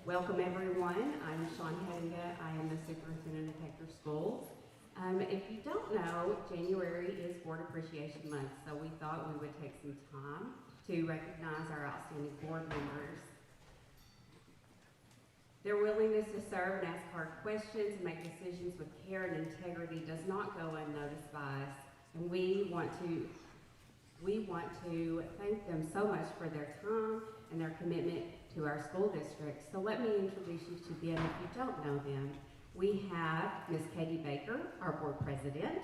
Welcome everyone. I'm Shawn Hedinga. I am the superintendent of Hector Schools. If you don't know, January is Board Appreciation Month, so we thought we would take some time to recognize our outstanding board members. Their willingness to serve and ask hard questions and make decisions with care and integrity does not go unnoticed by us, and we want to thank them so much for their time and their commitment to our school district. So let me introduce you to them if you don't know them. We have Ms. Katie Baker, our board president.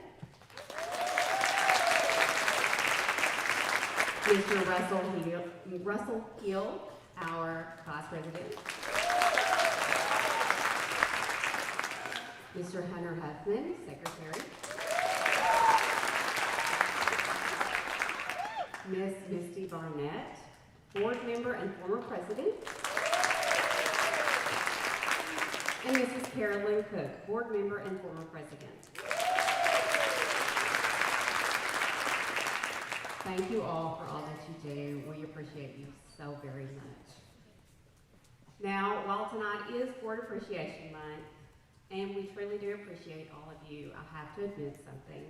Mr. Russell Hill, our vice president. Mr. Hunter Huffman, secretary. Ms. Misty Barnett, board member and former president. And Mrs. Carolyn Cook, board member and former president. Thank you all for all that you do. We appreciate you so very much. Now, while tonight is Board Appreciation Month, and we truly do appreciate all of you, I have to admit something.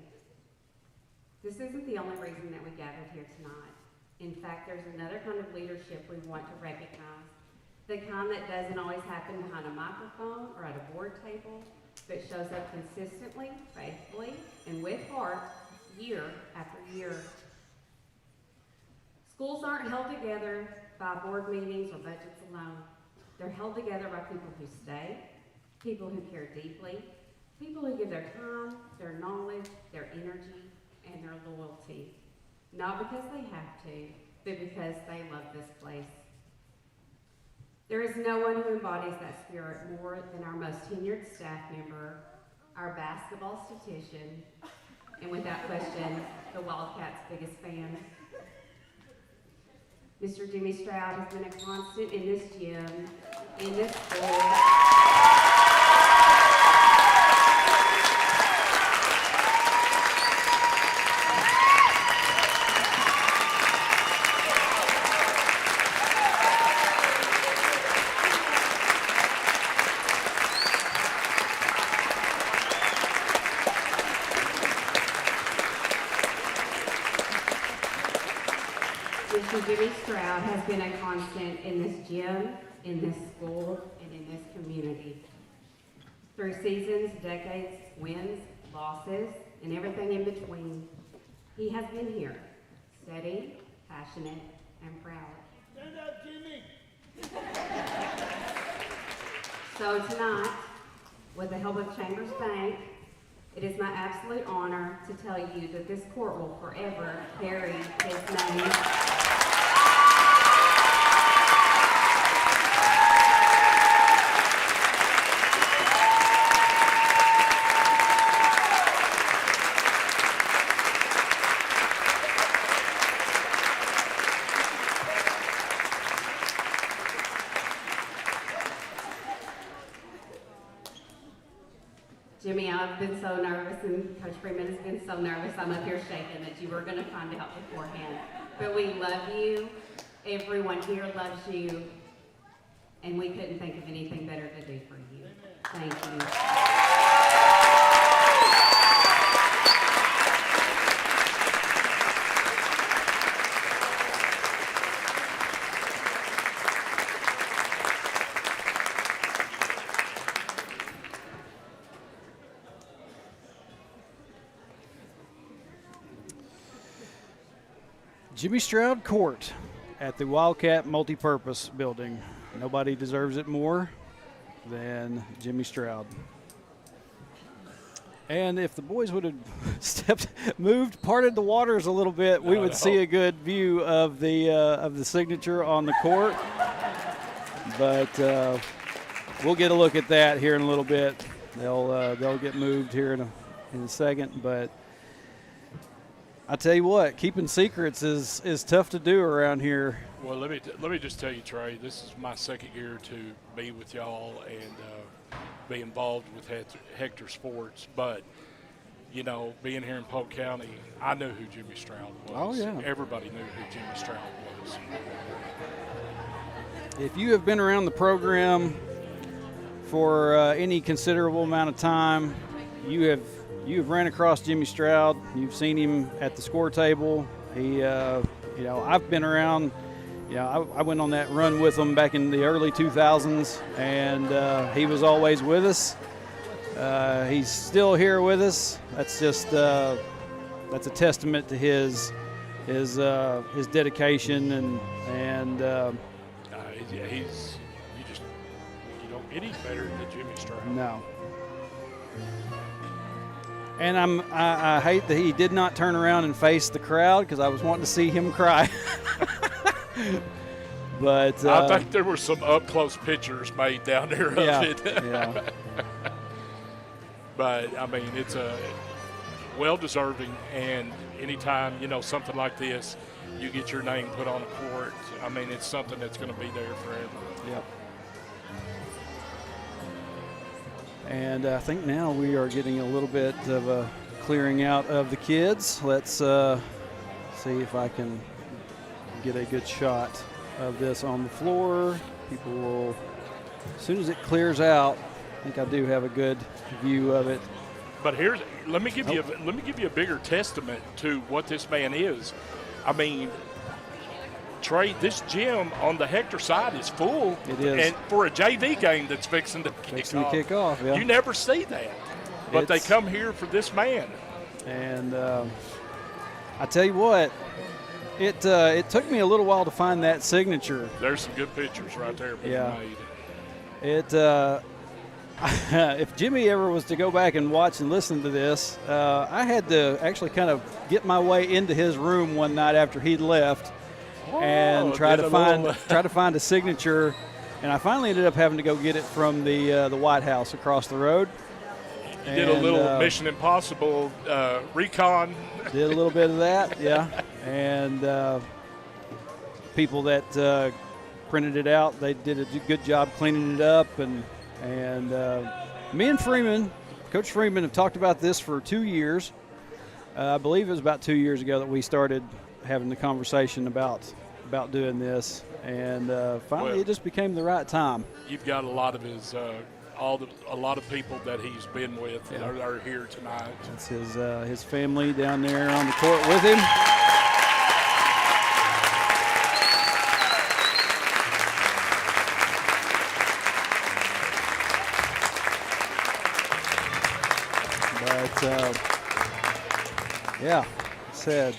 This isn't the only reason that we gathered here tonight. In fact, there's another kind of leadership we want to recognize, the kind that doesn't always happen behind a microphone or at a board table, but shows up consistently, faithfully, and with heart, year after year. Schools aren't held together by board meetings or budgets alone. They're held together by people who stay, people who care deeply, people who give their time, their knowledge, their energy, and their loyalty. Not because they have to, but because they love this place. There is no one who embodies that spirit more than our most tenured staff member, our basketball statistician, and without question, the Wildcats' biggest fan. Mr. Jimmy Stroud has been a constant in this gym, in this school. Mr. Jimmy Stroud has been a constant in this gym, in this school, and in this community. Through seasons, decades, wins, losses, and everything in between, he has been here, steady, passionate, and proud. Stand up, Jimmy! So tonight, with the help of Chambers Bank, it is my absolute honor to tell you that this court will forever carry his name. Jimmy, I've been so nervous, and Coach Freeman has been so nervous. I'm up here shaking that you were going to find out beforehand. But we love you. Everyone here loves you. And we couldn't think of anything better to do for you. Thank you. Jimmy Stroud Court at the Wildcat Multipurpose Building. Nobody deserves it more than Jimmy Stroud. And if the boys would have parted the waters a little bit, we would see a good view of the signature on the court. But we'll get a look at that here in a little bit. They'll get moved here in a second, but I tell you what, keeping secrets is tough to do around here. Well, let me just tell you, Trey, this is my second year to be with y'all and be involved with Hector Sports. But, you know, being here in Polk County, I knew who Jimmy Stroud was. Oh, yeah. Everybody knew who Jimmy Stroud was. if you have been around the program for any considerable amount of time, you have ran across Jimmy Stroud. You've seen him at the score table. He, I've been around. I went on that run with him back in the early 2000s, and he was always with us. He's still here with us. That's just that's a testament to his dedication and. You don't get any better than Jimmy Stroud. No. And I hate that he did not turn around and face the crowd because I was wanting to see him cry. But I think there were some up-close pictures made down there of it. Yeah. But, I mean, it's a well-deserving, and anytime, something like this, you get your name put on a court, I mean, it's something that's going to be there forever. Yep. And I think now we are getting a little bit of a clearing out of the kids. Let's see if I can get a good shot of this on the floor. People will, as soon as it clears out, I think I do have a good view of it. But let me give you a bigger testament to what this man is. I mean, Trey, this gym on the Hector side is full. It is. And for a JV game that's fixing to kick off. Yeah. You never see that. But they come here for this man. And I tell you what, it took me a little while to find that signature. There's some good pictures right there being made. If Jimmy ever was to go back and watch and listen to this, I had to actually kind of get my way into his room one night after he'd left and try to find a signature, and I finally ended up having to go get it from the White House across the road. You did a little Mission Impossible recon. Did a little bit of that, yeah. And people that printed it out, they did a good job cleaning it up, and me and Freeman, Coach Freeman, have talked about this for 2 years. I believe it was about 2 years ago that we started having the conversation about doing this, and finally it just became the right time. You've got a lot of his, a lot of people that he's been with that are here tonight. It's his family down there on the court with him. Said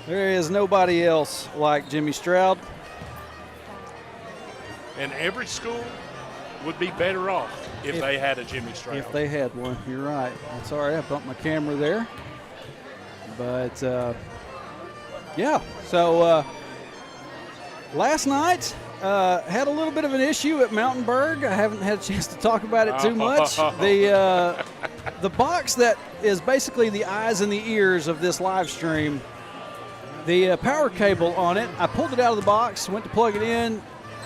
there is nobody else like Jimmy Stroud. And every school would be better off if they had a Jimmy Stroud. If they had one, you're right. I'm sorry, I bumped my camera there. But, so last night had a little bit of an issue at Mountainburg. I haven't had a chance to talk about it too much. The box that is basically the eyes and the ears of this live stream, the power cable on it, I pulled it out of the box, went to plug it in.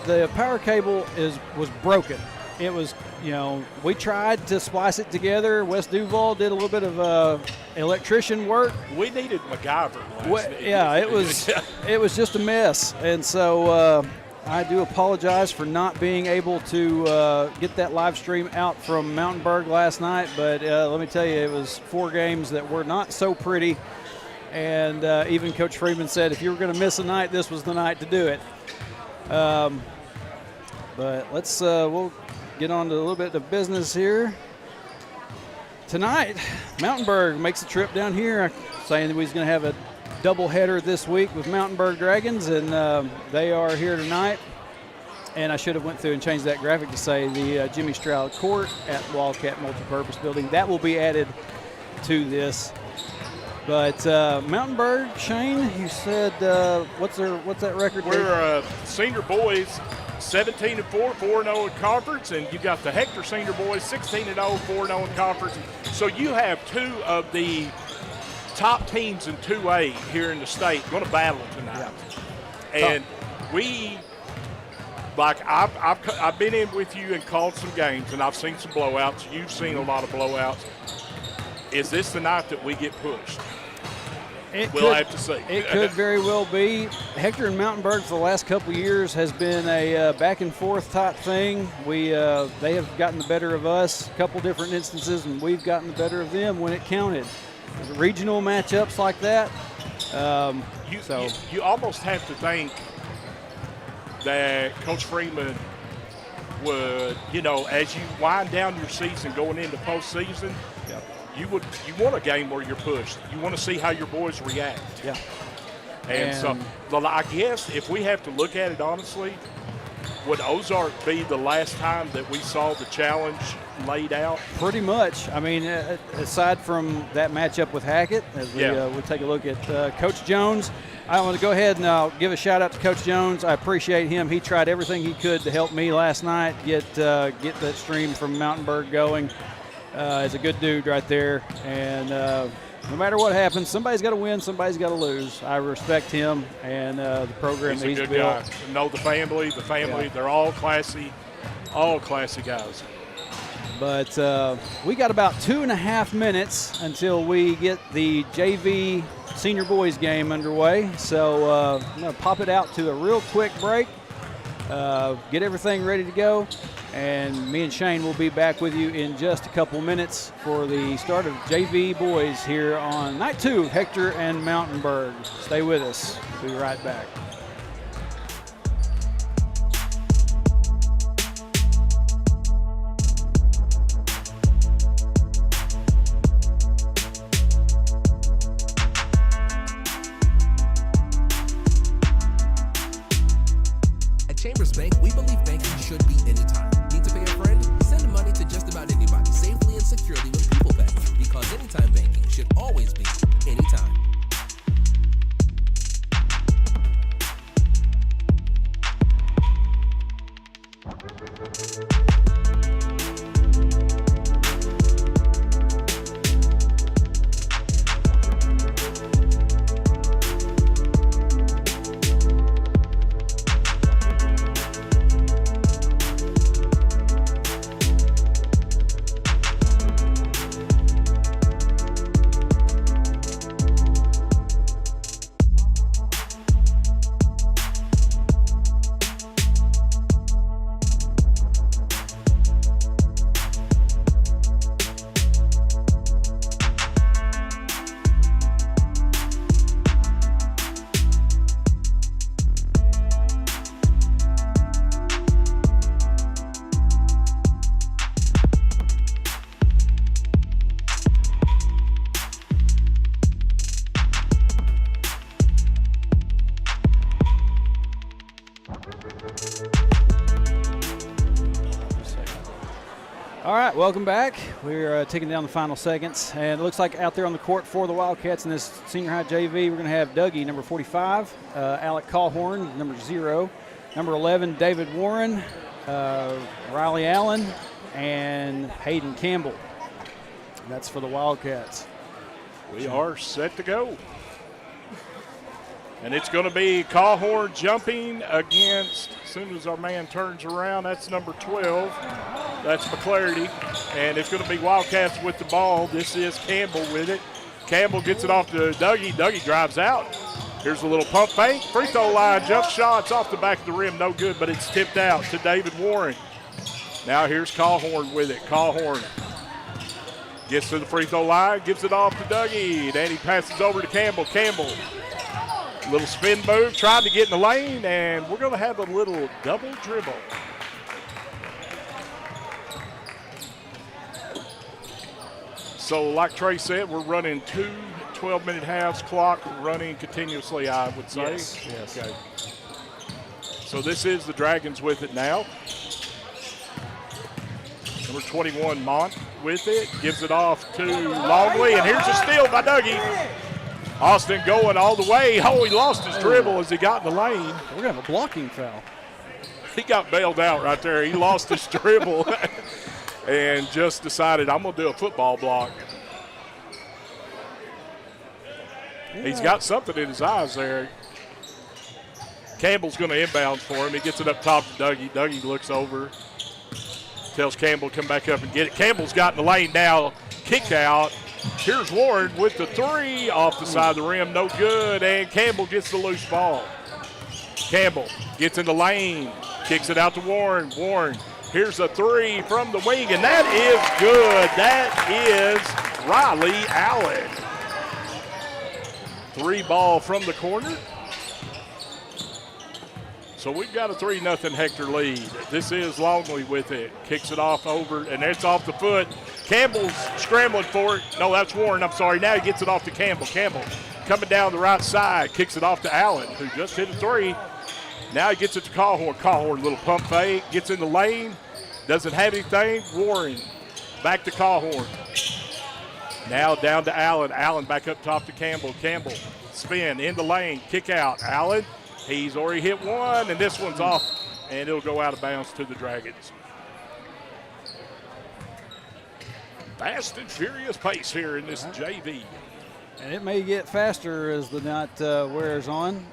The power cable was broken. It was, we tried to splice it together. Wes Duval did a little bit of electrician work. We needed MacGyver. It was just a mess. And so I do apologize for not being able to get that live stream out from Mountainburg last night, but let me tell you, it was 4 games that were not so pretty, and even Coach Freeman said if you were going to miss a night, this was the night to do it. But we'll get on to a little bit of business here. Tonight, Mountainburg makes a trip down here, saying that he's going to have a doubleheader this week with Mountainburg Dragons, and they are here tonight. And I should have went through and changed that graphic to say the Jimmy Stroud Court at Wildcat Multipurpose Building. That will be added to this. But Mountainburg, Shane, you said what's that record? We're senior boys 17-4, 4-0 in conference, and you got the Hector senior boys 16-0, 4-0 in conference. So you have 2 of the top teams in 2A here in the state going to battle tonight. Yeah. And I've been in with you and called some games, and I've seen some blowouts. You've seen a lot of blowouts. Is this the night that we get pushed? We'll have to see. It could very well be. Hector and Mountainburg for the last couple of years has been a back and forth type thing. They have gotten the better of us a couple different instances, and we've gotten the better of them when it counted. Regional matchups like that. You almost have to think that Coach Freeman would, as you wind down your season going into postseason, you want a game where you're pushed. You want to see how your boys react. Yeah. And so I guess if we have to look at it honestly, would Ozark be the last time that we saw the challenge laid out? Pretty much. I mean, aside from that matchup with Hackett, as we take a look at Coach Jones, I want to go ahead and give a shout-out to Coach Jones. I appreciate him. He tried everything he could to help me last night get that stream from Mountainburg going. He's a good dude right there. And no matter what happens, somebody's got to win, somebody's got to lose. I respect him and the program that he's built. Guy. Know the family, they're all classy guys. But we got about 2.5 minutes until we get the JV senior boys game underway. So I'm going to pop it out to a real quick break, get everything ready to go, and me and Shane will be back with you in just a couple minutes for the start of JV boys here on night 2 of Hector and Mountainburg. Stay with us. We'll be right back. All right, welcome back. We're taking down the final seconds, and it looks like out there on the court for the Wildcats in this senior high JV, we're going to have Dougie, number 45, Alec Callhorn, number 0, number 11, David Warren, Riley Allen, and Hayden Campbell. That's for the Wildcats. We are set to go. And it's going to be Callhorn jumping against, as soon as our man turns around, that's number 12. That's McClarity. And it's going to be Wildcats with the ball. This is Campbell with it. Campbell gets it off to Dougie. Dougie drives out. Here's a little pump fake. Free throw line, jump shots off the back of the rim. No good, but it's tipped out to David Warren. Now here's Callhorn with it. Callhorn gets to the free throw line, gives it off to Dougie. Then he passes over to Campbell. Campbell, little spin move, tried to get in the lane, and we're going to have a little double dribble. So like Trey said, we're running 2 12-minute halves, clock running continuously, I would say. Yes. Okay. So this is the Dragons with it now. Number 21, Mont with it, gives it off to Longley, and here's a steal by Dougie. Austin going all the way. Oh, he lost his dribble as he got in the lane. We're going to have a blocking foul. He got bailed out right there. He lost his dribble and just decided, I'm going to do a football block. Yeah. He's got something in his eyes there. Campbell's going to inbound for him. He gets it up top to Dougie. Dougie looks over, tells Campbell to come back up and get it. Campbell's got in the lane now, kicked out, Here's Warren with the three off the side of the rim. No good, and Campbell gets the loose ball. Campbell gets in the lane, kicks it out to Warren. Warren, here's a three from the wing, and that is good. That is Riley Allen. Three ball from the corner. So we've got a 3-0 Hector lead. This is Longley with it. Kicks it off over, and it's off the foot. Campbell's scrambling for it. No, that's Warren, I'm sorry. Now he gets it off to Campbell. Campbell coming down the right side, kicks it off to Allen, who just hit a three. Now he gets it to Callhorn. Callhorn, little pump fake, gets in the lane, doesn't have anything. Warren back to Callhorn. Now down to Allen. Allen back up top to Campbell. Campbell spin in the lane, kick out. Allen, he's already hit one, and this one's off, and it'll go out of bounds to the Dragons. Fast and furious pace here in this JV. And it may get faster as the night wears on.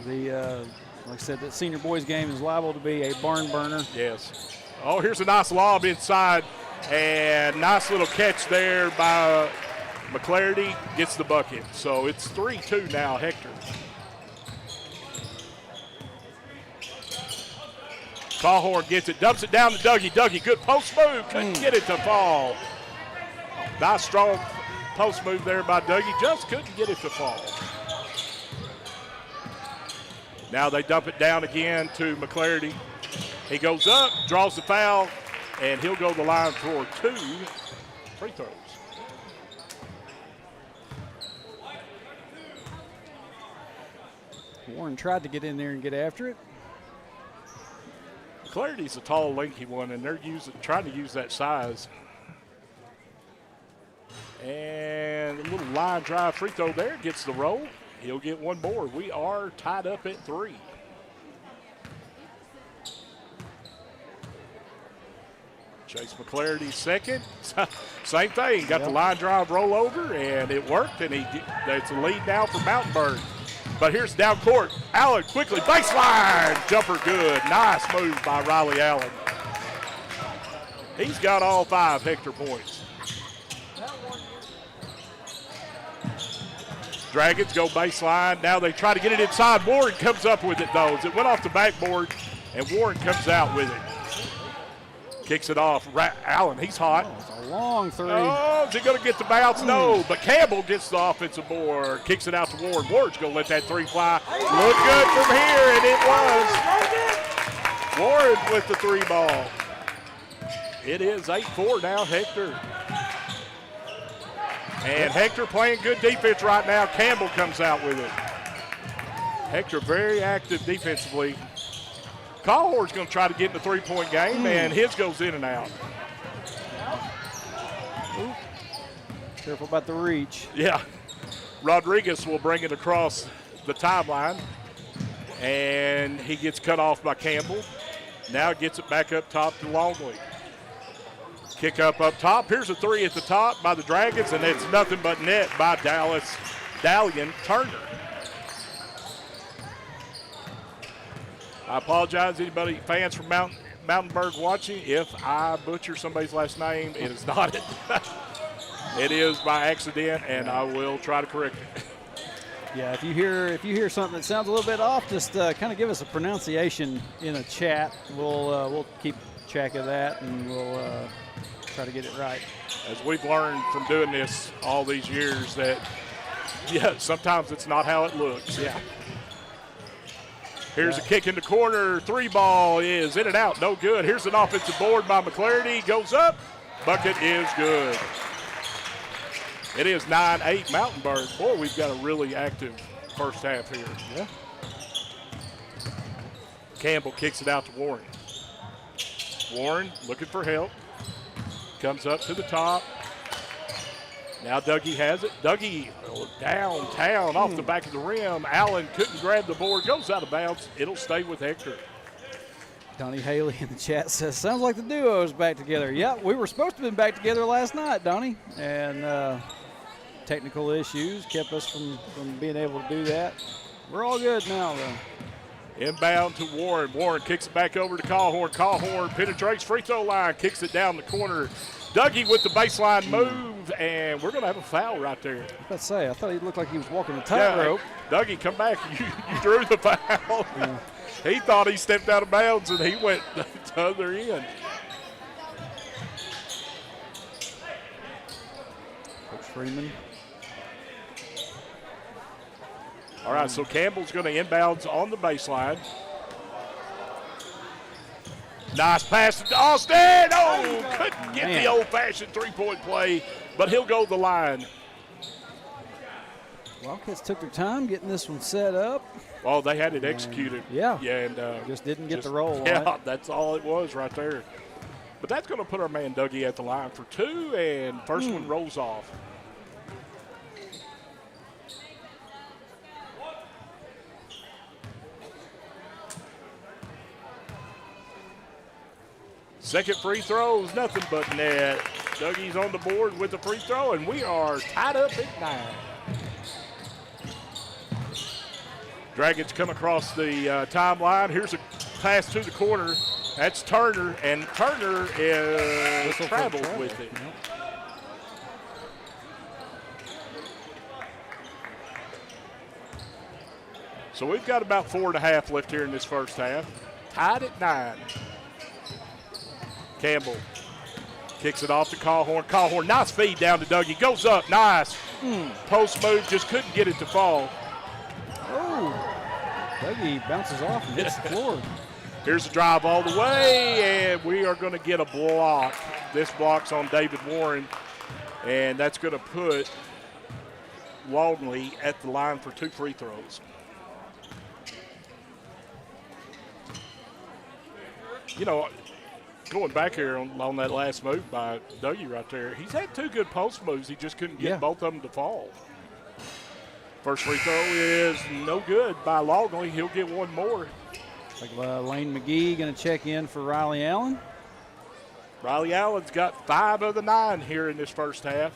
Like I said, that senior boys game is liable to be a barn burner. Yes. Oh, here's a nice lob inside, and nice little catch there by McClarty. Gets the bucket. So it's 3-2 now, Hector. Callhorn gets it, dumps it down to Dougie. Dougie, good post move, couldn't get it to fall. Nice strong post move there by Dougie, just couldn't get it to fall. Now they dump it down again to McClarty. He goes up, draws the foul, and he'll go to the line for 2 free throws. Warren tried to get in there and get after it. McClarty's a tall, lanky one, and they're trying to use that size. And a little line drive free throw there, gets the roll. He'll get one more. We are tied up at 3. Chase McClarty second. Same thing, got the line drive roll over, and it worked, and it's a lead now for Mountainburg. But here's down court. Allen quickly, baseline, jumper good. Nice move by Riley Allen. He's got all 5 Hector points. Dragons go baseline. Now they try to get it inside. Warren comes up with it, though. As it went off the backboard, and Warren comes out with it. Kicks it off. Allen, he's hot. Oh, it's a long three. Oh, is he going to get the bounce? No, but Campbell gets the offensive board. Kicks it out to Warren. Warren's going to let that three fly. Look good from here, and it was. Warren with the 3 ball. It is 8-4 now, Hector. And Hector playing good defense right now. Campbell comes out with it. Hector very active defensively. Callhorn's going to try to get in the 3-point game, and his goes in and out. Careful about the reach. Yeah. Rodriguez will bring it across the timeline, and he gets cut off by Campbell. Now gets it back up top to Longley. Kick up top. Here's a 3 at the top by the Dragons, and it's nothing but net by Dalian Turner. I apologize, anybody, fans from Mountainburg watching, if I butcher somebody's last name, it is not it. It is by accident, and I will try to correct it. Yeah, if you hear something that sounds a little bit off, just kind of give us a pronunciation in a chat. We'll keep track of that, and we'll try to get it right. As we've learned from doing this all these years that, yeah, sometimes it's not how it looks. Yeah. Here's a kick in the corner. 3 ball is in and out. No good. Here's an offensive board by McClarty. Goes up. Bucket is good. It is 9-8 Mountainburg. Boy, we've got a really active first half here. Yeah. Campbell kicks it out to Warren. Warren looking for help. Comes up to the top. Now Dougie has it. Dougie downtown off the back of the rim. Allen couldn't grab the board. Goes out of bounds. It'll stay with Hector. Donnie Haley in the chat says, sounds like the duo is back together. Yeah, we were supposed to have been back together last night, Donnie. And technical issues kept us from being able to do that. We're all good now, though. Inbound to Warren. Warren kicks it back over to Callhorn. Callhorn penetrates free throw line, kicks it down the corner. Dougie with the baseline move. move, and we're going to have a foul right there. I was about to say, I thought he looked like he was walking a tightrope. Dougie, come back. You drew the foul. Yeah. He thought he stepped out of bounds, and he went the other end. Coach Freeman. All right, so Campbell's going to inbounds on the baseline. Nice pass to Austin. Oh, couldn't get the old-fashioned three-point play, but he'll go the line. Wildcats took their time getting this one set up. Oh, they had it executed. Yeah. Yeah, and just didn't get the roll on Yeah, it. that's all it was right there. But that's going to put our man Dougie at the line for two, and first one rolls off. Second free throw is nothing but net. Dougie's on the board with the free throw, and we are tied up at 9. Dragons come across the timeline. Here's a pass to the corner. That's Turner, and Turner is traveled with it. So we've got about 4.5 left here in this first half. Tied at 9. Campbell kicks it off to Callhorn. Callhorn, nice feed down to Dougie. Goes up, nice. Post move, just couldn't get it to fall. Oh, Dougie bounces off and hits the floor. Here's a drive all the way, and we are going to get a block. This block's on David Warren, and that's going to put Longley at the line for 2 free throws. You know, going back here on that last move by Dougie right there, he's had 2 good post moves. He just couldn't get both of them to fall. First free throw is no good by Longley. He'll get one more. Like Lane McGee going to check in for Riley Allen. Riley Allen's got 5 of the 9 here in this first half.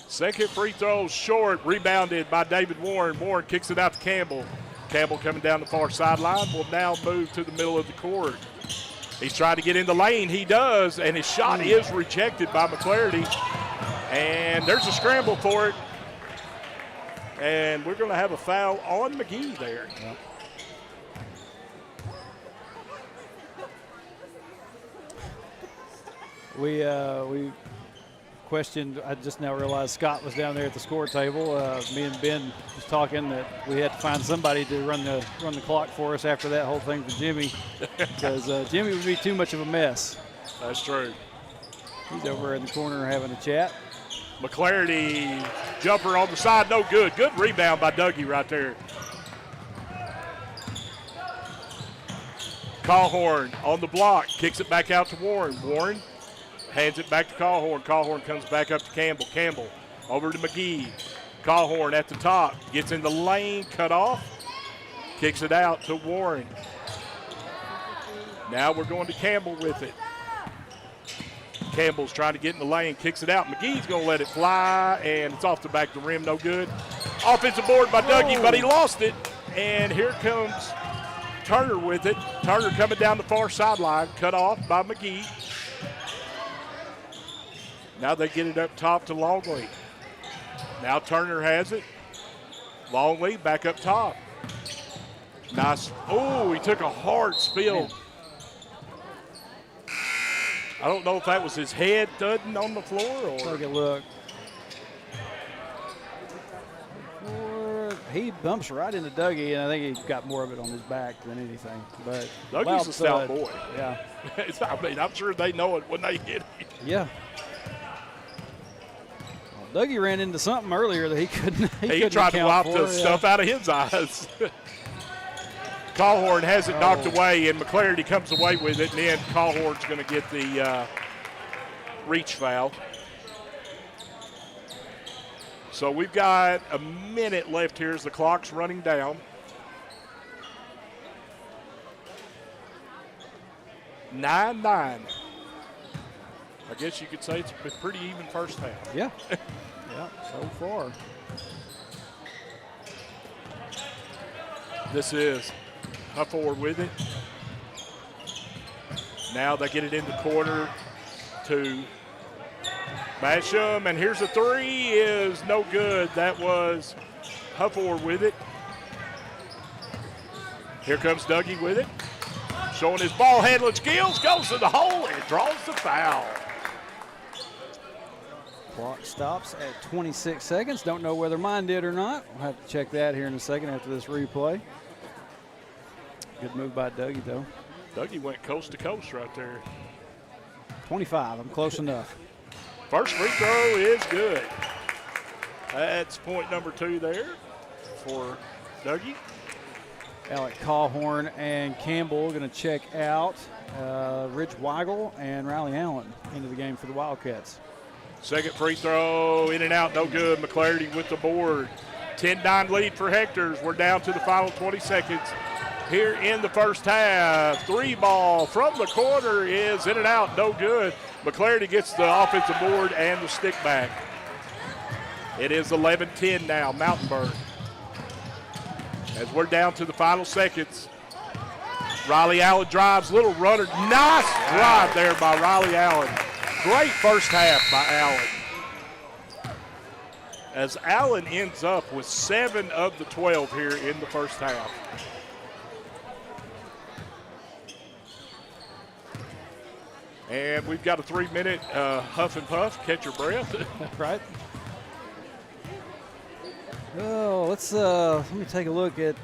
Second free throw short, rebounded by David Warren. Warren kicks it out to Campbell. Campbell coming down the far sideline will now move to the middle of the court. He's trying to get in the lane. He does, and his shot is rejected by McClarty. And there's a scramble for it. And we're going to have a foul on McGee there. Yep. We questioned, I just now realized Scott was down there at the score table. Me and Ben was talking that we had to find somebody to run the clock for us after that whole thing for Jimmy, because Jimmy would be too much of a mess. That's true. He's over in the corner having a chat. McClarty, jumper on the side, no good. Good rebound by Dougie right there. Callhorn on the block, kicks it back out to Warren. Warren hands it back to Callhorn. Callhorn comes back up to Campbell. Campbell over to McGee. Callhorn at the top, gets in the lane, cut off, kicks it out to Warren. Now we're going to Campbell with it. Campbell's trying to get in the lane, kicks it out. McGee's going to let it fly, and it's off the back of the rim, no good. Offensive board by Dougie, but he lost it. And here comes Turner with it. Turner coming down the far sideline, cut off by McGee. Now they get it up top to Longley. Now Turner has it. Longley back up top. Nice. Oh, he took a hard spill. I don't know if that was his head thudding on the floor or. Take a look. He bumps right into Dougie, and I think he got more of it on his back than anything. But Dougie's a stout boy. Yeah. I'm sure they know it when they hit it. Yeah. Well, Dougie ran into something earlier that he couldn't. He tried to wipe the stuff out of his eyes. Callhorn has it knocked away, and McClarty comes away with it, and then Callhorn's going to get the reach foul. So we've got a minute left here as the clock's running down. 9-9. I guess you could say it's a pretty even first half. Yeah. Yeah, so far. This is Huff forward with it. Now they get it in the corner to Basham, and here's a three is no good. That was Hufford with it. Here comes Dougie with it. Showing his ball handling skills, goes to the hole and draws the foul. Clock stops at 26 seconds. Don't know whether mine did or not. We'll have to check that here in a second after this replay. Good move by Dougie, though. Dougie went coast to coast right there. 25, I'm close enough. First free throw is good. That's point number 2 there for Dougie. Alec Cawhorn and Campbell going to check out. Rich Weigel and Riley Allen into the game for the Wildcats. Second free throw, in and out, no good. McClarty with the board. 10-9 lead for Hectors. We're down to the final 20 seconds here in the first half. 3 ball from the corner is in and out, no good. McClarty gets the offensive board and the stick back. It is 11-10 now, Mountainburg. As we're down to the final seconds, Riley Allen drives, little runner. Nice drive there by Riley Allen. Great first half by Allen. As Allen ends up with 7 of the 12 here in the first half. And we've got a 3-minute huff and puff, catch your breath. Right. Oh, let me take a look at,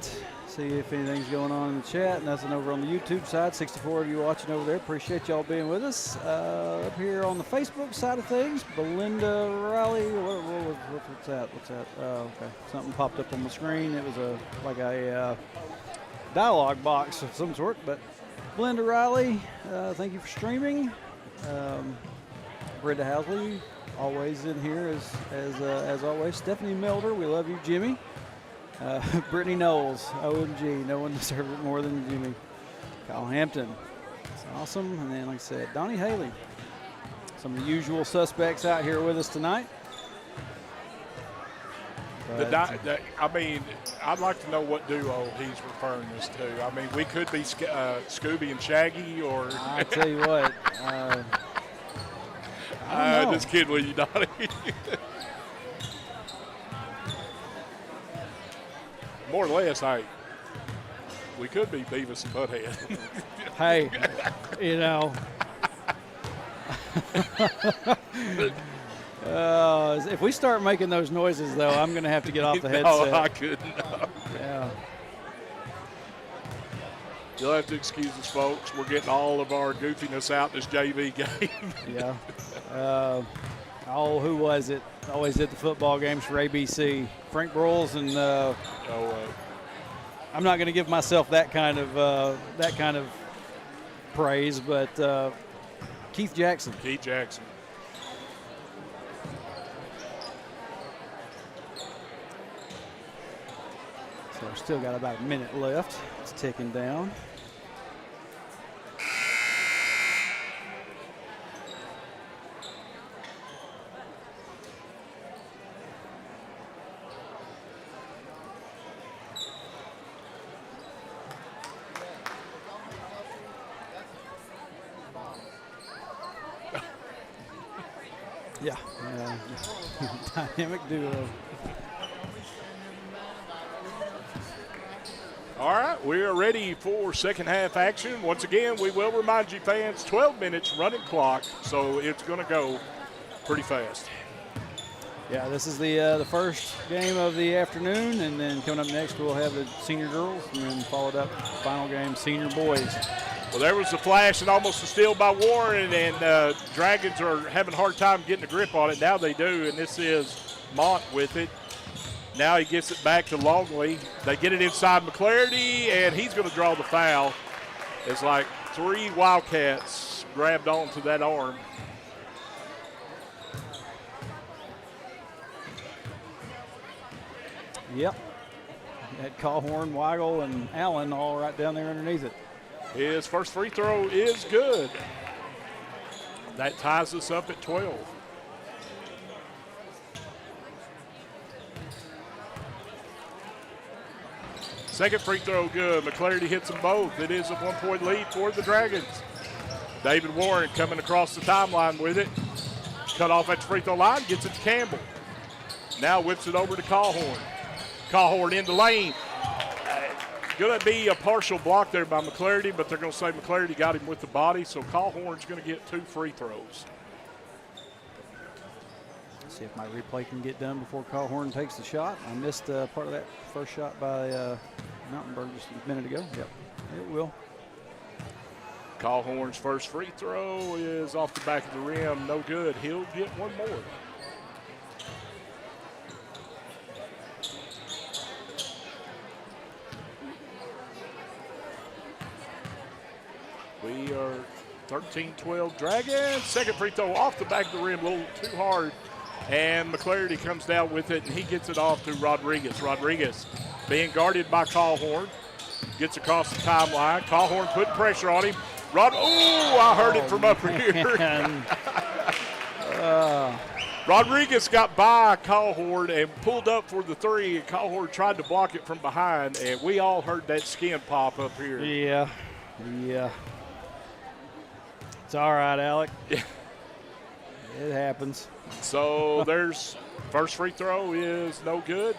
see if anything's going on in the chat. Nothing over on the YouTube side. 64 of you watching over there. Appreciate y'all being with us. Up here on the Facebook side of things, Belinda Riley. What's that? What's that? Oh, okay. Something popped up on the screen. It was like a dialogue box of some sort. But Belinda Riley, thank you for streaming. Brenda Housley, always in here as always. Stephanie Melder, we love you, Jimmy. Brittany Knowles, OMG, no one deserves it more than Jimmy. Kyle Hampton, it's awesome. And then, like I said, Donnie Haley. Some of the usual suspects out here with us tonight. But, I mean, I'd like to know what duo he's referring this to. I mean, we could be Scooby and Shaggy, or I tell you what. Just kidding with you, Donnie. More or less, we could be Beavis and Butthead. Hey, you know. If we start making those noises, though, I'm going to have to get off the headset. No, I couldn't. No. Yeah. You'll have to excuse us, folks. We're getting all of our goofiness out this JV game. Yeah. Who was it? Always at the football games for ABC. Frank Broyles and I'm not going to give myself that kind of praise, but Keith Jackson. Keith Jackson. So we've still got about a minute left. It's ticking down. Yeah. Dynamic duo. All right, we are ready for second half action. Once again, we will remind you fans, 12 minutes running clock, so it's going to go pretty fast. Yeah, this is the first game of the afternoon, and then coming up next we'll have the senior girls, and then followed up final game senior boys. Well, there was a flash and almost a steal by Warren, and Dragons are having a hard time getting a grip on it. Now they do, and this is Mont with it. Now he gets it back to Longley. They get it inside McClarty, and he's going to draw the foul. It's like 3 Wildcats grabbed onto that arm. Yep. Had Cawhorn, Weigel, and Allen all right down there underneath it. His first free throw is good. That ties us up at 12. Second free throw good. McClarty hits them both. It is a 1-point lead for the Dragons. David Warren coming across the timeline with it. Cut off at the free throw line, gets it to Campbell. Now whips it over to Callhorn. Callhorn in the lane. Going to be a partial block there by McClarty, but they're going to say McClarty got him with the body, so Callhorn's going to get 2 free throws. See if my replay can get done before Callhorn takes the shot. I missed part of that first shot by Mountainburg just a minute ago. Yep, it will. Callhorn's first free throw is off the back of the rim. No good. He'll get one more. We are 13-12 Dragons. Second free throw off the back of the rim, a little too hard. And McClarty comes down with it, and he gets it off to Rodriguez. Rodriguez being guarded by Callhorn. Gets across the timeline. Callhorn putting pressure on him. I heard it from up here. Rodriguez got by Callhorn and pulled up for the 3, and Callhorn tried to block it from behind, and we all heard that skin pop up here. Yeah. It's all right, Alec. Yeah. It happens. So there's first free throw is no good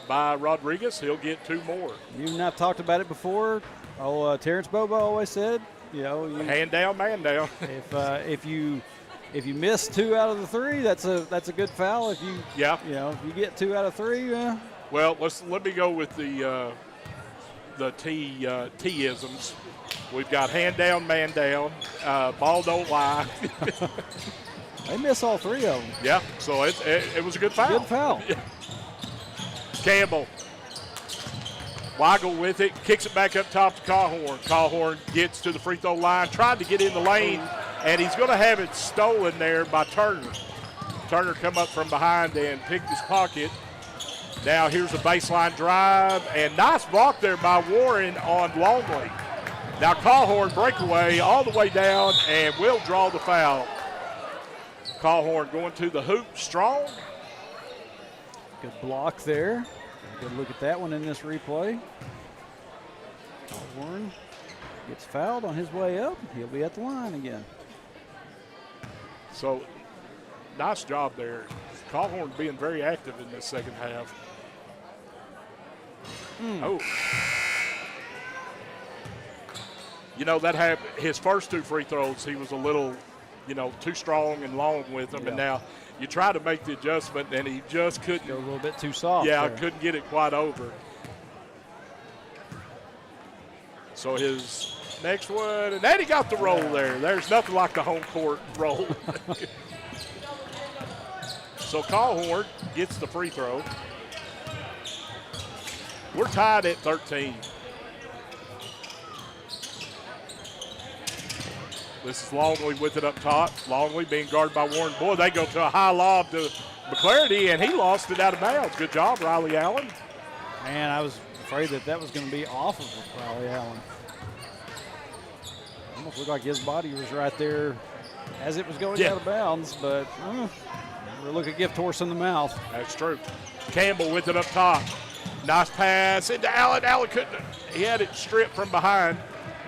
by Rodriguez. He'll get 2 more. You and I've talked about it before. Terrence Bobo always said, hand down, man down. if you miss 2 out of the 3, that's a good foul. If you if you get 2 out of 3, well, let me go with the T-isms. We've got hand down, man down, ball don't lie. They miss all 3 of them. Yeah, so it was a good foul. Good foul. Campbell. Weigel with it, kicks it back up top to Callhorn. Callhorn gets to the free throw line, tried to get in the lane, and he's going to have it stolen there by Turner. Turner come up from behind and picked his pocket. Now here's a baseline drive, and nice block there by Warren on Longley. Now Callhorn breakaway all the way down and will draw the foul. Callhorn going to the hoop strong. Good block there. Good look at that one in this replay. Callhorn gets fouled on his way up. He'll be at the line again. So nice job there. Callhorn being very active in this second half. That happened. His first 2 free throws, he was a little, too strong and long with them. Yeah. And now you try to make the adjustment, and he just couldn't. Go a little bit too soft. Yeah, there. Couldn't get it quite over. So his next one, and then he got the roll there. There's nothing like the home court roll. So Callhorn gets the free throw. We're tied at 13. This is Longley with it up top. Longley being guarded by Warren. Boy, they go to a high lob to McClarty, and he lost it out of bounds. Good job, Riley Allen. Man, I was afraid that was going to be off of Riley Allen. Almost looked like his body was right there as it was going out of bounds, but we'll look a gift horse in the mouth. That's true. Campbell with it up top. Nice pass into Allen. Allen couldn't. He had it stripped from behind,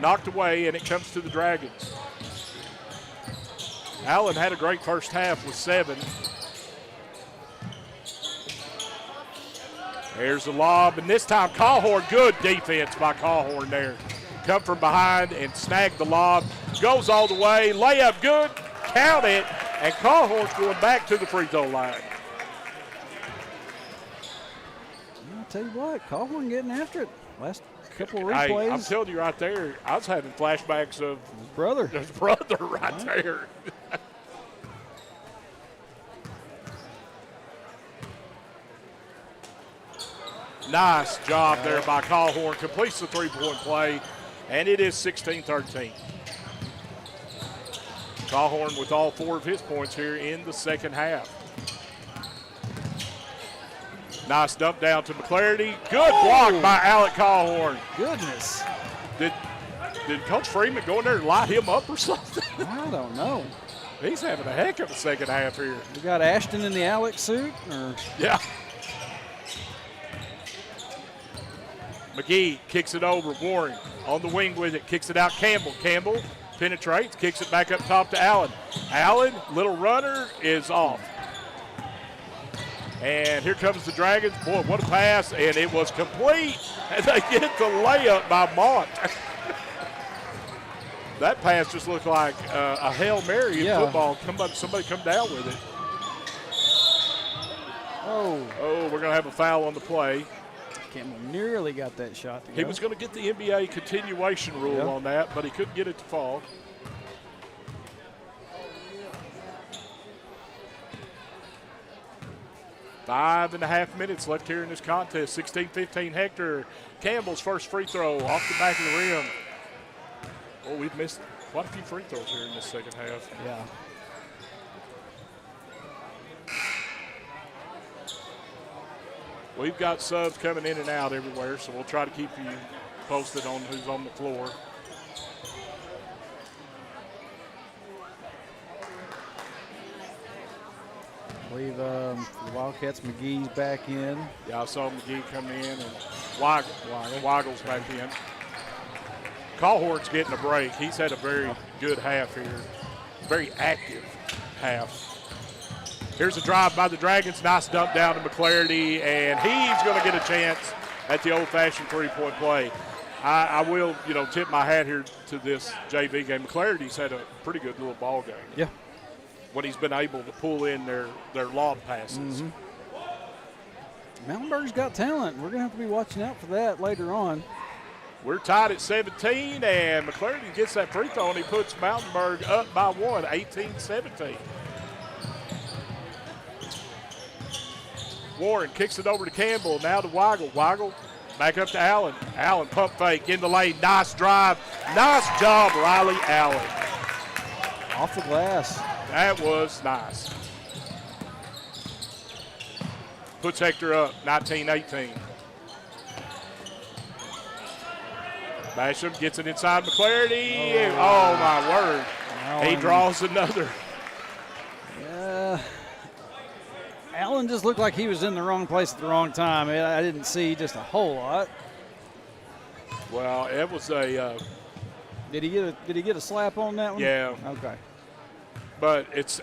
knocked away, and it comes to the Dragons. Allen had a great first half with 7. There's the lob, and this time Callhorn, good defense by Callhorn there. Come from behind and snag the lob. Goes all the way, layup good, count it, and Callhorn's going back to the free throw line. I'll tell you what, Callhorn getting after it. Last couple of replays. Hey, I'm telling you right there, I was having flashbacks of his brother right there. Nice job there by Callhorn. Completes the 3-point play, and it is 16-13. Callhorn with all 4 of his points here in the second half. Nice dump down to McClarty. Good block by Alec Callhorn. Goodness. Did Coach Freeman go in there and light him up or something? I don't know. He's having a heck of a second half here. We got Ashton in the Alec suit? Yeah. McGee kicks it over. Warren on the wing with it. Kicks it out. Campbell penetrates, kicks it back up top to Allen. Allen, little runner, is off. And here comes the Dragons. Boy, what a pass, and it was complete. And they get the layup by Mont. That pass just looked like a Hail Mary in football. Somebody come down with it. Oh, we're going to have a foul on the play. Campbell nearly got that shot to go. He was going to get the NBA continuation rule on that, but he couldn't get it to fall. Five and a half minutes left here in this contest. 16-15 Hector. Campbell's first free throw off the back of the rim. Oh, we've missed quite a few free throws here in this second half. Yeah. We've got subs coming in and out everywhere, so we'll try to keep you posted on who's on the floor. I believe the Wildcats, McGee's back in. Yeah, I saw McGee come in and Weigel's back in. Callhorn's getting a break. He's had a very good half here, very active half. Here's a drive by the Dragons. Nice dump down to McClarity, and he's going to get a chance at the old-fashioned three-point play. I will, tip my hat here to this JV game. McClarity's had a pretty good little ball game. Yeah. When he's been able to pull in their lob passes. Mountainburg's got talent. We're going to have to be watching out for that later on. We're tied at 17, and McClarity gets that free throw, and he puts Mountainburg up by one, 18-17. Warren kicks it over to Campbell, now to Weigel. Weigel back up to Allen. Allen pump fake in the lane. Nice drive. Nice job, Riley Allen. Off the glass. That was nice. Puts Hector up, 19-18. Basham gets it inside McClarity. Oh my word. Allen. He draws another. Allen just looked like he was in the wrong place at the wrong time. I didn't see just a whole lot. Well, it was a. Did he get a slap on that one? Yeah. Okay. But it's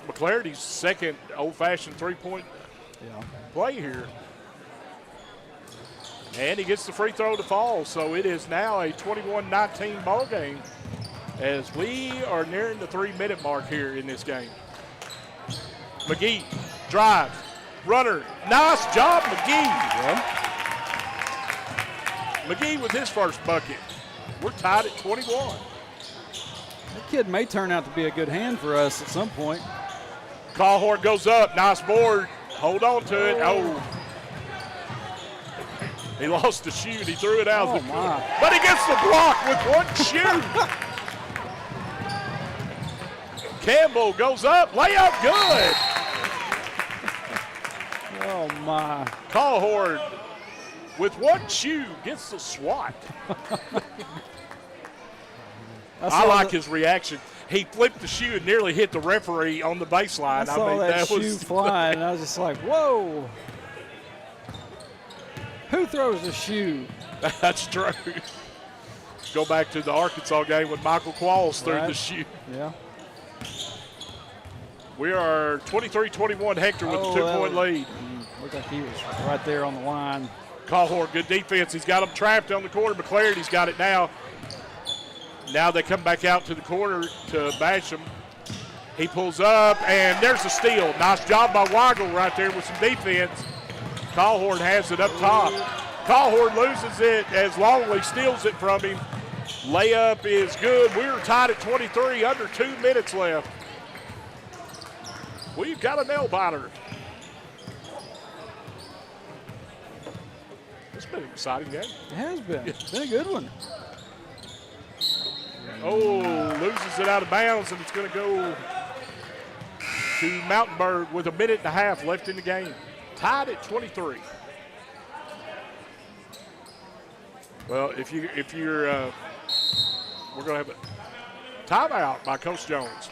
McClarity's second old-fashioned three-point play here. And he gets the free throw to fall, so it is now a 21-19 ball game as we are nearing the 3-minute mark here in this game. McGee drives, runner, nice job, McGee. Yeah. McGee with his first bucket. We're tied at 21. That kid may turn out to be a good hand for us at some point. Callhorn goes up, nice board. Hold on to it. Oh. He lost the shoe. He threw it out of the court. But he gets the block with one shoe. Campbell goes up. Layup good. Oh, my. Callhorn with one shoe gets the swat. I like his reaction. He flipped the shoe and nearly hit the referee on the baseline. I saw that shoe flying, and I was just like, whoa. Who throws a shoe? That's true. Go back to the Arkansas game when Michael Qualls threw the shoe. Yeah. We are 23-21 Hector with the 2-point lead. Looked like he was right there on the line. Callhorn, good defense. He's got him trapped on the corner. McClarity's got it now. Now they come back out to the corner to Basham. He pulls up, and there's a steal. Nice job by Weigel right there with some defense. Callhorn has it up top. Callhorn loses it as Longley steals it from him. Layup is good. We're tied at 23, under 2 minutes left. We've got a nail biter. It's been an exciting game. It has been. It's been a good one. Oh, loses it out of bounds, and it's going to go to Mountainburg with a minute and a half left in the game. Tied at 23. Well, if you're, we're going to have a timeout by Coach Jones.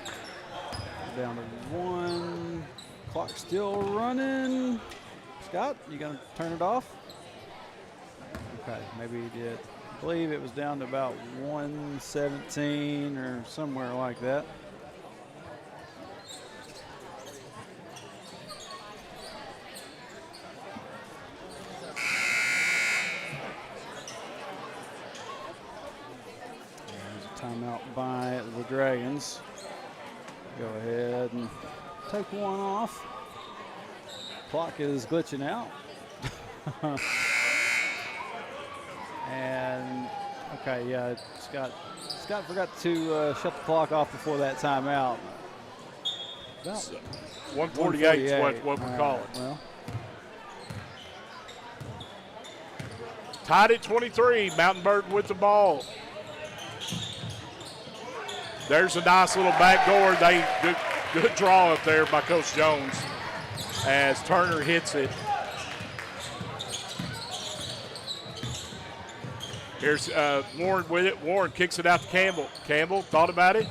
Down to 1. Clock still running. Scott, you going to turn it off? Okay, maybe he did. I believe it was down to about 117 or somewhere like that. There's a timeout by the Dragons. Go ahead and take one off. Clock is glitching out. And okay, yeah, Scott forgot to shut the clock off before that timeout. About 148 is what we're calling. Well, tied at 23. Mountainburg with the ball. There's a nice little backdoor. Good draw up there by Coach Jones as Turner hits it. Here's Warren with it. Warren kicks it out to Campbell. Campbell thought about it.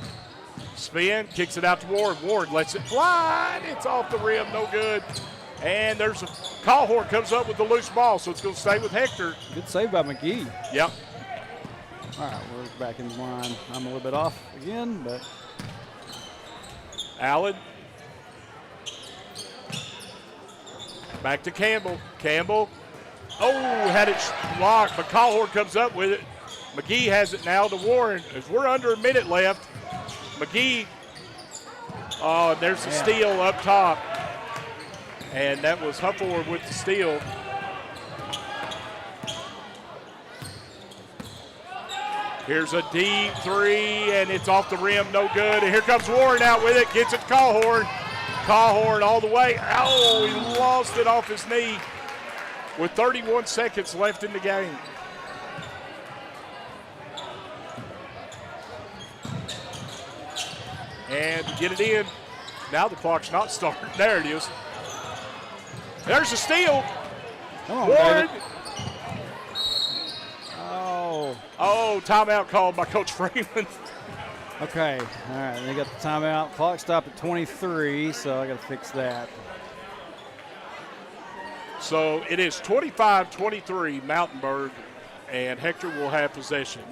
Spin, kicks it out to Warren. Warren lets it fly. It's off the rim, no good. And there's a Callhorn comes up with the loose ball, so it's going to stay with Hector. Good save by McGee. Yep. All right, we're back in line. I'm a little bit off again, but. Allen. Back to Campbell. Campbell. Oh, had it blocked, but Callhorn comes up with it. McGee has it now to Warren. As we're under a minute left, McGee, there's the steal up top. And that was Hufford with the steal. Here's a deep three, and it's off the rim, no good. And here comes Warren out with it, gets it to Callhorn. Callhorn all the way. Oh, he lost it off his knee with 31 seconds left in the game. And to get it in, now the clock's not starting. There it is. There's a steal. Come on, Warren. David. Oh. Oh, timeout called by Coach Freeman. Okay, all right, they got the timeout. Clock stopped at 23, so I got to fix that. So it is 25-23 Mountainburg, and Hector will have possession.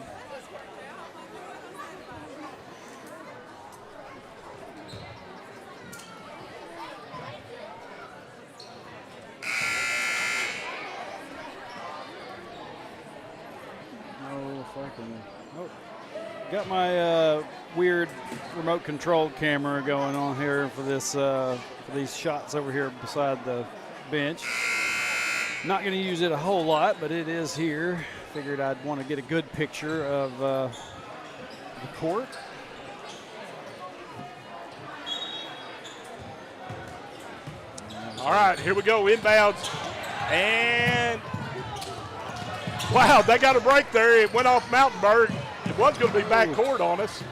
Got my weird remote controlled camera going on here for this for these shots over here beside the bench. Not going to use it a whole lot, but it is here. Figured I'd want to get a good picture of the court. All right, here we go, inbounds. And, wow, they got a break there. It went off Mountainburg. It was going to be backcourt on us.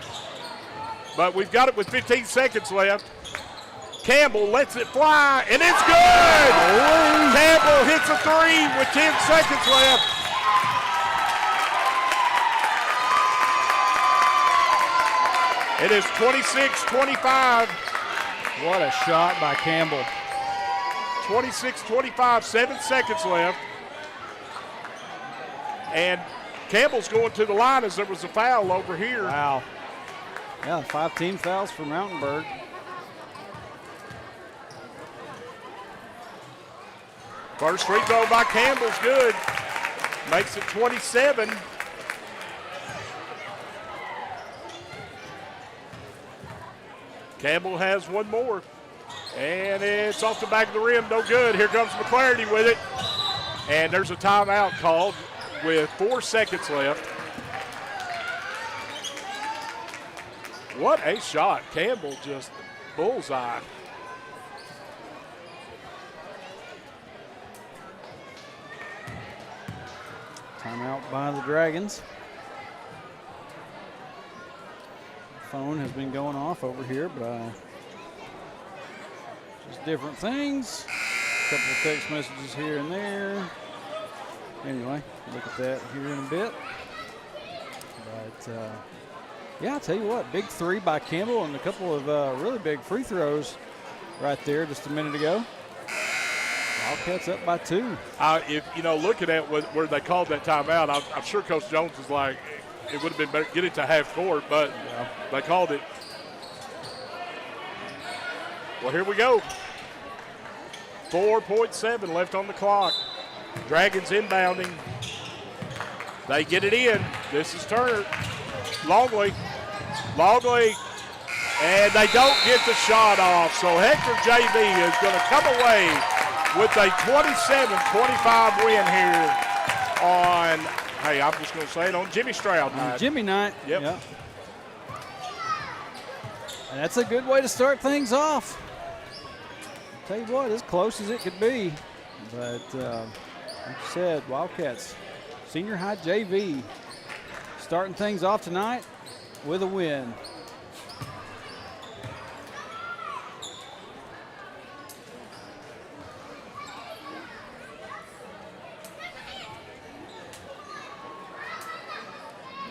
But we've got it with 15 seconds left. Campbell lets it fly, and it's good! Campbell hits a three with 10 seconds left. It is 26-25. What a shot by Campbell. 26-25, 7 seconds left. And Campbell's going to the line as there was a foul over here. Wow. Yeah, 5 team fouls for Mountainburg. First free throw by Campbell's good. Makes it 27. Campbell has one more. And it's off the back of the rim, no good. Here comes McClarity with it. And there's a timeout called with 4 seconds left. What a shot. Campbell just bullseye. Timeout by the Dragons. Phone has been going off over here, but just different things. A couple of text messages here and there. Anyway, look at that here in a bit. But yeah, I'll tell you what, big three by Campbell and a couple of really big free throws right there just a minute ago. Wildcats up by 2. If looking at where they called that timeout, I'm sure Coach Jones is like, it would have been better get it to half court, but they called it. Well, here we go. 4.7 left on the clock. Dragons inbounding. They get it in. This is Turner. Longley. And they don't get the shot off. So Hector JV is going to come away with a 27-25 win here on, I'm just going to say it, on Jimmy Stroud night. Jimmy night. Yep. And that's a good way to start things off. Tell you what, as close as it could be. But like you said, Wildcats, senior high JV, starting things off tonight with a win.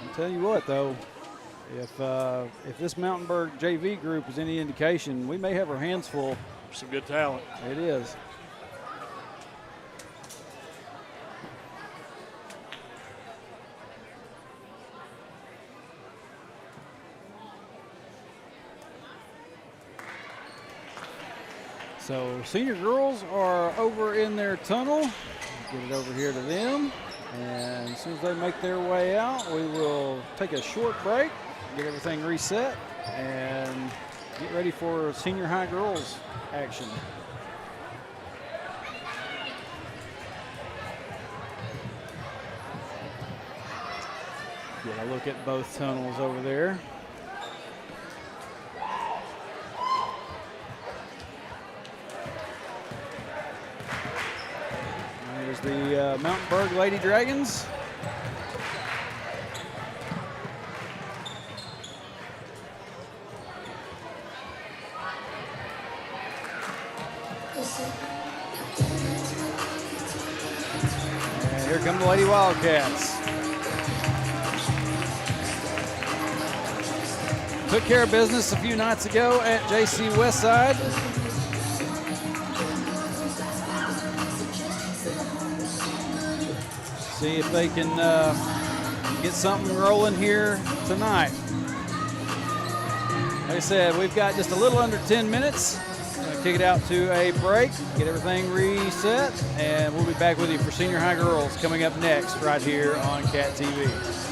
I'll tell you what, though, if this Mountainburg JV group is any indication, we may have our hands full. Some good talent. It is. So senior girls are over in their tunnel. Get it over here to them. And as soon as they make their way out, we will take a short break, get everything reset, and get ready for senior high girls action. Get a look at both tunnels over there. There's the Mountainburg Lady Dragons. And here come the Lady Wildcats. Took care of business a few nights ago at JC Westside. See if they can get something rolling here tonight. Like I said, we've got just a little under 10 minutes. Going to kick it out to a break, get everything reset, and we'll be back with you for senior high girls coming up next right here on CAT TV.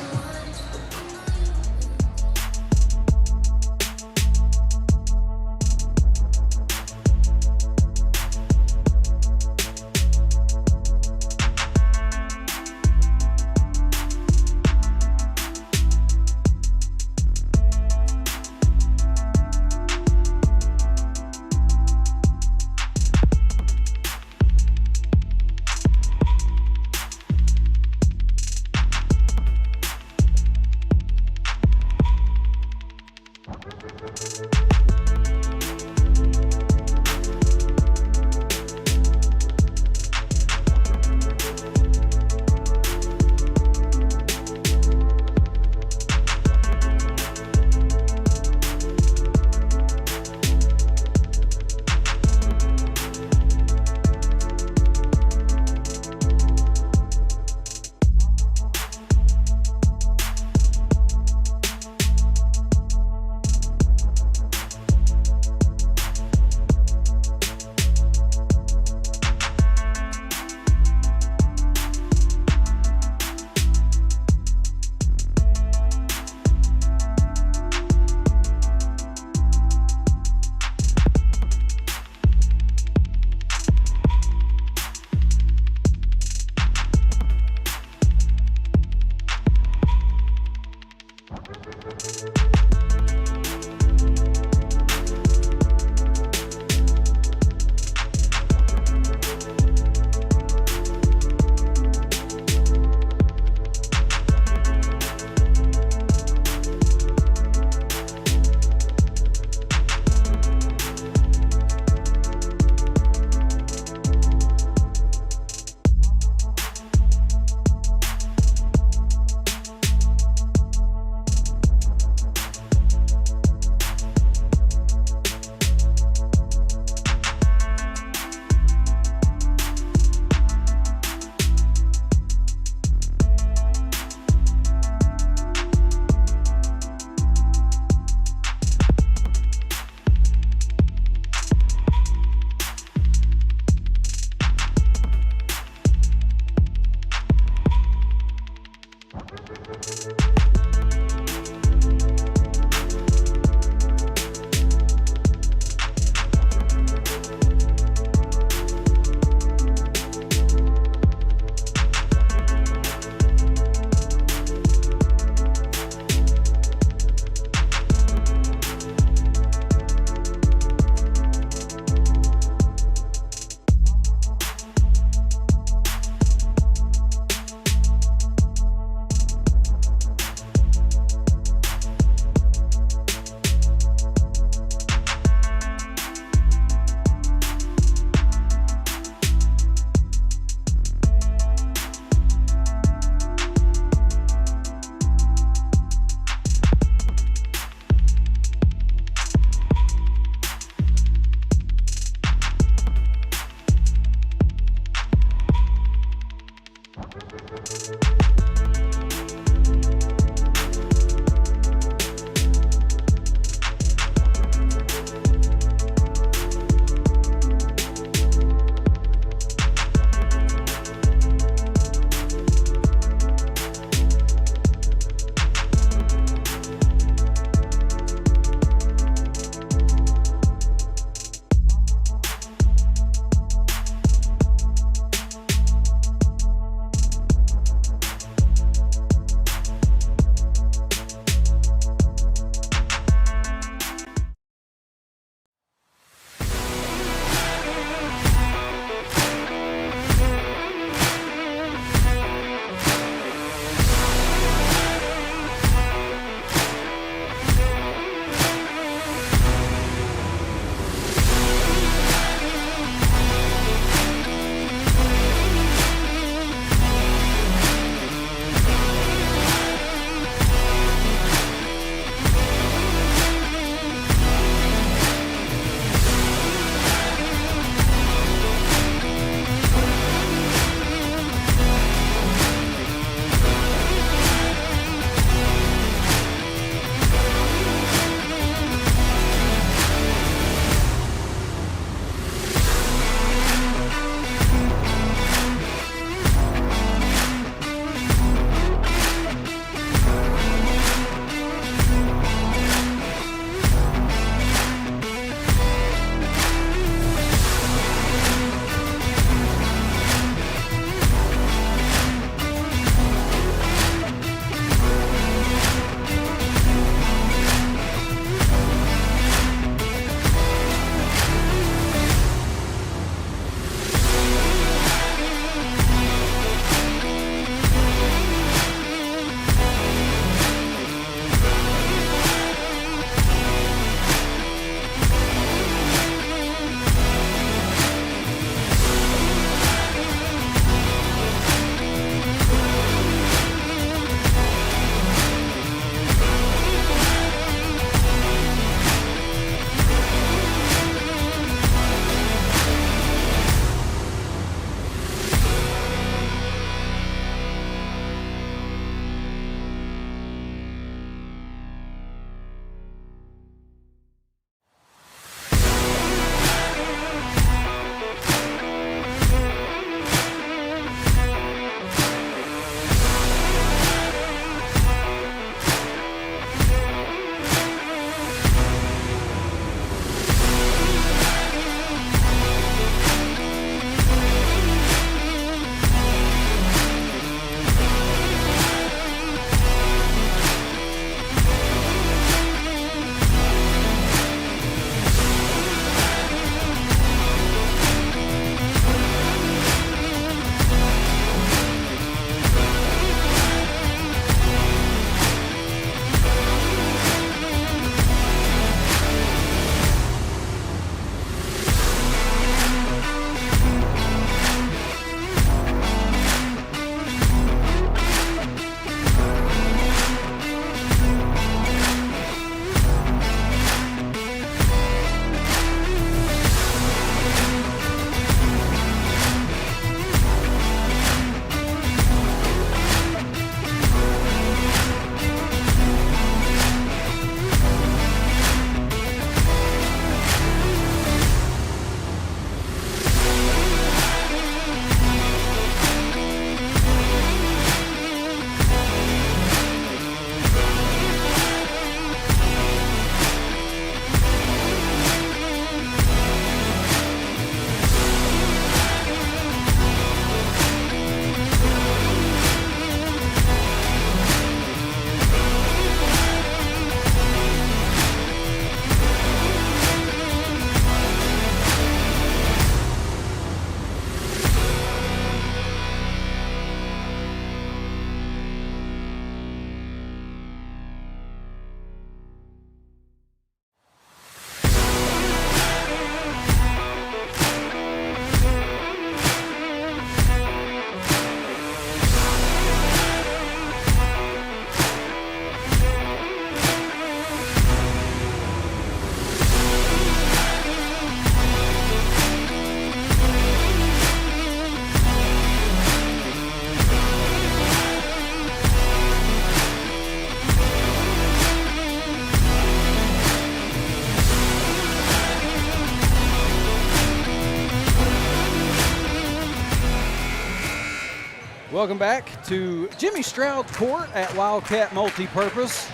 Welcome back to Jimmy Stroud Court at Wildcat Multipurpose.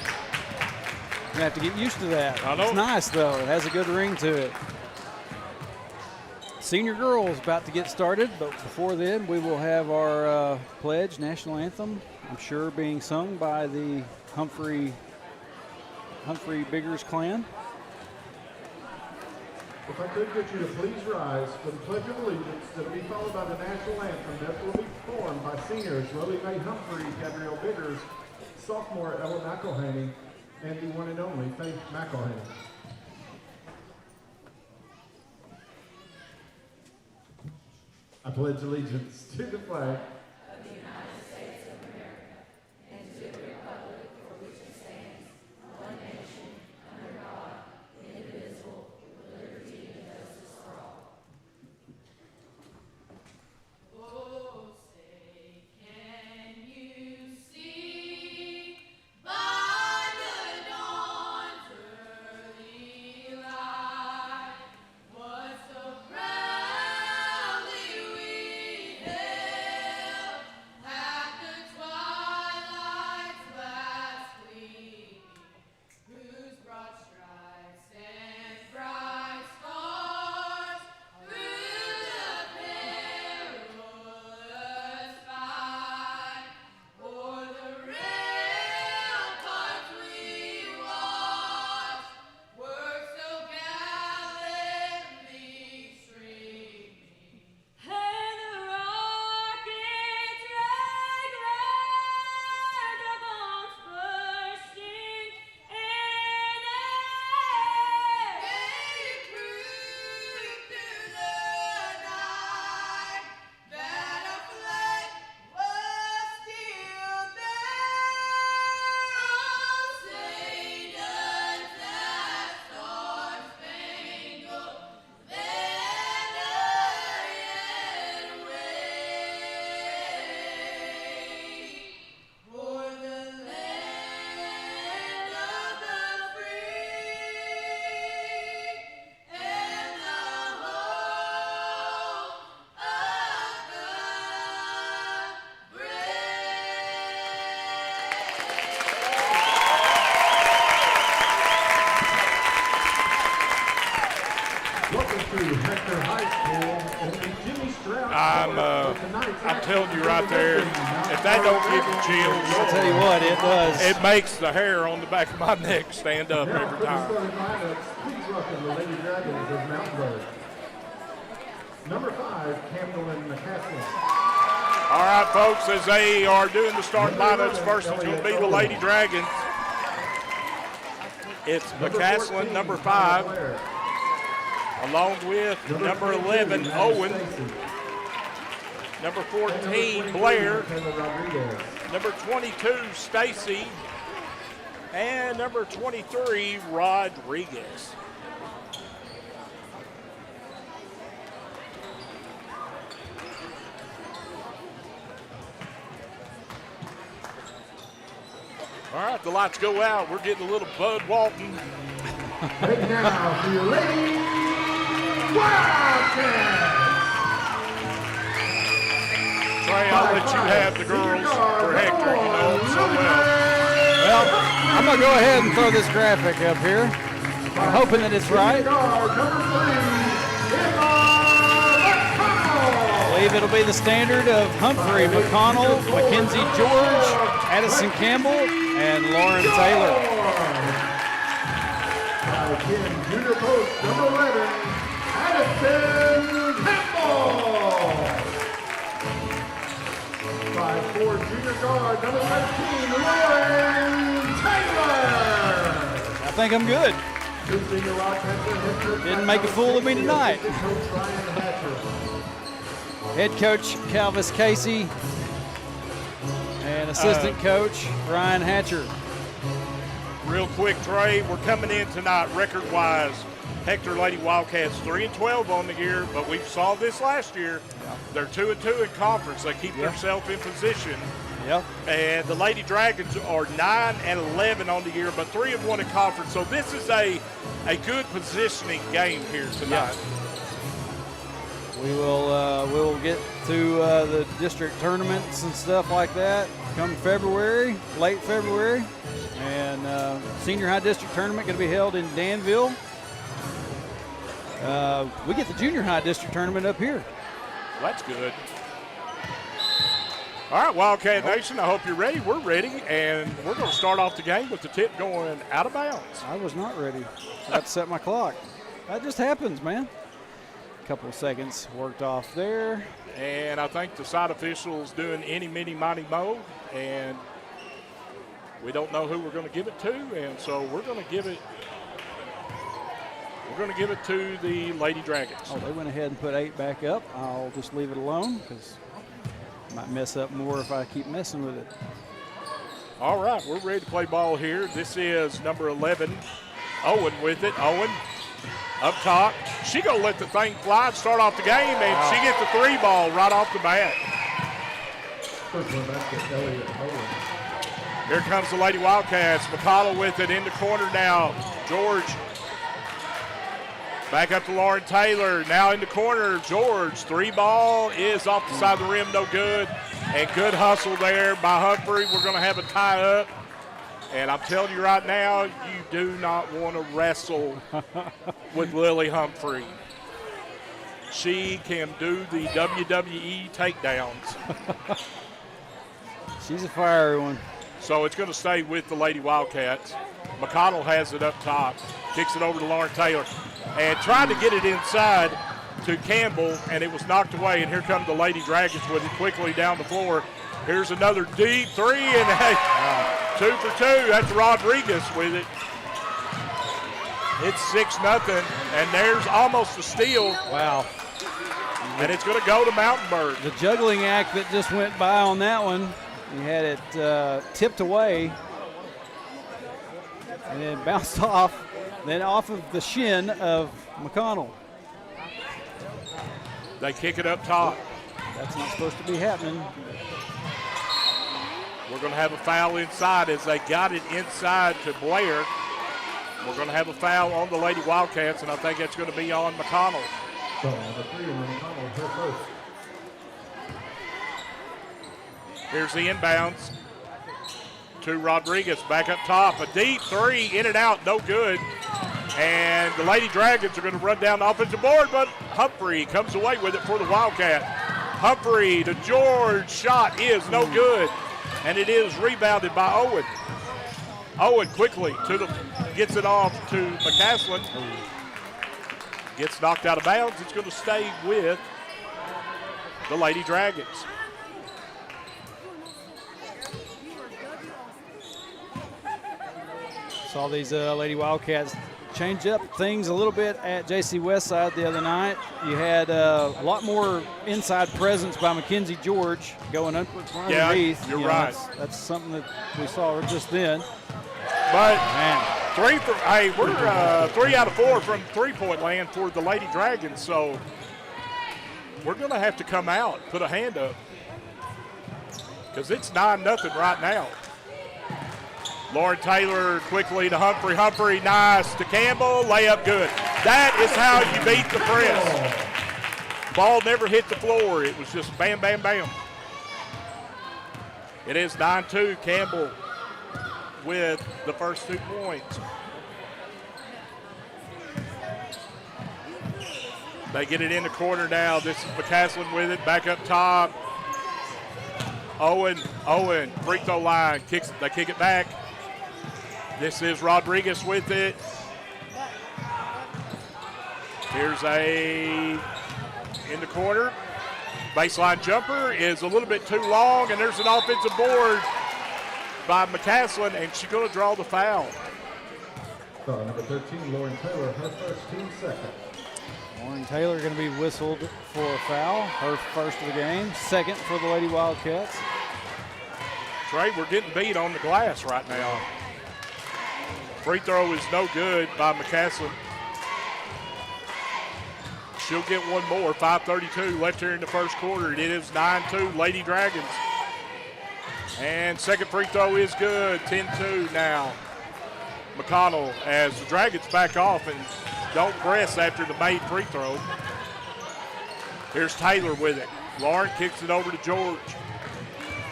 You have to get used to that. I know. It's nice, though. It has a good ring to it. Senior girls about to get started, but before then, we will have our pledge, national anthem, I'm sure being sung by the Humphrey Biggers clan. If I could get you to please rise for the Pledge of Allegiance that will be followed by the national anthem that will be performed by seniors Lily Mae Humphrey, Gabrielle Biggers, sophomore Ella McElhaney, and the one and only Faith McElhaney. I pledge allegiance to the flag Hector High School and the Jimmy Stroud. I'm telling you right there, if that don't give you chills, I'll tell you what, it does. it makes the hair on the back of my neck stand up Now every for the time. starting lineups, please welcome the Lady Dragons of Mountainburg. Number 5, Camden McCaslin. All right, folks, as they are doing the starting lineups, first one's going to be the Lady Dragons. It's McCaslin, number 5, along with number 11, Owen, number 14, Blair, number 22, Stacy, and number 23, Rodriguez. All right, the lights go out. We're getting a little Bud Walton. Right now for your Lady Wildcats. Trey, I'll let you have the girls for Hector. You know them so well. Well, I'm going to go ahead and throw this graphic up here. I'm hoping that it's right. I believe it'll be the standard of Humphrey, McConnell, Mackenzie George, Addison Campbell, and Lauren Taylor. Again, junior post number 11, Addison Campbell. 5'4" junior guard number 13, Lauren Taylor. I think I'm good. Senior Rochester Didn't make a fool of me tonight. Head coach Calvis Casey and assistant coach Ryan Hatcher. Real quick, Trey, we're coming in tonight record-wise. Hector Lady Wildcats 3-12 on the year, but we saw this last year. They're 2-2 in conference. They keep themselves in position. Yep. And the Lady Dragons are 9-11 on the year, but 3-1 in conference. So this is a good positioning game here tonight. we'll get to the district tournaments and stuff like that come February, late February. And senior high district tournament going to be held in Danville. We get the junior high district tournament up here. That's good. All right, Wildcat Nation, I hope you're ready. We're ready, and we're going to start off the game with the tip going out of bounds. I was not ready. I got to set my clock. That just happens, man. A couple of seconds worked off there. And I think the side official's doing any, mini, mighty, mo, and we don't know who we're going to give it to, and so we're going to give it to the Lady Dragons. Oh, they went ahead and put 8 back up. I'll just leave it alone because I might mess up more if I keep messing with it. All right, we're ready to play ball here. This is number 11, Owen with it. Owen up top. She going to let the thing fly and start off the game, and she gets the 3 ball right off the bat. Here comes the Lady Wildcats. McConnell with it in the corner now. George back up to Lauren Taylor. Now in the corner, George. 3 ball is off the side of the rim, no good. And good hustle there by Humphrey. We're going to have a tie up. And I'm telling you right now, you do not want to wrestle with Lily Humphrey. She can do the WWE takedowns. She's a fiery one. So it's going to stay with the Lady Wildcats. McConnell has it up top, kicks it over to Lauren Taylor, and tried to get it inside to Campbell, and it was knocked away. And here come the Lady Dragons with it quickly down the floor. Here's another deep 3, and hey, 2 for 2. That's Rodriguez with it. It's 6-0, and there's almost a steal. Wow. And it's going to go to Mountainburg. The juggling act that just went by on that one. He had it tipped away and then bounced off, then off of the shin of McConnell. They kick it up top. That's not supposed to be happening. We're going to have a foul inside as they got it inside to Blair. We're going to have a foul on the Lady Wildcats, and I think that's going to be on McConnell. So, the 3 on McConnell, her first. Here's the inbounds to Rodriguez back up top. A deep 3 in and out, no good. And the Lady Dragons are going to run down the offensive board, but Humphrey comes away with it for the Wildcat. Humphrey to George, shot is no good. And it is rebounded by Owen. Owen quickly gets it off to McCaslin. Gets knocked out of bounds. It's going to stay with the Lady Dragons. Saw these Lady Wildcats change up things a little bit at JC Westside the other night. You had a lot more inside presence by Mackenzie George going underneath. Yeah, you're right. That's something that we saw just then. But Man. we're 3 out of 4 from three-point land for the Lady Dragons, so we're going to have to come out, put a hand up, because it's 9-0 right now. Lauren Taylor quickly to Humphrey. Humphrey, nice to Campbell. Layup good. That is how you beat the press. Ball never hit the floor. It was just bam, bam, bam. It is 9-2. Campbell with the first 2 points. They get it in the corner now. This is McCaslin with it. Back up top. Owen, free throw line. Kicks it. They kick it back. This is Rodriguez with it. Here's in the corner. Baseline jumper is a little bit too long, and there's an offensive board by McCaslin, and she's going to draw the foul. So, number 13, Lauren Taylor, her first, team second. Lauren Taylor going to be whistled for a foul, her first of the game, second for the Lady Wildcats. Trey, we're getting beat on the glass right now. Free throw is no good by McCaslin. She'll get one more. 5:32 left here in the first quarter. It is 9-2 Lady Dragons. And second free throw is good. 10-2 now. McConnell as the Dragons back off and don't press after the made free throw. Here's Taylor with it. Lauren kicks it over to George.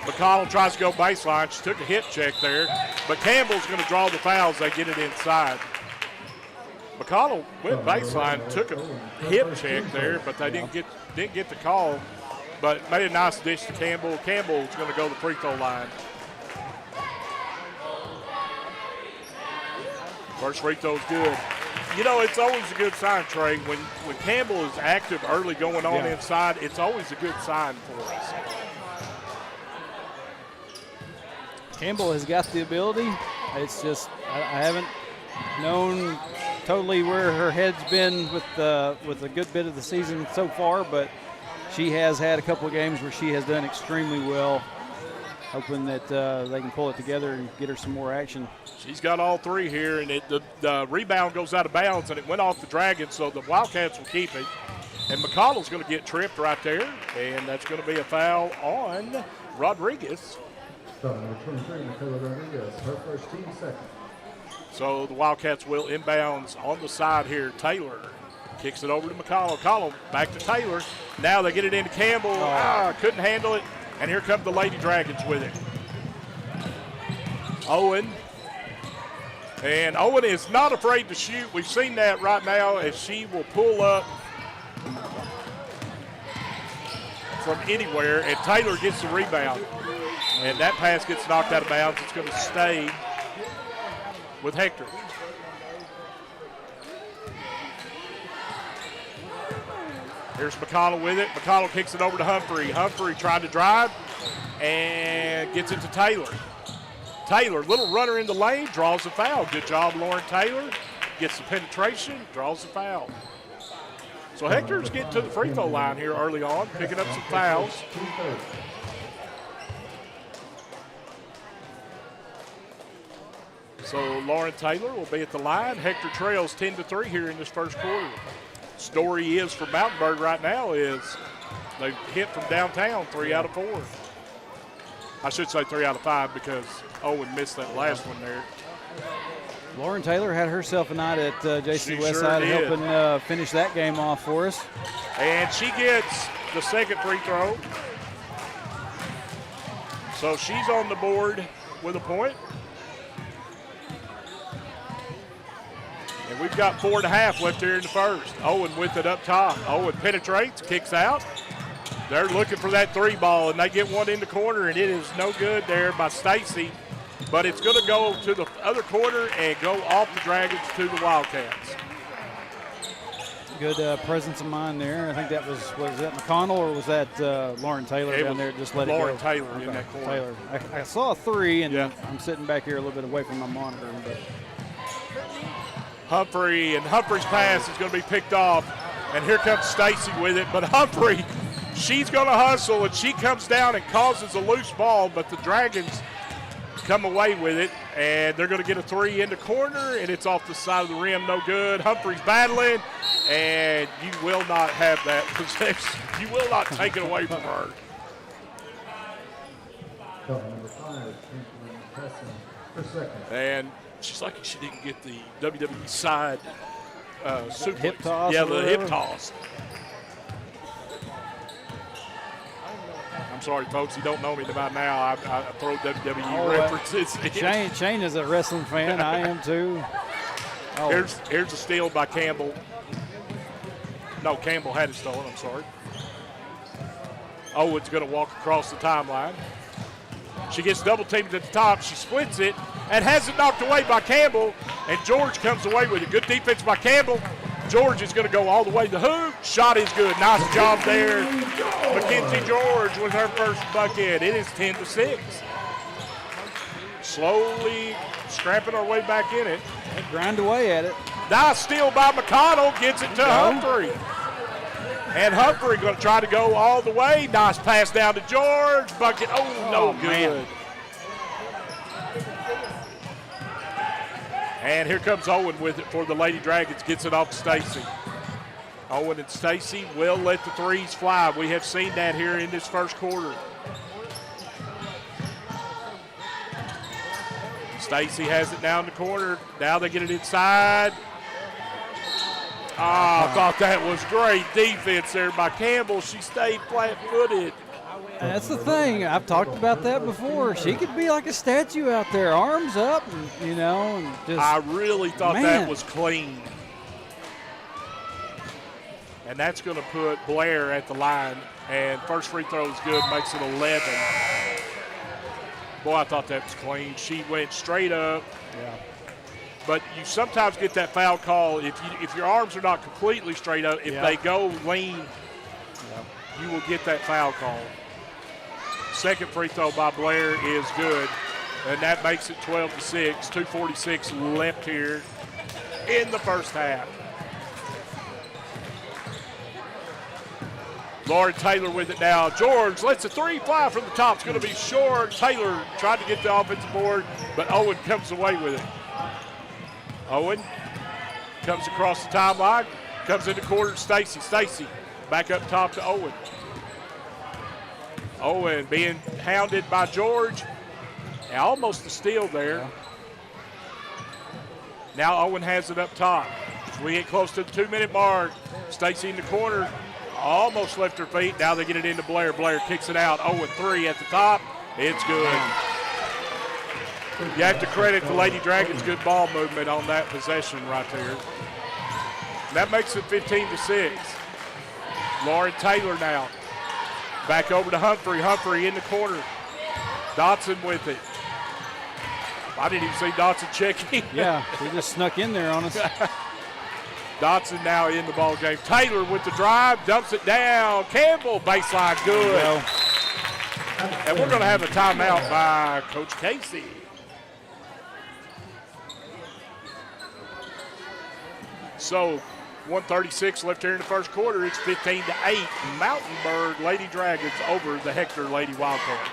McConnell tries to go baseline. She took a hip check there, but Campbell's going to draw the fouls. They get it inside. McConnell went baseline, took a hip check there, but they didn't get the call. But made a nice dish to Campbell. Campbell's going to go to the free throw line. First free throw is good. You know, it's always a good sign, Trey. When Campbell is active early going on inside, it's always a good sign for us. Campbell has got the ability. It's just I haven't known totally where her head's been with a good bit of the season so far, but she has had a couple of games where she has done extremely well. Hoping that they can pull it together and get her some more action. She's got all three here, and the rebound goes out of bounds, and it went off the Dragons, so the Wildcats will keep it. And McConnell's going to get tripped right there, and that's going to be a foul on Rodriguez. Foul number 23, Michaela Rodriguez, her first, team second. So the Wildcats will inbounds on the side here. Taylor kicks it over to McConnell. McConnell back to Taylor. Now they get it into Campbell. Couldn't handle it. And here come the Lady Dragons with it. Owen. And Owen is not afraid to shoot. We've seen that right now as she will pull up from anywhere. And Taylor gets the rebound. And that pass gets knocked out of bounds. It's going to stay with Hector. Here's McConnell with it. McConnell kicks it over to Humphrey. Humphrey trying to drive and gets it to Taylor. Taylor, little runner in the lane, draws the foul. Good job, Lauren Taylor. Gets the penetration, draws the foul. So Hector's getting to the free throw line here early on, picking up some fouls. So Lauren Taylor will be at the line. Hector trails 10-3 here in this first quarter. Story is for Mountainburg right now is they've hit from downtown 3 out of 4. I should say 3 out of 5 because Owen missed that last one there. Lauren Taylor had herself a night at JC Westside, sure helping finish that game off for us. And she gets the second free throw. So she's on the board with a point. And we've got 4.5 left here in the first. Owen with it up top. Owen penetrates, kicks out. They're looking for that three ball, and they get one in the corner, and it is no good there by Stacy. But it's going to go to the other corner and go off the Dragons to the Wildcats. Good presence of mind there. I think that was that McConnell or was that Lauren Taylor down there? Just let Lauren it go. Taylor in that corner. Taylor. I saw a 3, and Yeah. I'm sitting back here a little bit away from my monitor. But Humphrey's pass is going to be picked off, and here comes Stacy with it. But Humphrey, she's going to hustle, and she comes down and causes a loose ball, but the Dragons come away with it, and they're going to get a 3 in the corner, and it's off the side of the rim, no good. Humphrey's battling, and you will not have that possession. You will not take it away from her. Foul number 5, Preston, her second. And she's lucky she didn't get the WWE side suplex. Hip toss. Yeah, the hip toss. I'm sorry, folks. You don't know me by now. I throw WWE references. Shane is a wrestling fan. I am too. Oh. Here's a steal by Campbell. No, Campbell had it stolen. I'm sorry. Owen's going to walk across the timeline. She gets double teamed at the top. She splits it and has it knocked away by Campbell. And George comes away with it. Good defense by Campbell. George is going to go all the way to the hoop. Shot is good. Nice job there. Mackenzie George with her first bucket. It is 10-6. Slowly scrapping our way back in it. They grind away at it. Nice steal by McConnell. Gets it to Humphrey. And Humphrey going to try to go all the way. Nice pass down to George. Bucket. Oh, no good. Man. And here comes Owen with it for the Lady Dragons. Gets it off to Stacy. Owen and Stacy will let the threes fly. We have seen that here in this first quarter. Stacy has it down the corner. Now they get it inside. I thought that was great defense there by Campbell. She stayed flat-footed. And that's the thing. I've talked about that before. She could be like a statue out there, arms up, and, and just. I really thought man. that was clean. And that's going to put Blair at the line. And first free throw is good, makes it 11. Boy, I thought that was clean. She went straight up. Yeah. But you sometimes get that foul call if your arms are not completely straight up. If they go lean, you will get that foul call. Second free throw by Blair is good, and that makes it 12-6. 2:46 left here in the first half. Lauren Taylor with it now. George lets a three fly from the top. It's going to be short. Taylor tried to get the offensive board, but Owen comes away with it. Owen comes across the timeline, comes into quarter. Stacy. Stacy back up top to Owen. Owen being hounded by George. And almost a steal there. Yeah. Now Owen has it up top. As we get close to the 2-minute mark, Stacy in the corner. Almost left her feet. Now they get it into Blair. Blair kicks it out. Owen 3 at the top. It's good. You have to credit the Lady Dragons' good ball movement on that possession right there. That makes it 15-6. Lauren Taylor now. Back over to Humphrey. Humphrey in the corner. Dotson with it. I didn't even see Dotson checking. Yeah, he just snuck in there on us. Dotson now in the ball game. Taylor with the drive, dumps it down. Campbell, baseline, good. And we're going to have a timeout by Coach Casey. So 1:36 left here in the first quarter. It's 15-8. Mountainburg Lady Dragons over the Hector Lady Wildcats.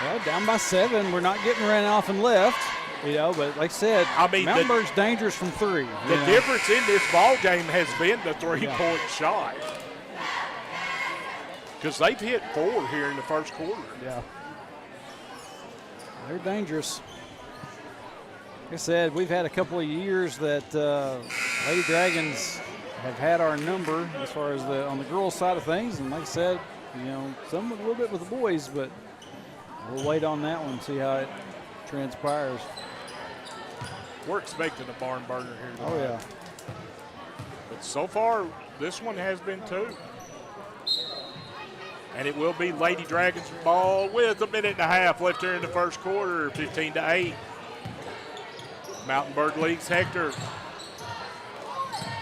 Well, down by 7. We're not getting ran off and left. But like I said, Mountainburg's dangerous from 3. The difference in this ball game has been the three-point shot. Because they've hit 4 here in the first quarter. Yeah. They're dangerous. Like I said, we've had a couple of years that Lady Dragons have had our number as far as on the girls' side of things. And like I said, some a little bit with the boys, but we'll wait on that one and see how it transpires. We're expecting a barn burner here tonight. Oh, yeah. But so far, this one has been 2. And it will be Lady Dragons ball with a minute and a half left here in the first quarter, 15-8. Mountainburg leads Hector.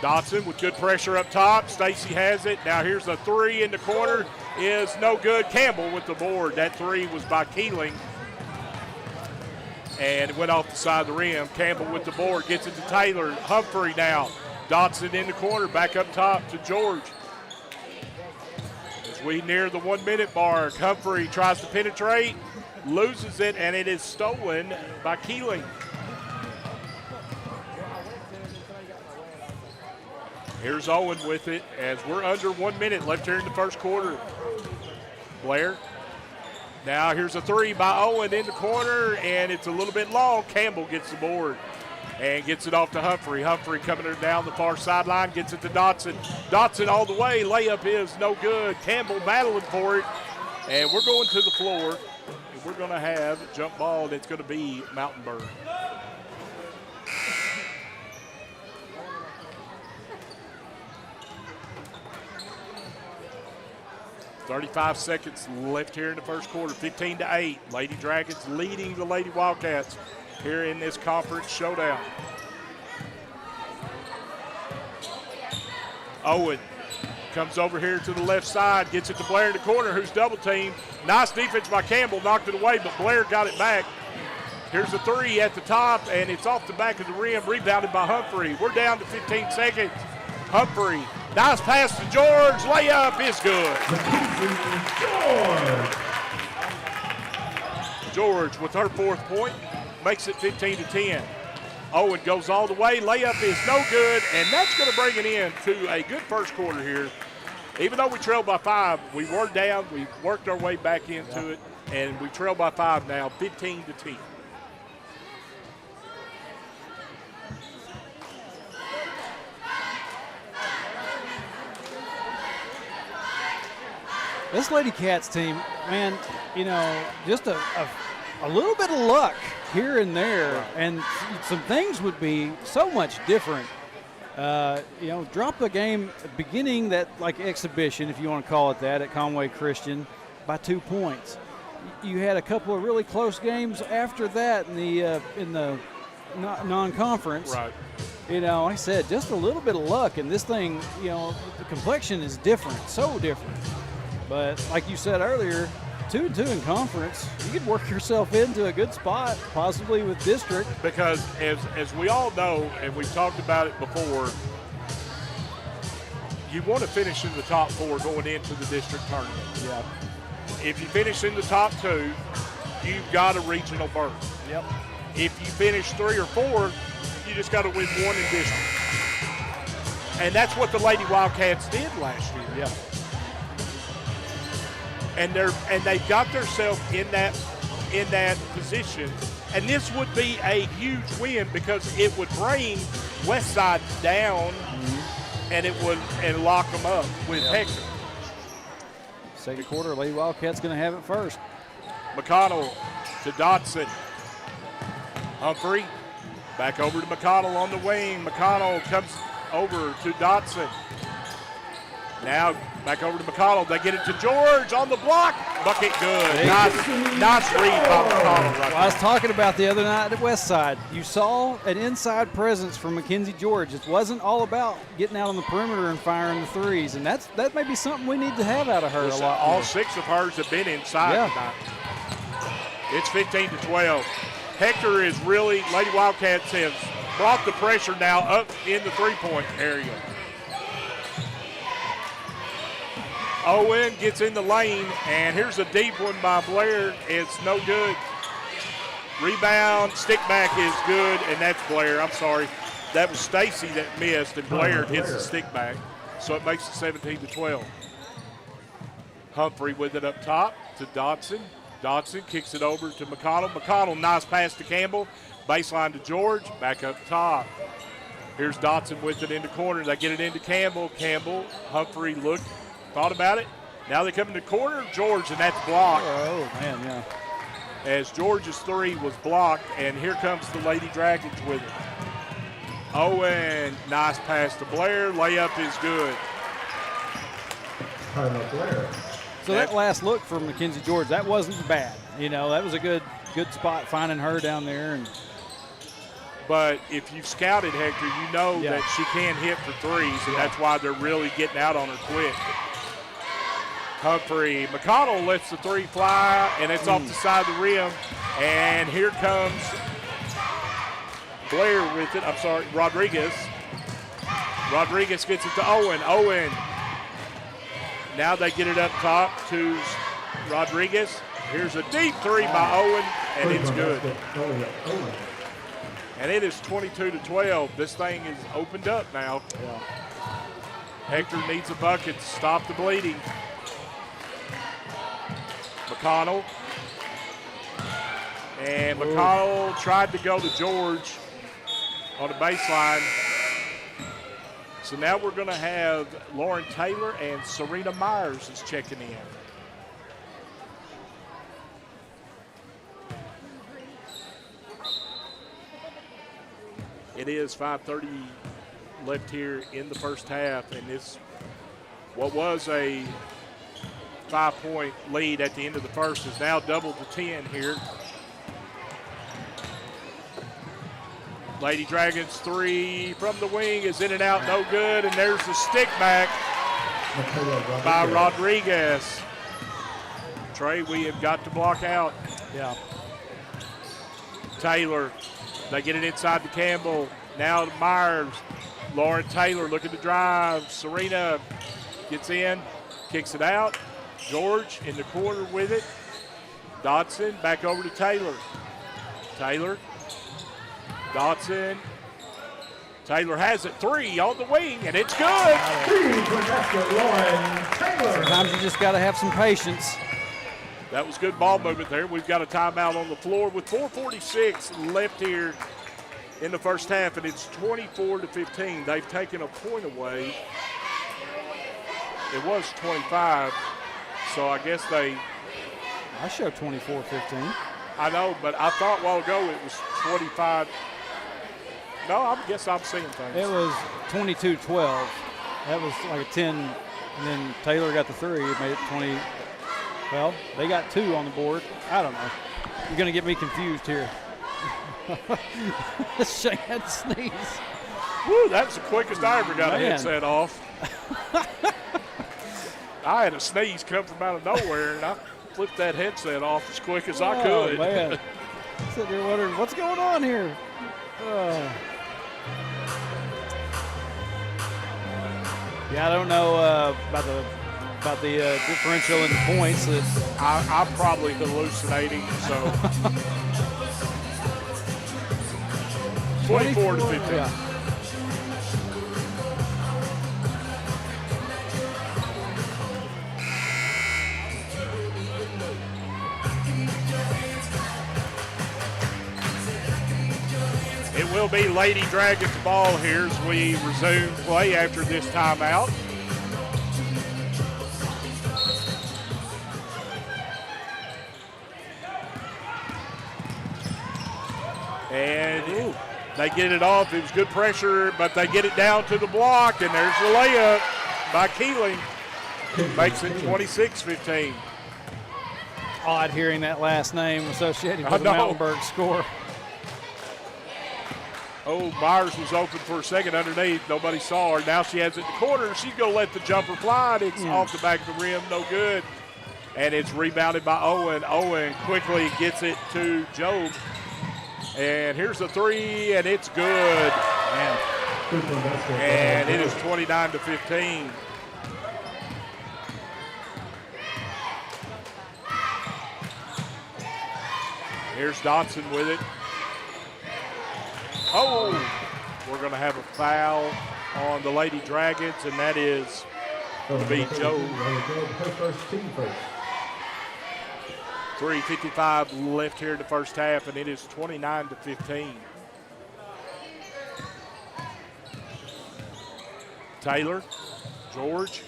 Dotson with good pressure up top. Stacy has it. Now here's a 3 in the corner. Is no good. Campbell with the board. That 3 was by Keeling. And it went off the side of the rim. Campbell with the board. Gets it to Taylor. Humphrey now. Dotson in the corner. Back up top to George. As we near the 1-minute mark, Humphrey tries to penetrate. Loses it, and it is stolen by Keeling. Here's Owen with it as we're under 1 minute left here in the first quarter. Blair. Now here's a 3 by Owen in the corner, and it's a little bit long. Campbell gets the board and gets it off to Humphrey. Humphrey coming down the far sideline, gets it to Dotson. Dotson all the way. Layup is no good. Campbell battling for it, and we're going to the floor. And we're going to have a jump ball that's going to be Mountainburg. 35 seconds left here in the first quarter, 15-8. Lady Dragons leading the Lady Wildcats here in this conference showdown. Owen comes over here to the left side, gets it to Blair in the corner, who's double teamed. Nice defense by Campbell, knocked it away, but Blair got it back. Here's a 3 at the top, and it's off the back of the rim, rebounded by Humphrey. We're down to 15 seconds. Humphrey, nice pass to George. Layup is good. George with her 4th point makes it 15-10. Owen goes all the way. Layup is no good, and that's going to bring it in to a good first quarter here. Even though we trailed by 5, we were down. We worked our way back into it, and we trail by 5 now, 15-10. This Lady Cats team, man, you know, just a little bit of luck here and there, and some things would be so much different. You know, drop the game beginning that like exhibition, if you want to call it that, at Conway Christian by 2 points. You had a couple of really close games after that in the non-conference. Right. You know, like I said, just a little bit of luck, and this thing, you know, the complexion is different, so different. But like you said earlier, 2-2 in conference, you could work yourself into a good spot, possibly with district. Because as we all know, and we've talked about it before, you want to finish in the top 4 going into the district tournament. Yeah. If you finish in the top 2, you've got a regional berth. Yep. If you finish 3 or 4, you just got to win 1 in district. And that's what the Lady Wildcats did last year. Yeah. And they've got themselves in that position. And this would be a huge win because it would bring Westside down, and it would lock them up with Hector. Second quarter, Lady Wildcats going to have it first. McConnell to Dotson. Humphrey back over to McConnell on the wing. McConnell comes over to Dotson. Now back over to McConnell. They get it to George on the block. Bucket good. Nice read by McConnell. Right, well, I was talking about the other night at Westside. You saw an inside presence from Mackenzie George. It wasn't all about getting out on the perimeter and firing the threes, and that may be something we need to have out of her a lot. All 6 of hers have been inside tonight. It's 15-12. Hector is really, Lady Wildcats have brought the pressure now up in the three-point area. Owen gets in the lane, and here's a deep one by Blair. It's no good. Rebound, stick back is good, and that's Blair. I'm sorry. That was Stacy that missed, and Blair hits the stick back. So it makes it 17-12. Humphrey with it up top to Dotson. Dotson kicks it over to McConnell. McConnell, nice pass to Campbell. Baseline to George, back up top. Here's Dotson with it in the corner. They get it into Campbell. Campbell, Humphrey thought about it. Now they come in the corner. George, and that's blocked. Oh, man, yeah. As George's 3 was blocked, and here comes the Lady Dragons with it. Owen, nice pass to Blair. Layup is good. Blair. So that last look from Mackenzie George, that wasn't bad. You know, that was a good spot finding her down there. But if you've scouted Hector, you know that she can hit for threes, and that's why they're really getting out on her quick. Humphrey, McConnell lets the 3 fly, and it's off the side of the rim. And here comes Blair with it. I'm sorry, Rodriguez. Rodriguez gets it to Owen. Owen. Now they get it up top to Rodriguez. Here's a deep 3 by Owen, and it's good. And it is 22-12. This thing is opened up now. Yeah. Hector needs a bucket to stop the bleeding. McConnell. And McConnell tried to go to George on the baseline. So now we're going to have Lauren Taylor and Serena Myers is checking in. It is 5:30 left here in the first half, and this what was a 5-point lead at the end of the first is now doubled to 10 here. Lady Dragons 3 from the wing is in and out, no good, and there's the stick back by Rodriguez. Trey, we have got to block out. Yeah. Taylor, they get it inside to Campbell. Now to Myers. Lauren Taylor looking to drive. Serena gets in, kicks it out. George in the corner with it. Dotson back over to Taylor. Taylor. Dotson. Taylor has it, 3 on the wing, and it's good. Sometimes you just got to have some patience. That was good ball movement there. We've got a timeout on the floor with 4:46 left here in the first half, and it's 24-15. They've taken a point away. It was 25. so I guess they. I showed 24-15. I know, but I thought a while ago it was 25. No, I guess I'm seeing things. It was 22-12. That was like a 10, and then Taylor got the 3. It made it 20. Well, they got 2 on the board. I don't know. You're going to get me confused here. Shane had to sneeze. Woo, that's the quickest I ever got a Man. headset off. I had a sneeze come from out of nowhere, and I flipped that headset off as quick as I could. Oh, man. Sitting there wondering, what's going on here? Yeah, I don't know about the differential in the points. I'm probably hallucinating, so 24 to 15. Yeah. It will be Lady Dragons ball here as we resume play after this timeout. And they get it off. It was good pressure, but they get it down to the block, and there's the layup by Keeling. Makes it 26-15. Odd hearing that last name associated with the Mountainburg score. Oh, Myers was open for a second underneath. Nobody saw her. Now she has it in the corner. She's going to let the jumper fly. It's off the back of the rim. No good. And it's rebounded by Owen. Owen quickly gets it to Job. And here's the 3, and it's good. Man. And it is 29 to 15. Here's Dotson with it. Oh, we're going to have a foul on the Lady Dragons, and that is going to be Joe. 3:55 left here in the first half, and it is 29 to 15. Taylor, George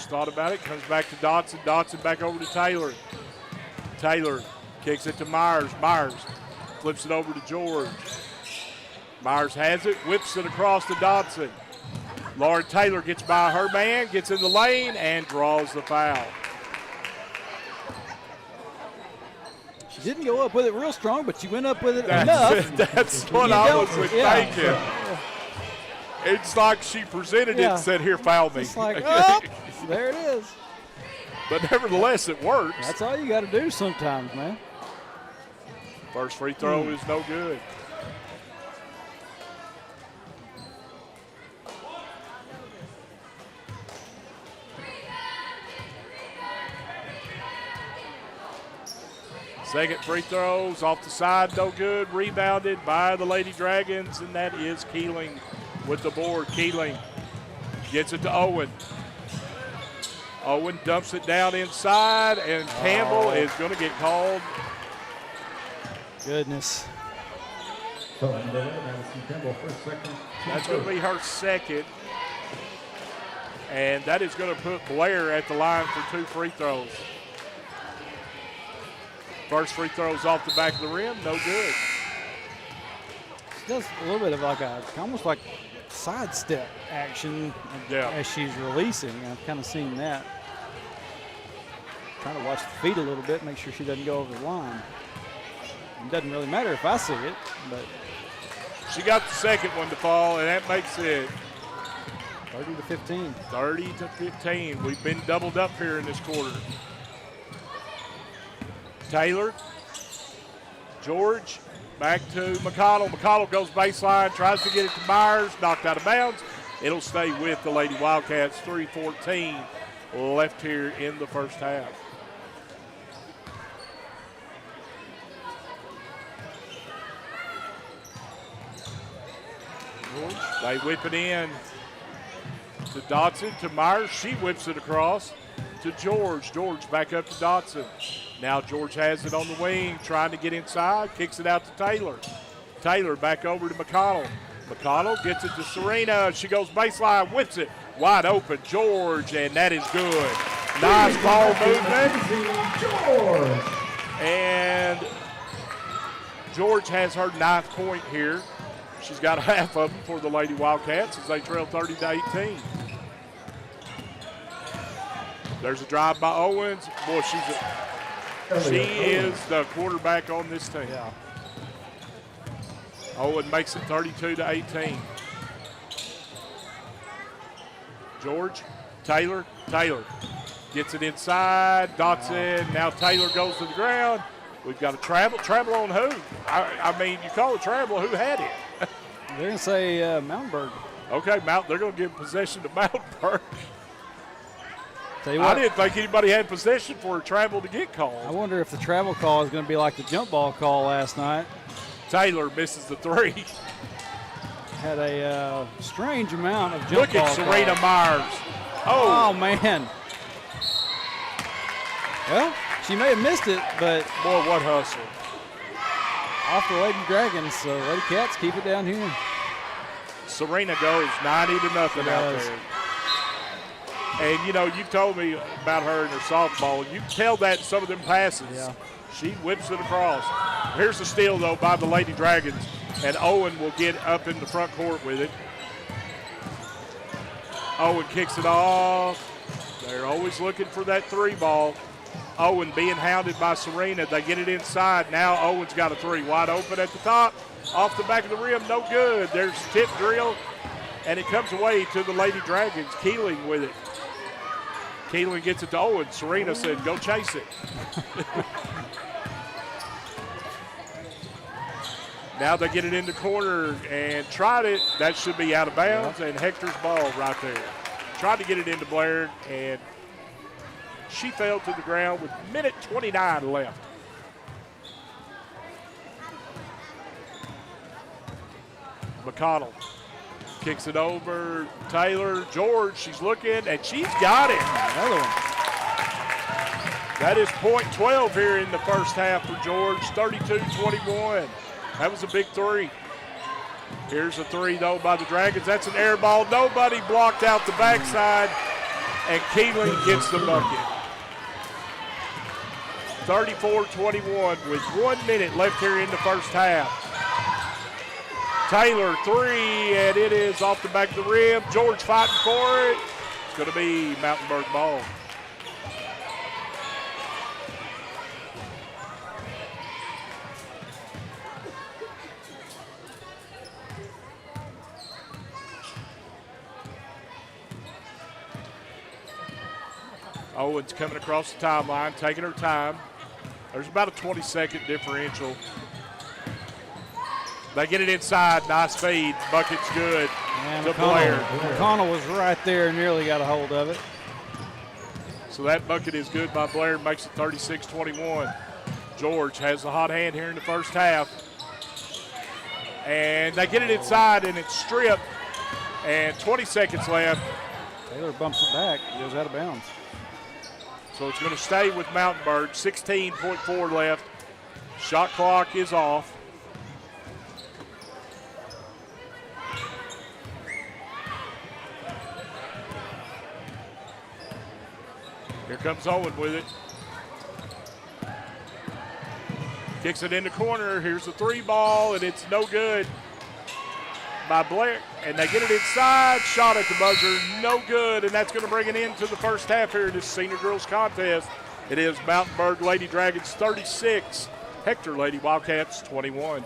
thought about it, comes back to Dotson. Dotson back over to Taylor. Taylor kicks it to Myers. Myers flips it over to George. Myers has it, whips it across to Dotson. Lauren Taylor gets by her man, gets in the lane, and draws the foul. She didn't go up with it real strong, but she went up with it enough. That's what I was thinking. It's like she presented it and said, here, foul me. It's like, oh, there it is. But nevertheless, it works. That's all you got to do sometimes, man. First free throw is no good. Second free throws off the side, no good. Rebounded by the Lady Dragons, and that is Keeling with the board. Keeling gets it to Owen. Owen dumps it down inside, and Campbell is going to get called. Goodness. That's going to be her second. And that is going to put Blair at the line for 2 free throws. First free throw's off the back of the rim, no good. She does a little bit of like almost like sidestep action as she's releasing. I've kind of seen that. Trying to watch the feet a little bit, make sure she doesn't go over the line. It doesn't really matter if I see it, but. She got the second one to fall, and that makes it 30 to 15. 30 to 15. We've been doubled up here in this quarter. Taylor, George, back to McConnell. McConnell goes baseline, tries to get it to Myers, knocked out of bounds. It'll stay with the Lady Wildcats. 3:14 left here in the first half. They whip it in to Dotson, to Myers. She whips it across to George. George back up to Dotson. Now George has it on the wing, trying to get inside, kicks it out to Taylor. Taylor back over to McConnell. McConnell gets it to Serena. She goes baseline, whips it wide open. George, and that is good. Nice ball movement. George. And George has her 9th point here. She's got half of them for the Lady Wildcats as they trail 30-18. There's a drive by Owens. Boy, she is the quarterback on this team. Yeah. Owen makes it 32-18. George, Taylor gets it inside, dots in. Now Taylor goes to the ground. We've got a travel. Travel on who? I mean, you call it travel. Who had it? They're going to say Mountainburg. Okay, they're going to give possession to Mountainburg. Tell you what, I didn't think anybody had possession for a travel to get called. I wonder if the travel call is going to be like the jump ball call last night. Taylor misses the 3. Had a strange amount of jump Look ball at Serena calls. Myers. Oh, man. Well, she may have missed it, but Boy, what hustle. off the Lady Dragons, so Lady Cats keep it down here. Serena goes 90-0 out does. there. And, you know, you told me about her in her softball. You can tell that in some of them passes. Yeah. She whips it across. Here's the steal, though, by the Lady Dragons. And Owen will get up in the front court with it. Owen kicks it off. They're always looking for that 3 ball. Owen being hounded by Serena. They get it inside. Now Owen's got a 3 wide open at the top. Off the back of the rim, no good. There's tip drill, and it comes away to the Lady Dragons. Keeling with it. Keeling gets it to Owen. Serena said, go chase it. Now they get it in the corner and tried it. That should be out of bounds, and Hector's ball right there. Tried to get it into Blair, and she fell to the ground with minute 29 left. McConnell kicks it over. Taylor, George, she's looking, and she's got it. Another one. That is point 12 here in the first half for George, 32-21. That was a big 3. Here's a 3, though, by the Dragons. That's an air ball. Nobody blocked out the backside, and Keeling gets the bucket. 34-21 with 1 minute left here in the first half. Taylor 3, and it is off the back of the rim. George fighting for it. It's going to be Mountainburg ball. Owens coming across the timeline, taking her time. There's about a 20-second differential. They get it inside. Nice feed. Bucket's good And to Blair. McConnell was right there, nearly got a hold of it. So that bucket is good by Blair, makes it 36-21. George has the hot hand here in the first half. And they get it inside, and it's stripped. And 20 seconds left. Taylor bumps it back, goes out of bounds. So it's going to stay with Mountainburg. 16.4 left. Shot clock is off. Here comes Owen with it. Kicks it in the corner. Here's the 3 ball, and it's no good by Blair. And they get it inside. Shot at the buzzer, no good. And that's going to bring it into the first half here in this senior girls contest. It is Mountainburg Lady Dragons 36, Hector Lady Wildcats 21.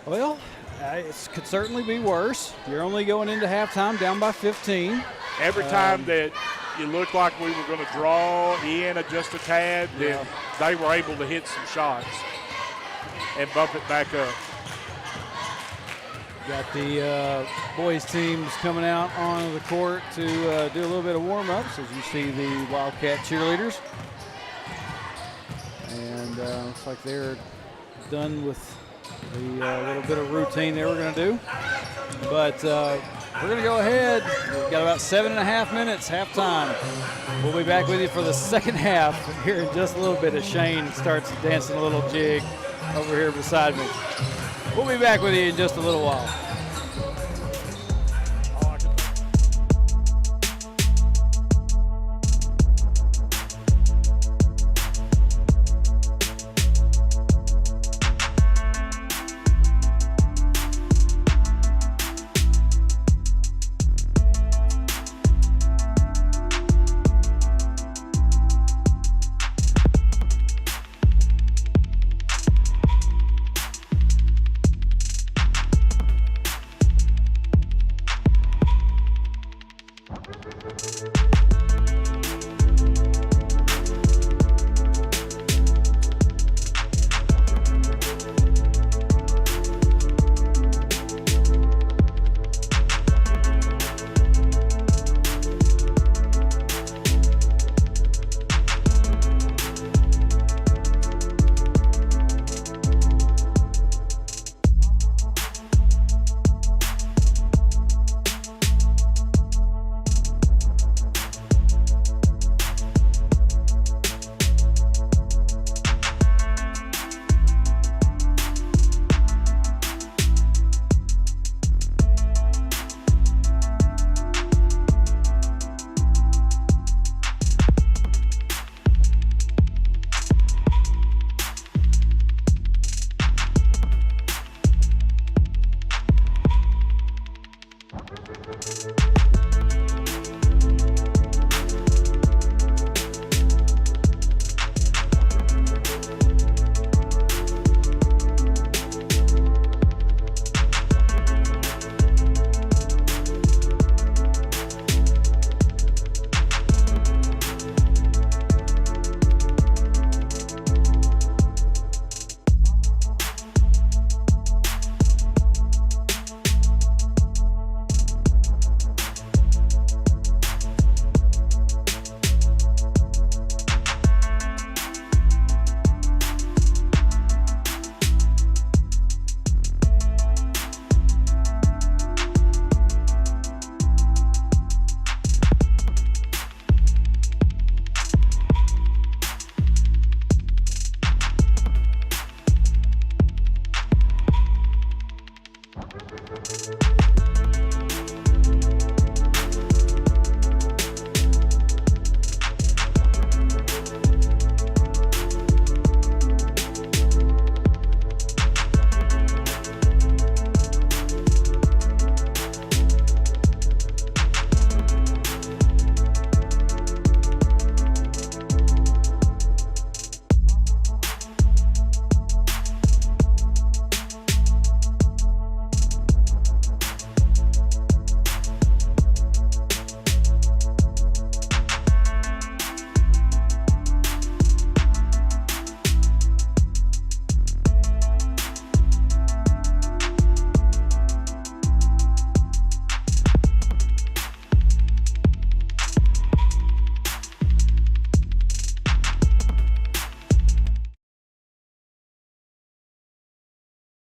Well, it could certainly be worse. You're only going into halftime down by 15. Every time that you looked like we were going to draw in just a tad, then they were able to hit some shots and bump it back up. Got the boys teams coming out on the court to do a little bit of warm-ups, as you see the Wildcat cheerleaders. And looks like they're done with the little bit of routine they were going to do. But we're going to go ahead. We've got about 7.5 minutes, halftime. We'll be back with you for the second half here in just a little bit as Shane starts dancing a little jig over here beside me. We'll be back with you in just a little while.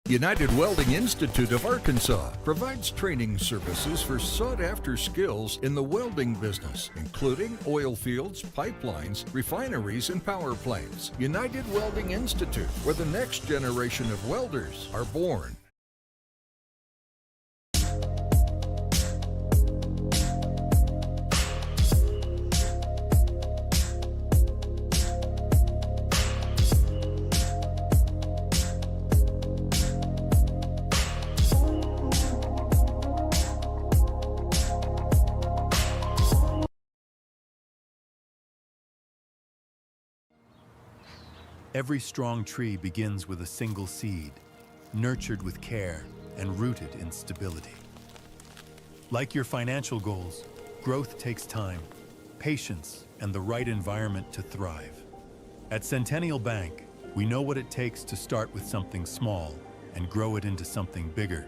United Welding Institute of Arkansas provides training services for sought-after skills in the welding business, including oil fields, pipelines, refineries, and power plants. United Welding Institute, where the next generation of welders are born. Every strong tree begins with a single seed, nurtured with care and rooted in stability. Like your financial goals, growth takes time, patience, and the right environment to thrive. At Centennial Bank, we know what it takes to start with something small and grow it into something bigger.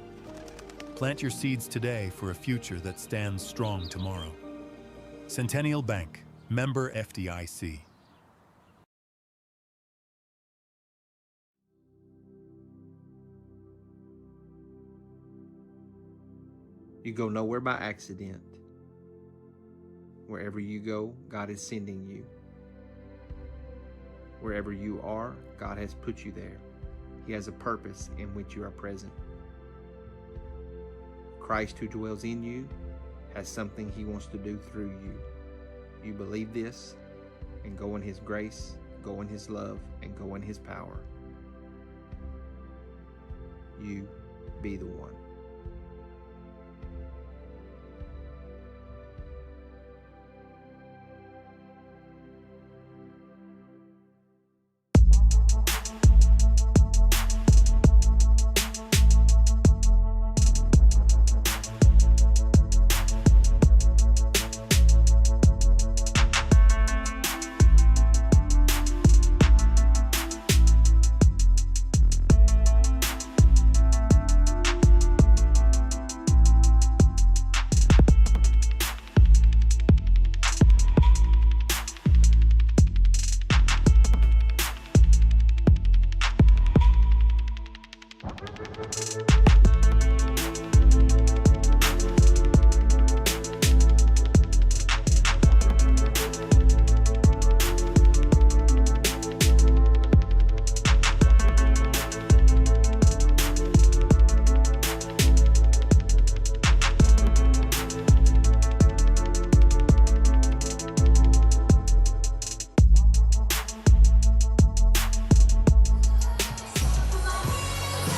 Plant your seeds today for a future that stands strong tomorrow. Centennial Bank, member FDIC. You go nowhere by accident. Wherever you go, God is sending you. Wherever you are, God has put you there. He has a purpose in which you are present. Christ who dwells in you has something He wants to do through you. You believe this and go in His grace, go in His love, and go in His power. You be the one.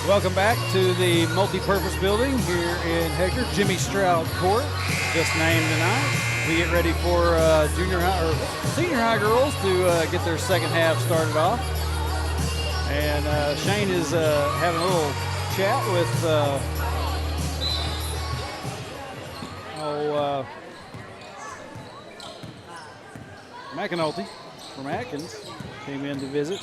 Welcome back to the multi-purpose building here in Hector. Jimmy Stroud Court, just named tonight. We get ready for junior high or senior high girls to get their second half started off. And Shane is having a little chat with McAnulty from Atkins. Came in to visit.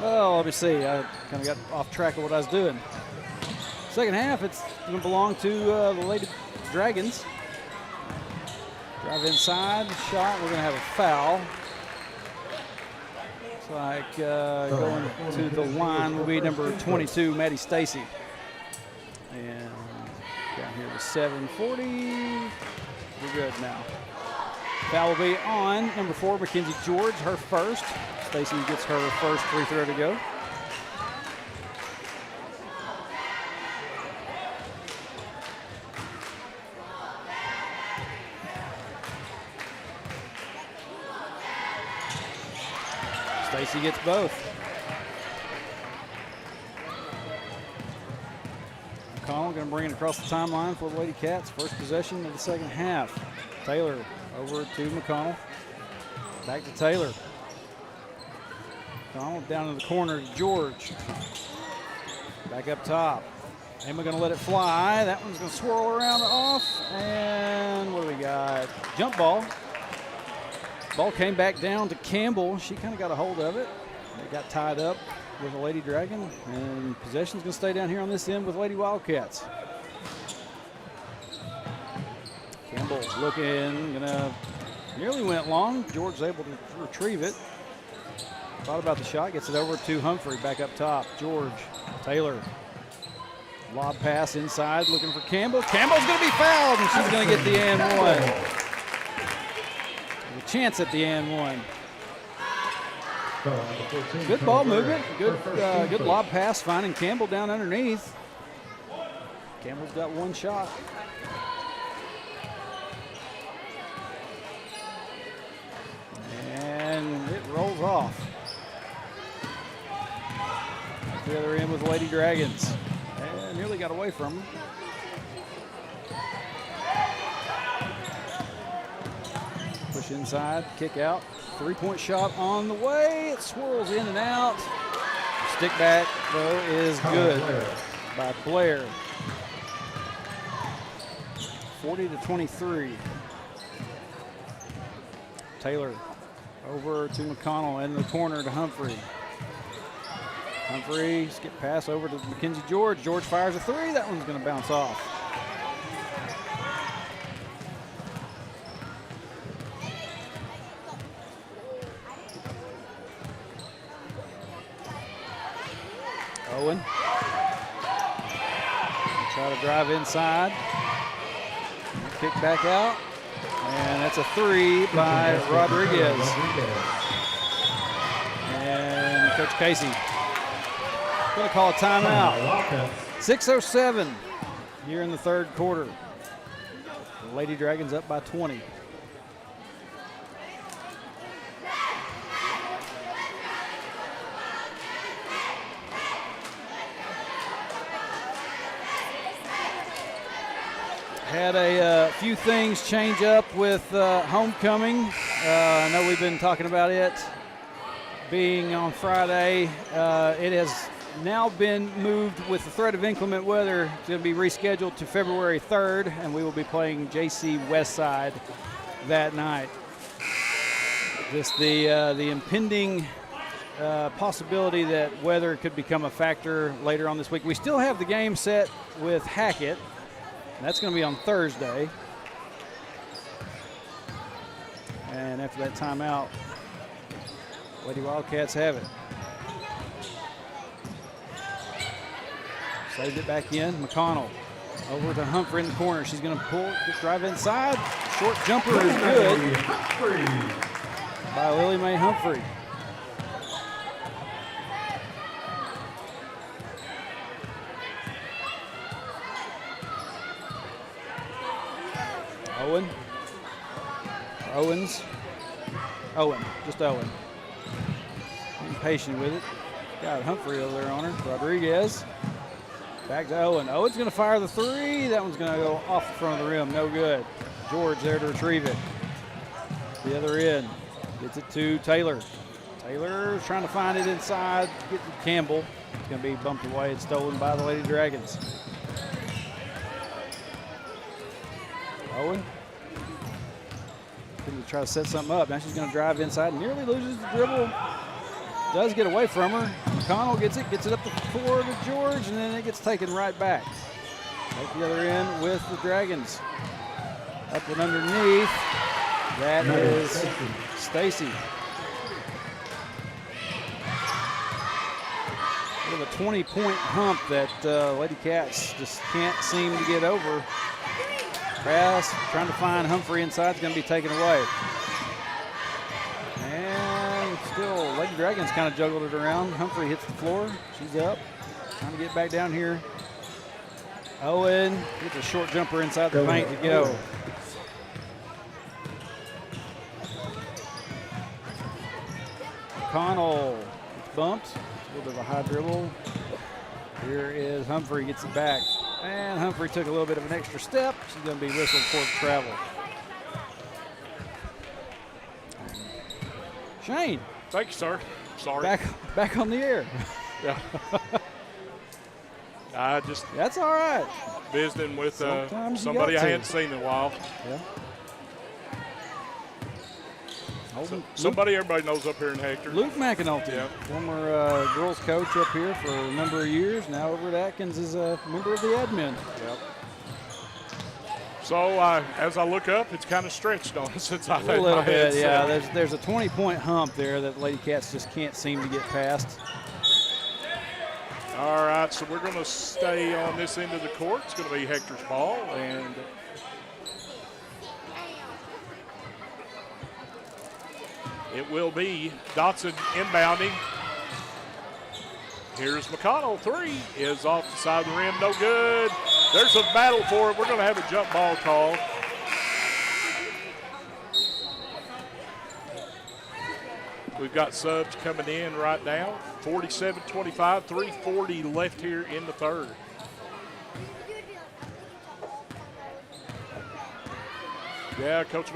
Well, let me see. I kind of got off track of what I was doing. Second half, it's going to belong to the Lady Dragons. Drive inside, shot. We're going to have a foul. Looks like going to the line will be number 22, Maddie Stacy. And down here to 7:40. We're good now. Foul will be on number 4, Mackenzie George, her first. Stacy gets her first free throw to go. Stacy gets both. McConnell going to bring it across the timeline for the Lady Cats. First possession of the second half. Taylor over to McConnell. Back to Taylor. McConnell down in the corner to George. Back up top. Emma going to let it fly. That one's going to swirl around off. And what do we got? Jump ball. Ball came back down to Campbell. She kind of got a hold of it. It got tied up with the Lady Dragon. And possession's going to stay down here on this end with Lady Wildcats. Campbell looking, nearly went long. George able to retrieve it. Thought about the shot, gets it over to Humphrey, back up top. George, Taylor. Lob pass inside, looking for Campbell. Campbell's going to be fouled, and she's going to get the and one. A chance at the and one. Good ball movement. Good lob pass, finding Campbell down underneath. Campbell's got one shot. And it rolls off. At the other end with Lady Dragons. And nearly got away from them. Push inside, kick out. Three-point shot on the way. It swirls in and out. Stick back, though, is good by Blair. 40-23. Taylor over to McConnell in the corner to Humphrey. Humphrey, skip pass over to Mackenzie George. George fires a three. That one's going to bounce off. Owen. Try to drive inside. Kick back out. And that's a three by Rodriguez. And Coach Casey going to call a timeout. 6:07 here in the third quarter. The Lady Dragons up by 20. Had a few things change up with homecoming. I know we've been talking about it being on Friday. It has now been moved with the threat of inclement weather. It's going to be rescheduled to February 3rd, and we will be playing JC Westside that night. Just the impending possibility that weather could become a factor later on this week. We still have the game set with Hackett. That's going to be on Thursday. And after that timeout, Lady Wildcats have it. Saved it back in. McConnell over to Humphrey in the corner. She's going to pull, drive inside. Short jumper is good by Lily Mae Humphrey. Owen, just Owen. Being patient with it. Got Humphrey over there on her. Rodriguez. Back to Owen. Owen's going to fire the three. That one's going to go off the front of the rim. No good. George there to retrieve it. The other end. Gets it to Taylor. Taylor trying to find it inside. Get to Campbell. It's going to be bumped away and stolen by the Lady Dragons. Owen. Going to try to set something up. Now she's going to drive inside. Nearly loses the dribble. Does get away from her. McConnell gets it up the floor to George, and then it gets taken right back. At the other end with the Dragons. Up and underneath. That is Stacy. With a 20-point hump that Lady Cats just can't seem to get over. Pass, trying to find Humphrey inside, is going to be taken away. And still, Lady Dragons kind of juggled it around. Humphrey hits the floor. She's up, trying to get back down here. Owen gets a short jumper inside the paint to go. McConnell gets bumped. A little bit of a high dribble. Here is Humphrey, gets it back. And Humphrey took a little bit of an extra step. She's going to be whistled for travel. Shane. Thank you, sir. Sorry. Back on the air. Yeah. I just. That's all right. Visiting with somebody I hadn't seen in a while. Yeah. Somebody everybody knows up here in Hector. Luke McAnulty, yeah. Former girls coach up here for a number of years. Now over at Atkins is a member of the admin. Yep. So as I look up, it's kind of stretched on us since I A had little my head bit, yeah. set. There's a 20-point hump there that Lady Cats just can't seem to get past. All right, so we're going to stay on this end of the court. It's going to be Hector's ball, and it will be Dotson inbounding. Here's McConnell. 3 is off the side of the rim. No good. There's a battle for it. We're going to have a jump ball call. We've got subs coming in right now. 47-25, 3:40 left here in the third. Yeah, Coach,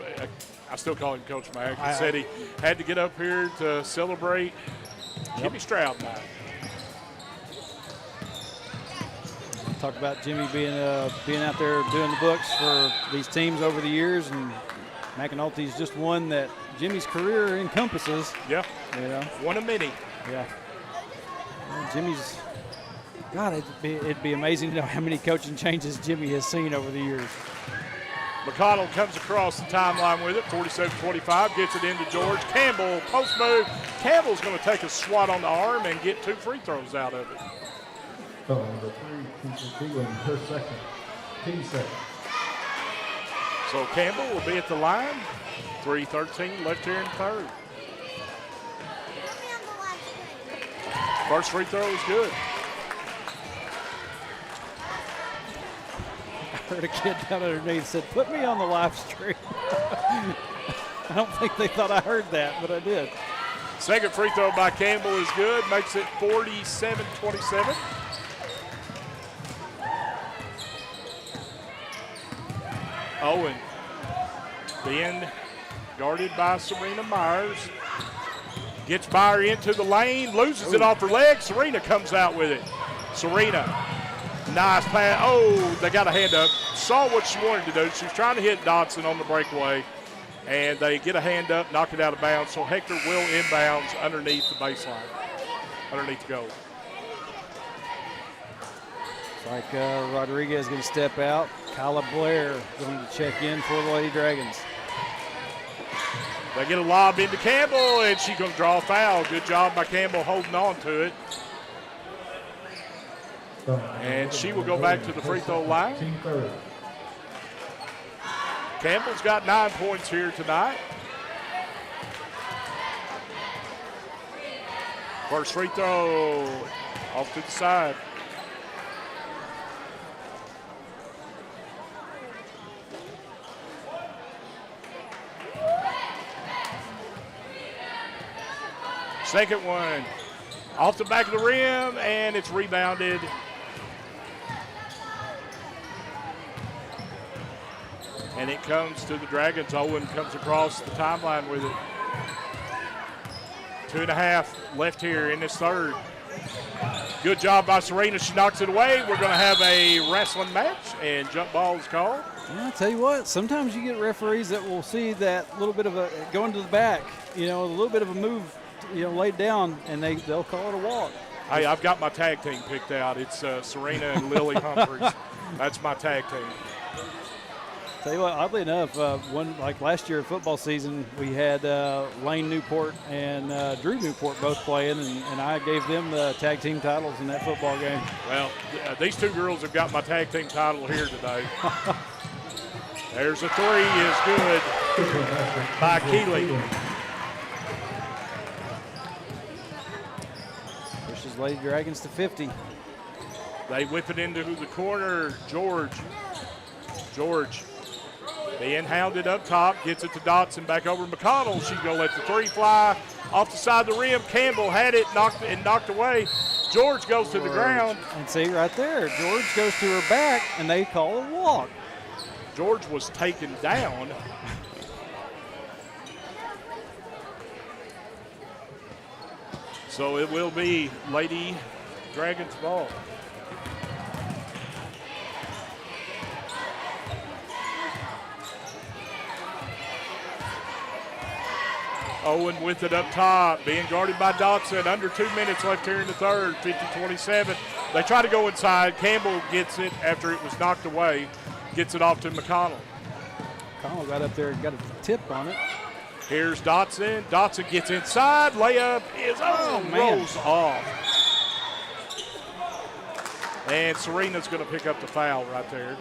I still call him Coach Mack. He said he had to get up here to celebrate Jimmy Stroud night. Talk about Jimmy being out there doing the books for these teams over the years, and McAnulty's just one that Jimmy's career encompasses. Yeah, You know, one of many. yeah. Well, Jimmy's, God, it'd be amazing to know how many coaching changes Jimmy has seen over the years. McConnell comes across the timeline with it, 47-25, gets it into George. Campbell, post move. Campbell's going to take a swat on the arm and get 2 free throws out of it. Number 3, Keisha Keelan, her second. Team second. So Campbell will be at the line. 3:13 left here in third. First free throw is good. I heard a kid down underneath said, "Put me on the live stream." I don't think they thought I heard that, but I did. Second free throw by Campbell is good. Makes it 47-27. Owen being guarded by Serena Myers. Gets by her into the lane, loses it off her leg. Serena comes out with it. Serena, nice pass. Oh, they got a hand up. Saw what she wanted to do. She was trying to hit Dotson on the breakaway, and they get a hand up, knock it out of bounds. So Hector will inbounds underneath the baseline, underneath the goal. It's like Rodriguez going to step out. Kyla Blair going to check in for the Lady Dragons. They get a lob into Campbell, and she's going to draw a foul. Good job by Campbell holding on to it. And she will go back to the free throw line. Team third. Campbell's got 9 points here tonight. First free throw off to the side. Second one off the back of the rim, and it's rebounded. And it comes to the Dragons. Owen comes across the timeline with it. 2.5 left here in this third. Good job by Serena. She knocks it away. We're going to have a wrestling match, and jump ball is called. Yeah, I'll tell you what, sometimes you get referees that will see that little bit of a going to the back, a little bit of a move, laid down, and they'll call it a walk. Hey, I've got my tag team picked out. It's Serena and Lily Humphreys. That's my tag team. Tell you what, oddly enough, last year football season, we had Lane Newport and Drew Newport both playing, and I gave them the tag team titles in that football game. Well, these two girls have got my tag team title here today. There's a 3 is good by Keeley. Pushes Lady Dragons to 50. They whip it into the corner. George being hounded up top, gets it to Dotson, back over McConnell. She's going to let the 3 fly off the side of the rim. Campbell had it, knocked away. George goes to the ground. And see right there, George goes to her back, and they call a walk. George was taken down. So it will be Lady Dragons ball. Owen with it up top, being guarded by Dotson. Under 2 minutes left here in the third, 50-27. They try to go inside. Campbell gets it after it was knocked away. Gets it off to McConnell. Connell got up there, got a tip on it. Here's Dotson. Dotson gets inside. Layup is rolls off. And Serena's going to pick up the foul right there.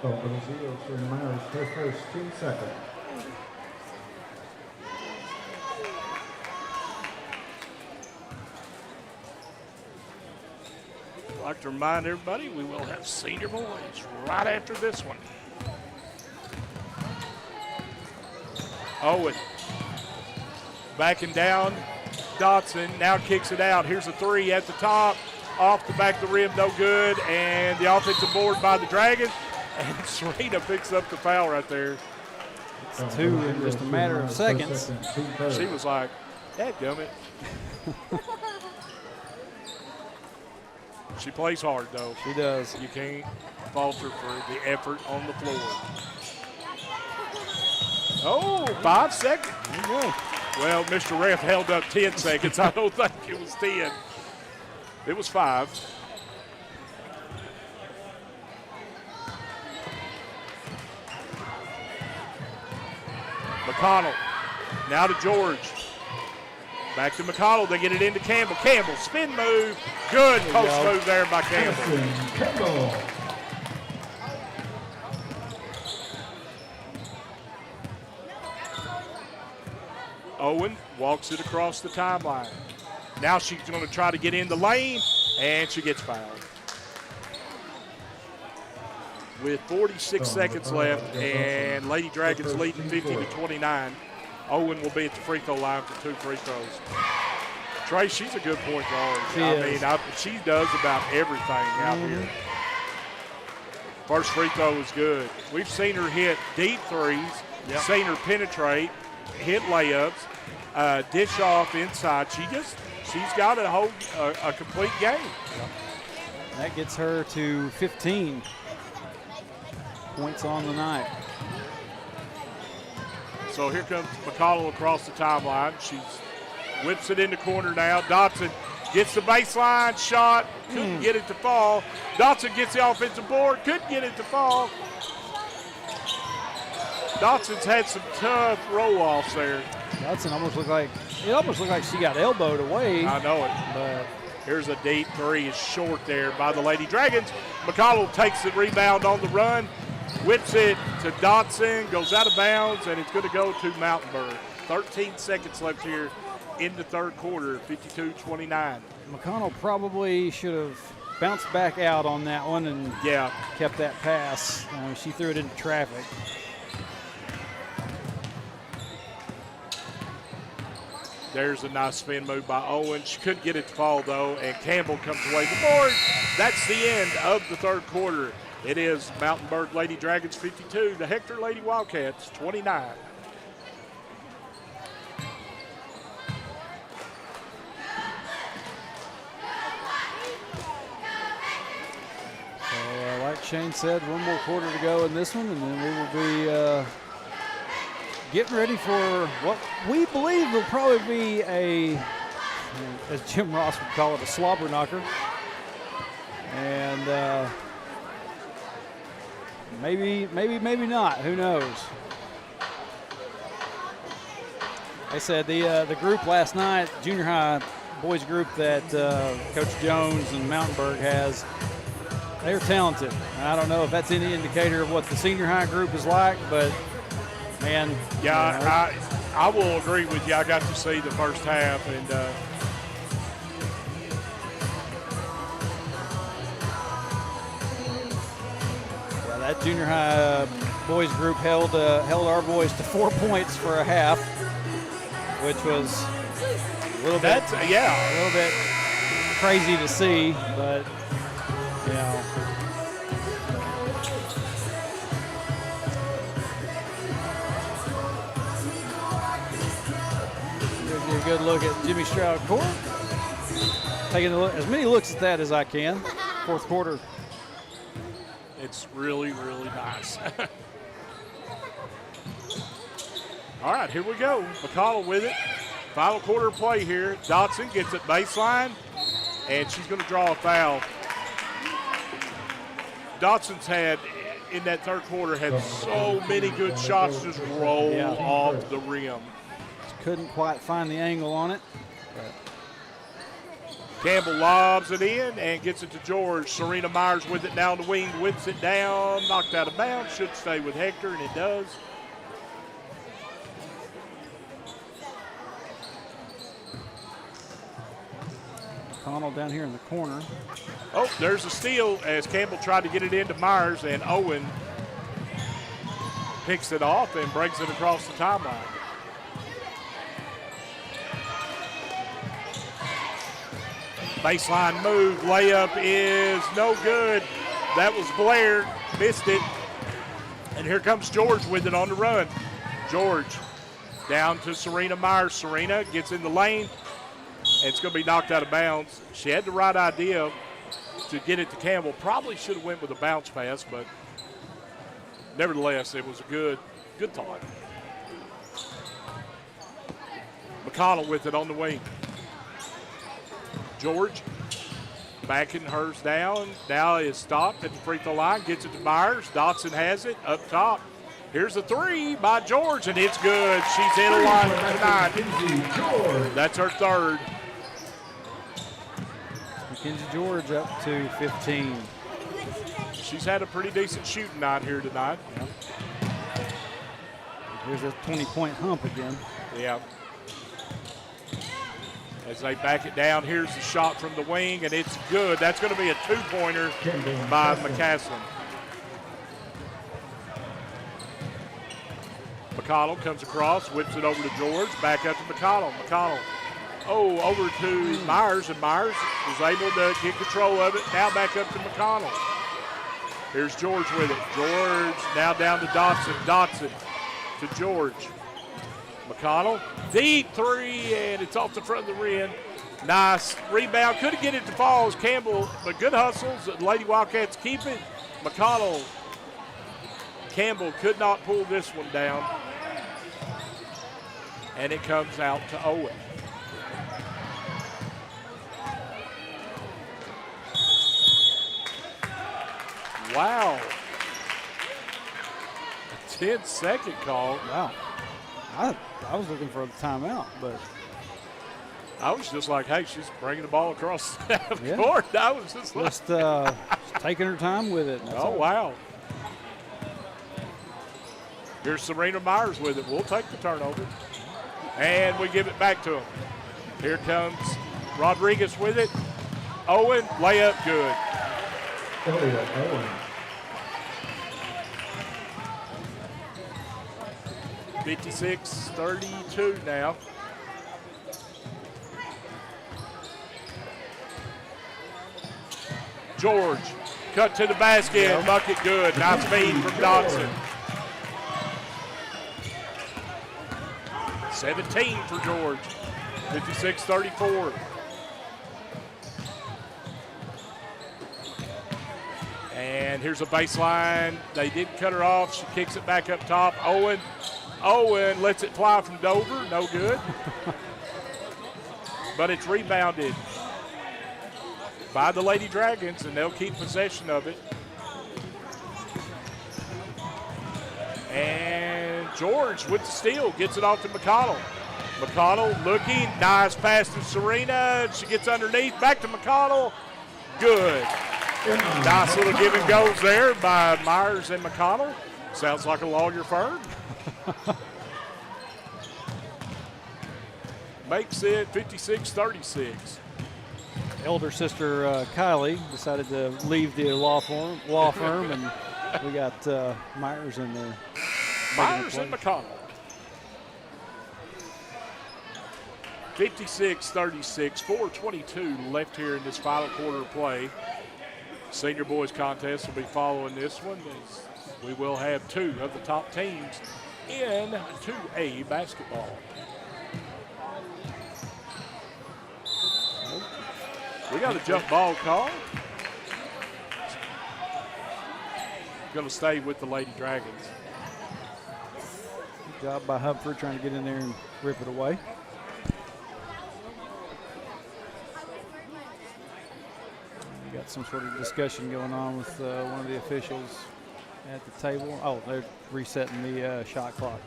For the Zeros for the Myers, her first, 10 seconds. I'd like to remind everybody we will have senior boys right after this one. Owen backing down. Dotson now kicks it out. Here's a three at the top. Off the back of the rim, no good. And the offensive board by the Dragons. And Serena picks up the foul right there. It's two in just a matter of seconds. She was like, dadgummit. She plays hard, though. She does. You can't falter for the effort on the floor. Oh, 5 seconds. There you go. Well, Mr. Ref held up 10 seconds. I don't think it was 10. It was 5. McConnell. Now to George. Back to McConnell. They get it into Campbell. Campbell, spin move. Good post move there by Campbell. Campbell. Owen walks it across the timeline. Now she's going to try to get in the lane, and she gets fouled. With 46 seconds left, and Lady Dragons leading 50-29. Owen will be at the free throw line for 2 free throws. Trey, she's a good point guard. She does about everything out here. First free throw is good. We've seen her hit deep threes, seen her penetrate, hit layups, dish off inside. She's got a complete game. That gets her to 15 points on the night. So here comes McConnell across the timeline. She whips it in the corner now. Dotson gets the baseline shot. Couldn't get it to fall. Dotson gets the offensive board. Couldn't get it to fall. Dotson's had some tough roll-offs there. Dotson almost looked like she got elbowed away. I know it. But here's a deep three. Is short there by the Lady Dragons. McConnell takes the rebound on the run. Whips it to Dotson, goes out of bounds, and it's going to go to Mountainburg. 13 seconds left here in the third quarter, 52-29. McConnell probably should have bounced back out on that one and kept that pass. She threw it into traffic. There's a nice spin move by Owen. She couldn't get it to fall, though, and Campbell comes away with the board. That's the end of the third quarter. It is Mountainburg Lady Dragons 52, the Hector Lady Wildcats 29. So, like Shane said, one more quarter to go in this one, and then we will be getting ready for what we believe will probably be as Jim Ross would call it, a slobber knocker. And maybe not. Who knows? They said the group last night, junior high boys group that Coach Jones and Mountainburg has, they're talented. I don't know if that's any indicator of what the senior high group is like, but man. Yeah, I will agree with you. I got to see the first half, and that junior high boys group held our boys to 4 points for a half, which was a little bit crazy to see, but you know. Give you a good look at Jimmy Stroud court. Taking as many looks at that as I can. Fourth quarter. It's really, really nice. All right, here we go. McConnell with it. Final quarter play here. Dotson gets it baseline, and she's going to draw a foul. Dotson's had in that third quarter had so many good shots just roll off the rim. Couldn't quite find the angle on it. Campbell lobs it in and gets it to George. Serena Myers with it down the wing, whips it down, knocked out of bounds. Should stay with Hector, and it does. McConnell down here in the corner. Oh, there's a steal as Campbell tried to get it into Myers, and Owen picks it off and brings it across the timeline. Baseline move, layup is no good. That was Blair, missed it. And here comes George with it on the run. George down to Serena Myers. Serena gets in the lane. It's going to be knocked out of bounds. She had the right idea to get it to Campbell. Probably should have went with a bounce pass, but nevertheless, it was a good thought. McConnell with it on the wing. George backing hers down. Now is stopped at the free throw line. Gets it to Myers. Dotson has it up top. Here's a three by George, and it's good. She's in a line tonight. That's her third. Mackenzie George up to 15. She's had a pretty decent shooting night here tonight. Here's a 20-point hump again. Yeah. As they back it down, here's the shot from the wing, and it's good. That's going to be a two-pointer by McCaslin. McConnell comes across, whips it over to George, back up to McConnell. McConnell, over to Myers, and Myers was able to get control of it. Now back up to McConnell. Here's George with it. George now down to Dotson. Dotson to George. McConnell, deep three, and it's off the front of the rim. Nice rebound. Couldn't get it to fall as Campbell, but good hustles. The Lady Wildcats keep it. McConnell, Campbell could not pull this one down. And it comes out to Owen. Wow. A 10-second call. Wow. I was looking for the timeout, but I was just like, hey, she's bringing the ball across the half court. I was just like. Just taking her time with it. Oh, wow. Here's Serena Myers with it. We'll take the turnover. And we give it back to him. Here comes Rodriguez with it. Owen, layup, good. Owen. 56-32 now. George, cut to the basket, bucket good. Nice feed from Dotson. 17 for George, 56-34. And here's a baseline. They didn't cut her off. She kicks it back up top. Owen lets it fly from Dover. No good. But it's rebounded by the Lady Dragons, and they'll keep possession of it. And George with the steal gets it off to McConnell. McConnell looking, nice pass to Serena. She gets underneath, back to McConnell. Good. Nice little give and goes there by Myers and McConnell. Sounds like a lawyer firm. Makes it 56-36. Elder sister Kylie decided to leave the law firm, and we got Myers in there. Myers and McConnell. 56-36, 4:22 left here in this final quarter of play. Senior boys contest will be following this one, as we will have two of the top teams in 2A basketball. We got a jump ball call. Going to stay with the Lady Dragons. Good job by Humphrey trying to get in there and rip it away. We got some sort of discussion going on with one of the officials. at the table. Oh, they're resetting the shot clock.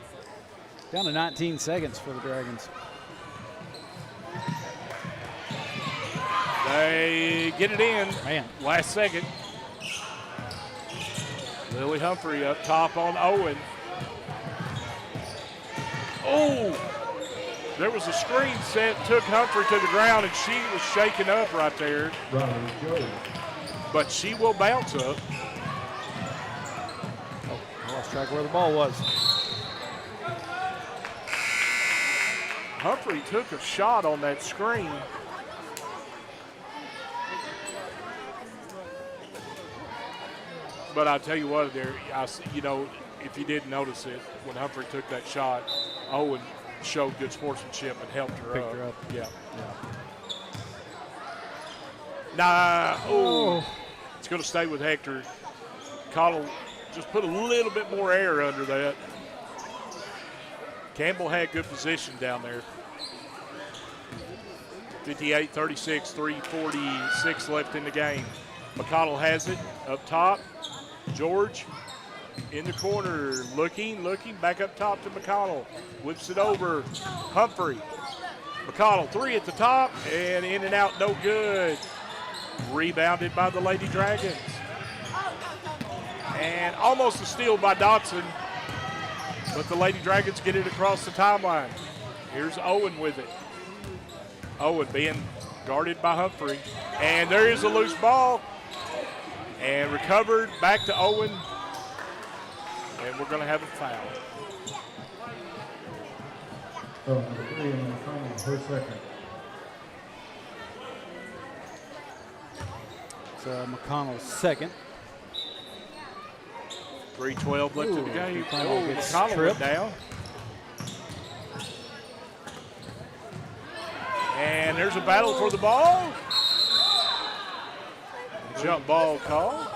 Down to 19 seconds for the Dragons. They get it in. Man. Last second. Lily Humphrey up top on Owen. Oh! There was a screen set, took Humphrey to the ground, and she was shaken up right there. But she will bounce up. Oh, I lost track where the ball was. Humphrey took a shot on that screen. But I'll tell you what, there, you know, if you didn't notice it, when Humphrey took that shot, Owen showed good sportsmanship and helped her Picked up. her up. Yeah. It's going to stay with Hector. Cottle just put a little bit more air under that. Campbell had good position down there. 58-36, 3:46 left in the game. McConnell has it up top. George in the corner, looking, back up top to McConnell. Whips it over, Humphrey. McConnell, three at the top, and in and out, no good. Rebounded by the Lady Dragons. And almost a steal by Dotson, but the Lady Dragons get it across the timeline. Here's Owen with it. Owen being guarded by Humphrey. And there is a loose ball. And recovered back to Owen. And we're going to have a foul. Number 3 in the final, her second. It's McConnell's second. 3:12 left in the game. McConnell gets McConnell went tripped. down. And there's a battle for the ball. Jump ball call.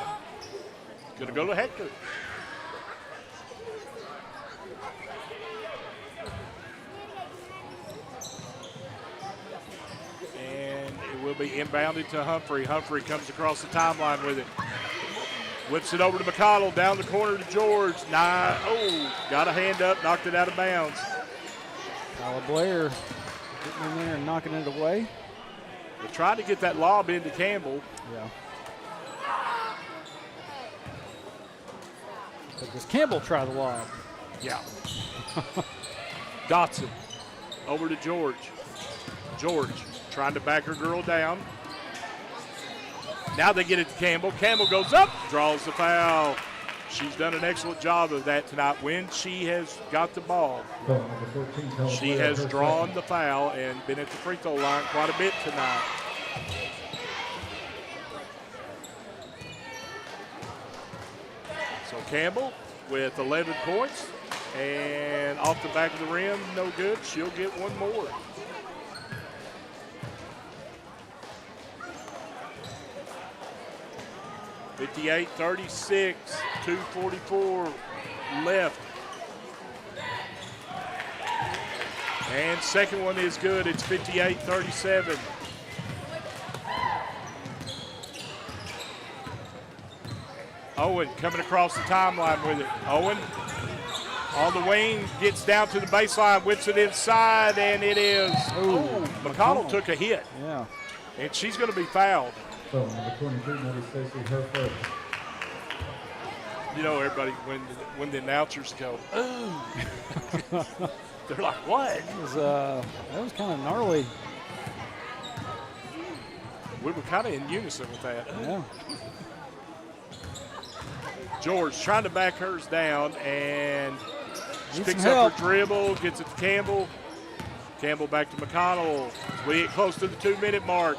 Going to go to Hector. And it will be inbounded to Humphrey. Humphrey comes across the timeline with it. Whips it over to McConnell, down the corner to George. Got a hand up, knocked it out of bounds. Tyler Blair getting in there and knocking it away. They tried to get that lob into Campbell. Yeah. But does Campbell try the lob? Yeah. Dotson over to George. George trying to back her girl down. Now they get it to Campbell. Campbell goes up, draws the foul. She's done an excellent job of that tonight. When she has got the ball, she has drawn the foul and been at the free throw line quite a bit tonight. So Campbell with 11 points, and off the back of the rim, no good. She'll get one more. (58-36), 2:44 left. And second one is good. It's 58-37. Owen coming across the timeline with it. Owen on the wing, gets down to the baseline, whips it inside, and it is. McConnell took a hit. Yeah. And she's going to be fouled. So number 23, Maddie Stacy, her first. You know, everybody, when the announcers go, ooh, they're like, what? That was kind of gnarly. We were kind of in unison with that. Yeah. George trying to back hers down and Needs picks some up help. her dribble, gets it to Campbell. Campbell back to McConnell. As we get close to the 2-minute mark.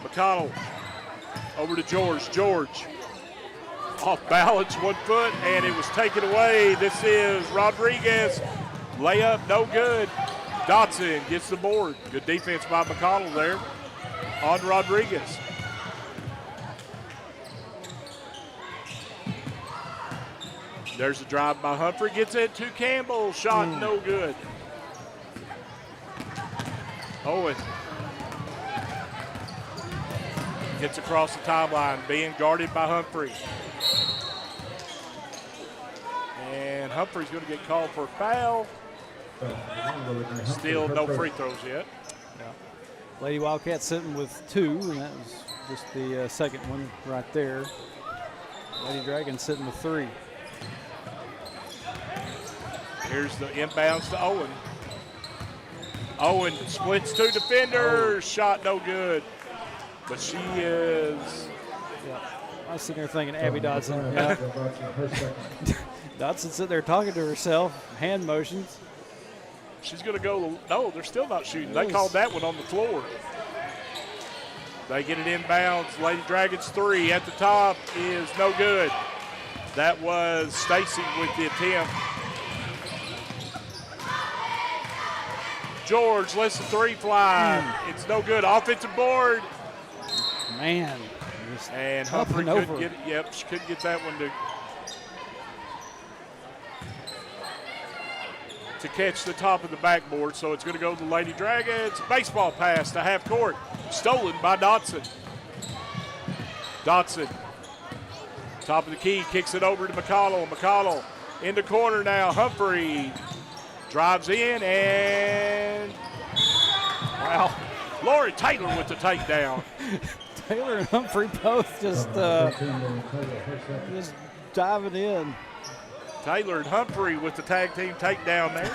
McConnell over to George. George off balance, 1 foot, and it was taken away. This is Rodriguez. Layup, no good. Dotson gets the board. Good defense by McConnell there on Rodriguez. There's a drive by Humphrey. Gets it to Campbell. Shot no good. Owen gets across the timeline, being guarded by Humphrey. Humphrey's going to get called for a foul. Still no free throws yet. Yeah. Lady Wildcat sitting with 2, and that was just the second one right there. Lady Dragons sitting with 3. Here's the inbounds to Owen. Owen splits 2 defenders. Shot no good. But she is. Yeah. I was sitting there thinking Abby Dodson. Yeah. Dodson sitting there talking to herself, hand motions. She's going to go. No, they're still not shooting. They called that one on the floor. They get it inbounds. Lady Dragons 3 at the top is no good. That was Stacy with the attempt. George lets the 3 fly. It's no good. Offensive board. Man. And Humphrey couldn't get it. Yep, she couldn't get that one to catch the top of the backboard. So it's going to go to the Lady Dragons. Baseball pass to half court. Stolen by Dotson. Dotson, top of the key, kicks it over to McConnell. McConnell in the corner now. Humphrey drives in and, wow, Lauren Taylor with the takedown. Taylor and Humphrey both just diving in. Taylor and Humphrey with the tag team takedown there.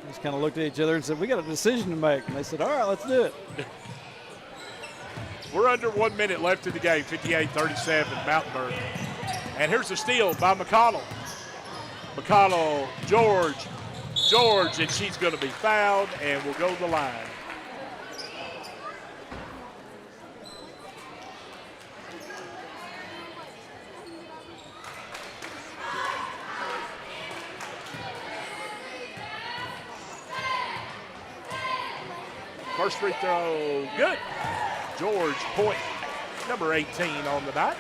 Just kind of looked at each other and said, we got a decision to make. And they said, all right, let's do it. We're under 1 minute left in the game, 58-37, Mountainburg. And here's the steal by McConnell. McConnell, George, and she's going to be fouled and will go to the line. First free throw, good. George, point number 18 on the night.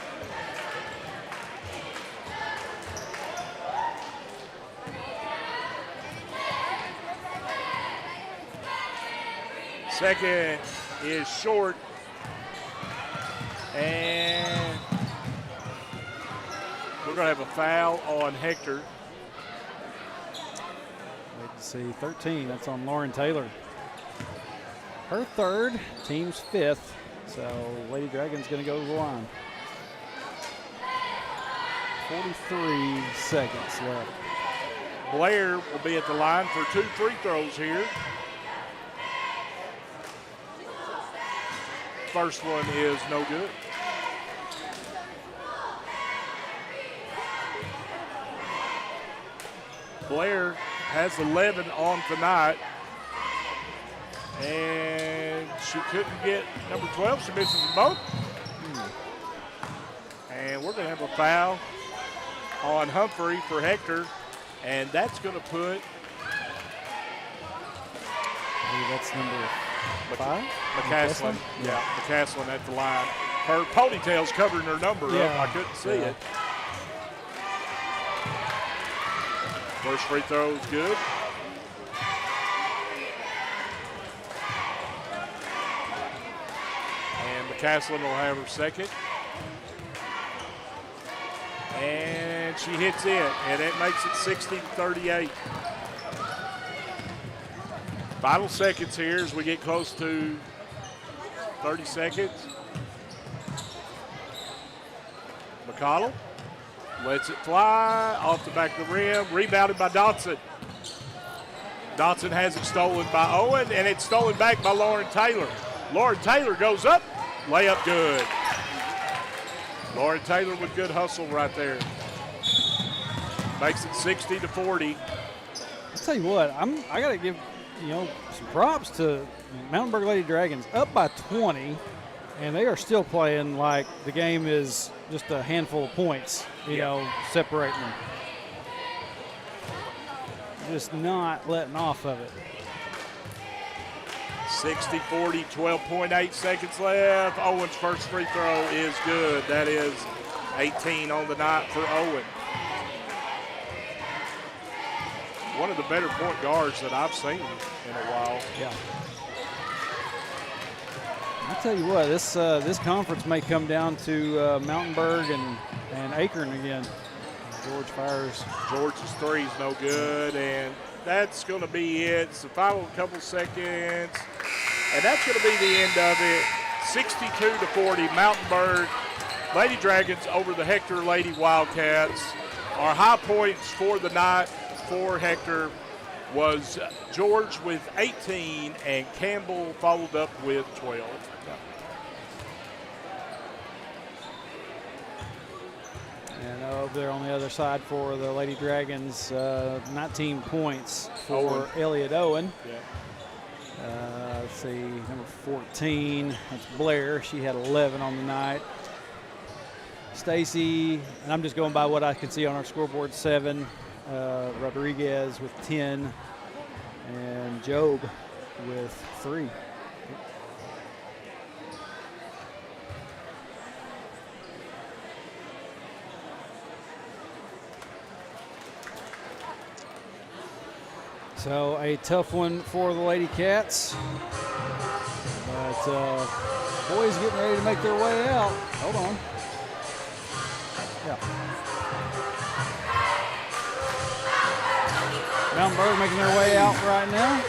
Second is short. And we're going to have a foul on Hector. Wait to see 13. That's on Lauren Taylor. Her third, team's 5th. So Lady Dragon's going to go to the line. 43 seconds left. Blair will be at the line for 2 free throws here. First one is no good. Blair has 11 on tonight. And she couldn't get number 12. She misses them both. And we're going to have a foul on Humphrey for Hector. And that's going to put. Maybe that's number 5? McCaslin. Yeah, McCaslin at the line. Her ponytail's covering her number up. I couldn't see it. First free throw is good. And McCaslin will have her second. And she hits it, and it makes it 60-38. Final seconds here as we get close to 30 seconds. McConnell lets it fly off the back of the rim, rebounded by Dotson. Dotson has it stolen by Owen, and it's stolen back by Lauren Taylor. Lauren Taylor goes up, layup good. Lauren Taylor with good hustle right there. Makes it 60-40. I'll tell you what, I got to give some props to Mountainburg Lady Dragons, up by 20, and they are still playing like the game is just a handful of points, separating them. Just not letting off of it. 60-40, 12.8 seconds left. Owen's first free throw is good. That is 18 on the night for Owen. One of the better point guards that I've seen in a while. Yeah. I tell you what, this conference may come down to Mountainburg and Akron again. George fires. George's three is no good, and that's going to be it. It's the final couple seconds, and that's going to be the end of it. 62-40, Mountainburg Lady Dragons over the Hector Lady Wildcats. Our high points for the night for Hector was George with 18, and Campbell followed up with 12. And over there on the other side for the Lady Dragons, 19 points for Elliot Owen. Yeah. Let's see, number 14, that's Blair. She had 11 on the night. Stacy, and I'm just going by what I can see on our scoreboard, 7. Rodriguez with 10. And Job with 3. So a tough one for the Lady Cats. But boys getting ready to make their way out. Hold on. Yeah. Mountainburg making their way out right now.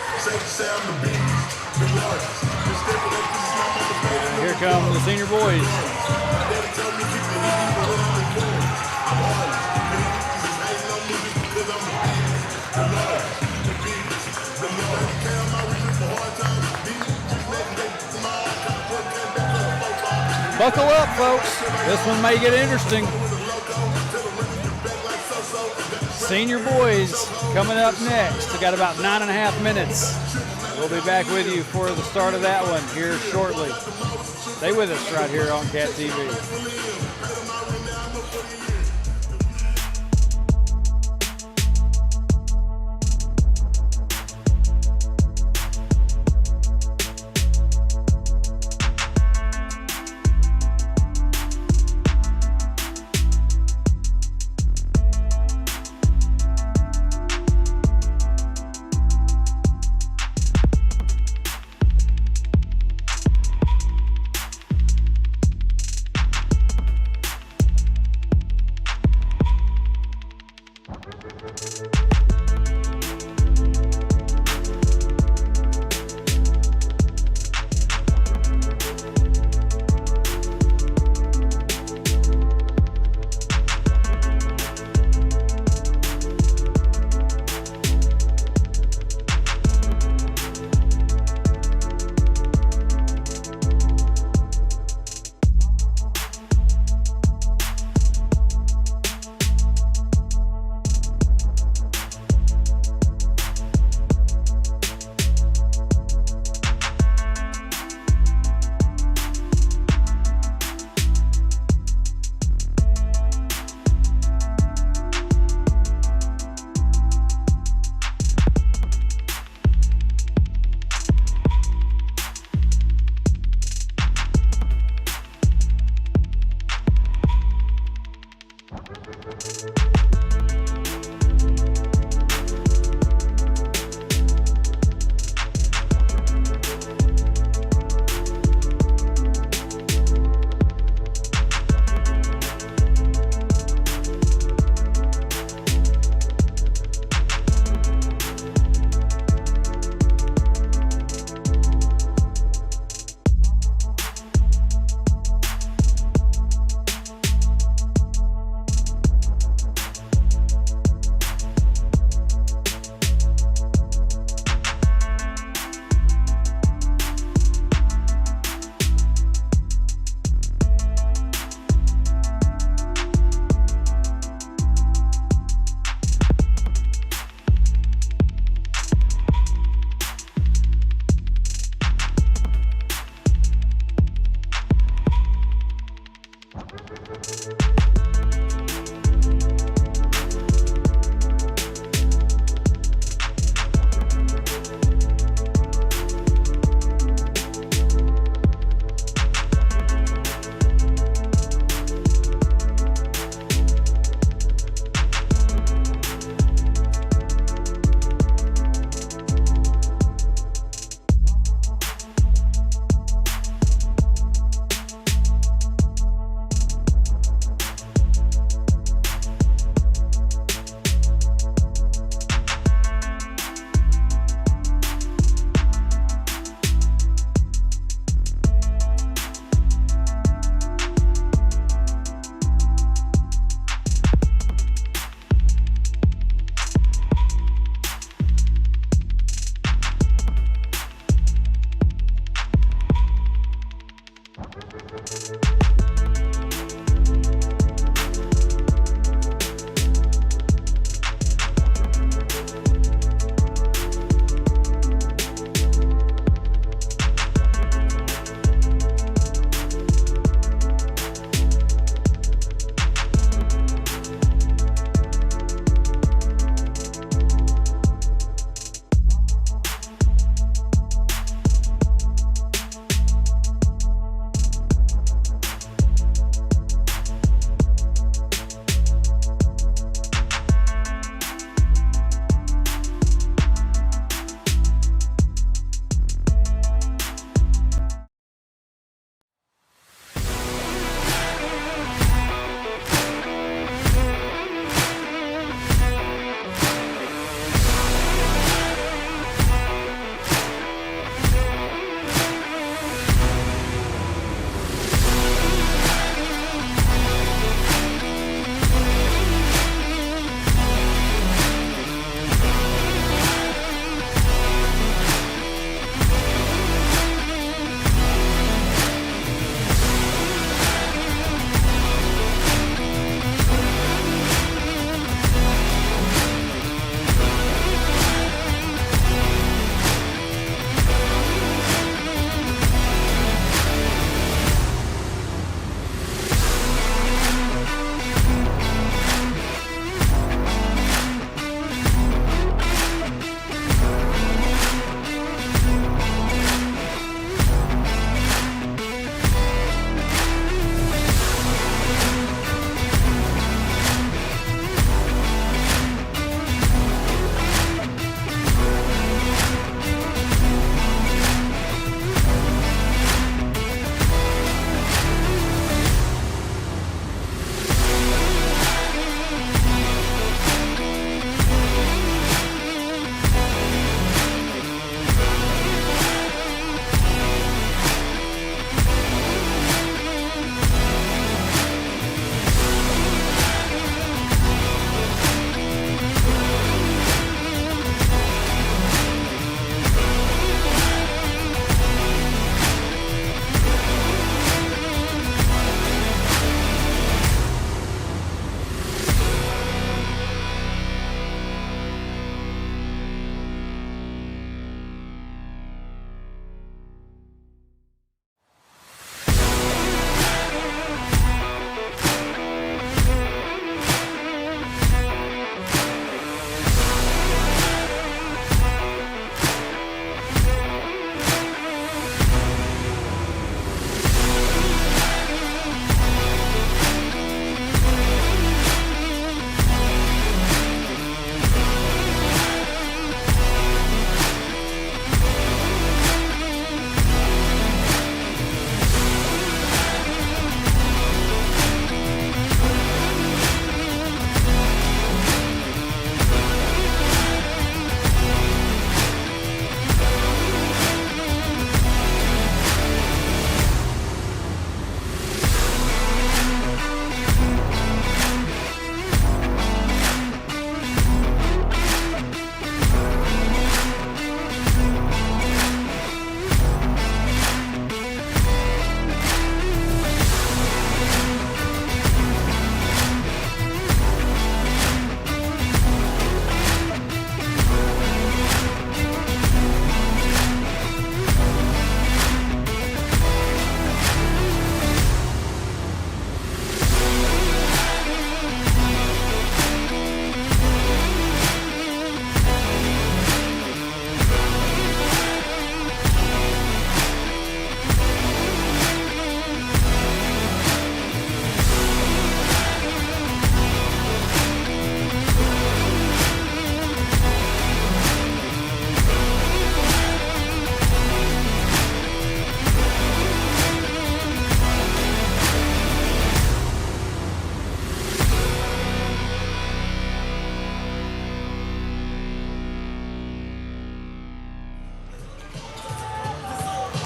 And here come the senior boys. Buckle up, folks. This one may get interesting. Senior boys coming up next. We got about 9.5 minutes. We'll be back with you for the start of that one here shortly. Stay with us right here on Cat TV.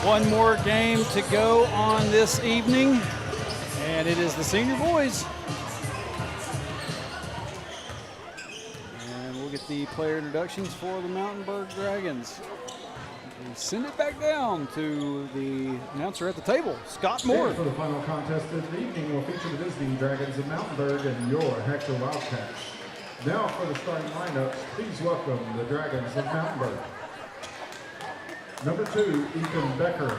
One more game to go on this evening, and it is the senior boys. And we'll get the player introductions for the Mountainburg Dragons. We send it back down to the announcer at the table, Scott Moore. For the final contest of the evening, we'll feature the visiting Dragons of Mountainburg and your Hector Wildcats. Now for the starting lineups, please welcome the Dragons of Mountainburg. Number 2, Ethan Becker.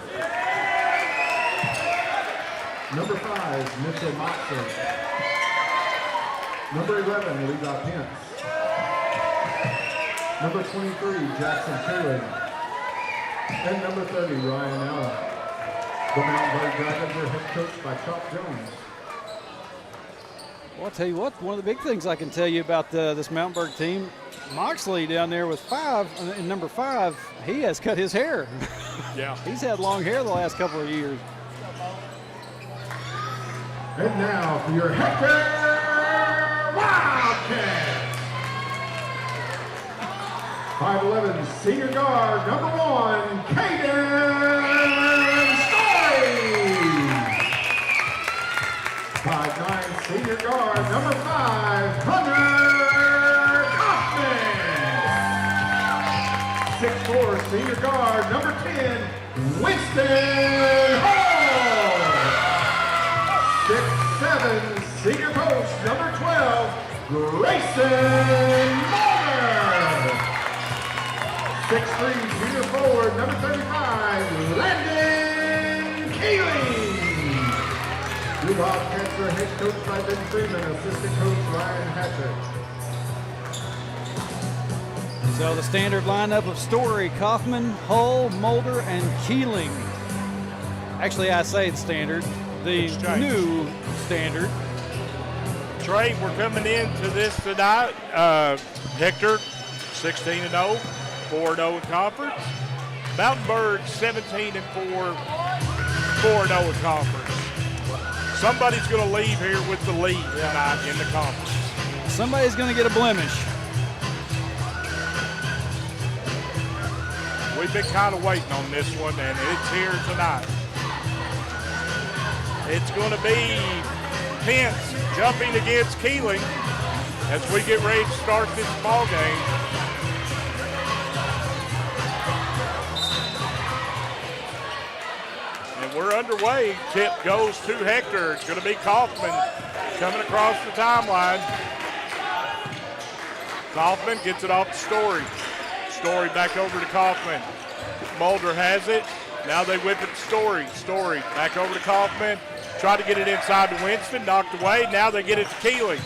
Number 5, Mitchell Moxley. Number 11, Levi Pence. Number 23, Jackson Taylor. And number 30, Ryan Allen. The Mountainburg Dragons are head coached by Chuck Jones. Well, I'll tell you what, one of the big things I can tell you about this Mountainburg team, Moxley down there with 5, in number 5, he has cut his hair. Yeah. He's had long hair the last couple of years. And now for your Hector Wildcat. 5'11", senior guard, number 1, Caden Story. 5'9", senior guard, number 5, Hunter Kaufman. 6'4", senior guard, number 10, Winston Hall. 6'7", senior post, number 12, Grayson Moore. 6'3", junior forward, number 35, Landon Keeling. The Wildcats are head coached by Ben Freeman, assistant coach Ryan Hatcher. So the standard lineup of Story, Kaufman, Hull, Mulder, and Keeling. Actually, I say it's standard. The new standard. Trey, we're coming into this tonight. Hector, 16-0. 4-0 in conference. Mountainburg 17-4, 4-0 in conference. Somebody's going to leave here with the lead tonight in the conference. Somebody's going to get a blemish. We've been kind of waiting on this one, and it's here tonight. It's going to be Pence jumping against Keeling as we get ready to start this ball game. We're underway. Tip goes to Hector. It's going to be Kaufman coming across the timeline. Kaufman gets it off to Story. Story back over to Kaufman. Mulder has it. Now they whip it to Story. Story back over to Kaufman. Try to get it inside to Winston. Knocked away. Now they get it to Keeling.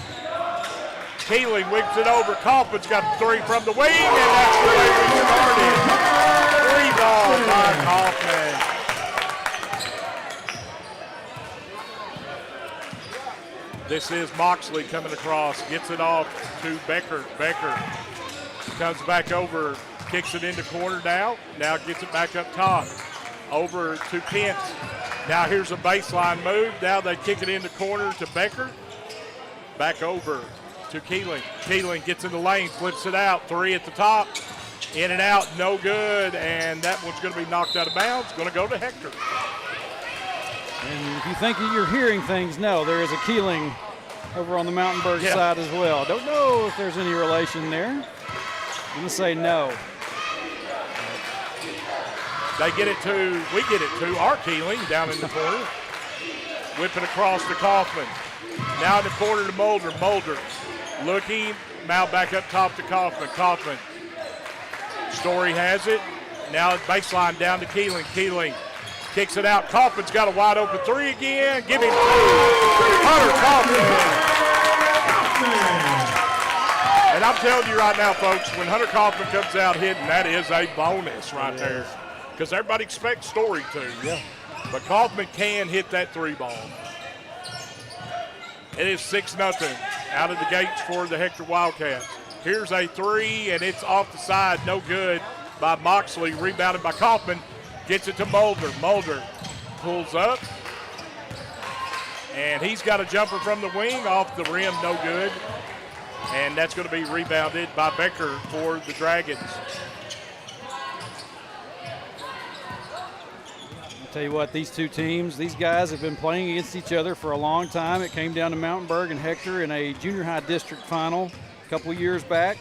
Keeling whips it over. Kaufman's got 3 from the wing, and that's the way we started. 3 ball by Kaufman. This is Moxley coming across, gets it off to Becker. Becker comes back over, kicks it into corner now gets it back up top. Over to Pence. Now here's a baseline move. Now they kick it into corner to Becker. Back over to Keeling. Keeling gets in the lane, flips it out. 3 at the top. In and out, no good. And that one's going to be knocked out of bounds. Going to go to Hector. And if you think you're hearing things, no, there is a Keeling over on the Mountainburg side as well. Don't know if there's any relation there. I'm going to say no. We get it to our Keeling down in the corner. Whipping across to Kaufman. Now in the corner to Mulder. Mulder looking, now back up top to Kaufman. Kaufman. Story has it. Now baseline down to Keeling. Keeling kicks it out. Kaufman's got a wide open 3 again. Give him 2. Hunter Kaufman. And I'm telling you right now, folks, when Hunter Kaufman comes out hitting, that is a bonus right there. Because everybody expects Story to. Yeah. But Kaufman can hit that 3 ball. It is 6-0 out of the gates for the Hector Wildcats. Here's a 3, and it's off the side. No good by Moxley. Rebounded by Kaufman. Gets it to Mulder. Mulder pulls up. And he's got a jumper from the wing off the rim. No good. And that's going to be rebounded by Becker for the Dragons. Tell you what, these two teams, these guys have been playing against each other for a long time. It came down to Mountainburg and Hector in a junior high district final a couple years back.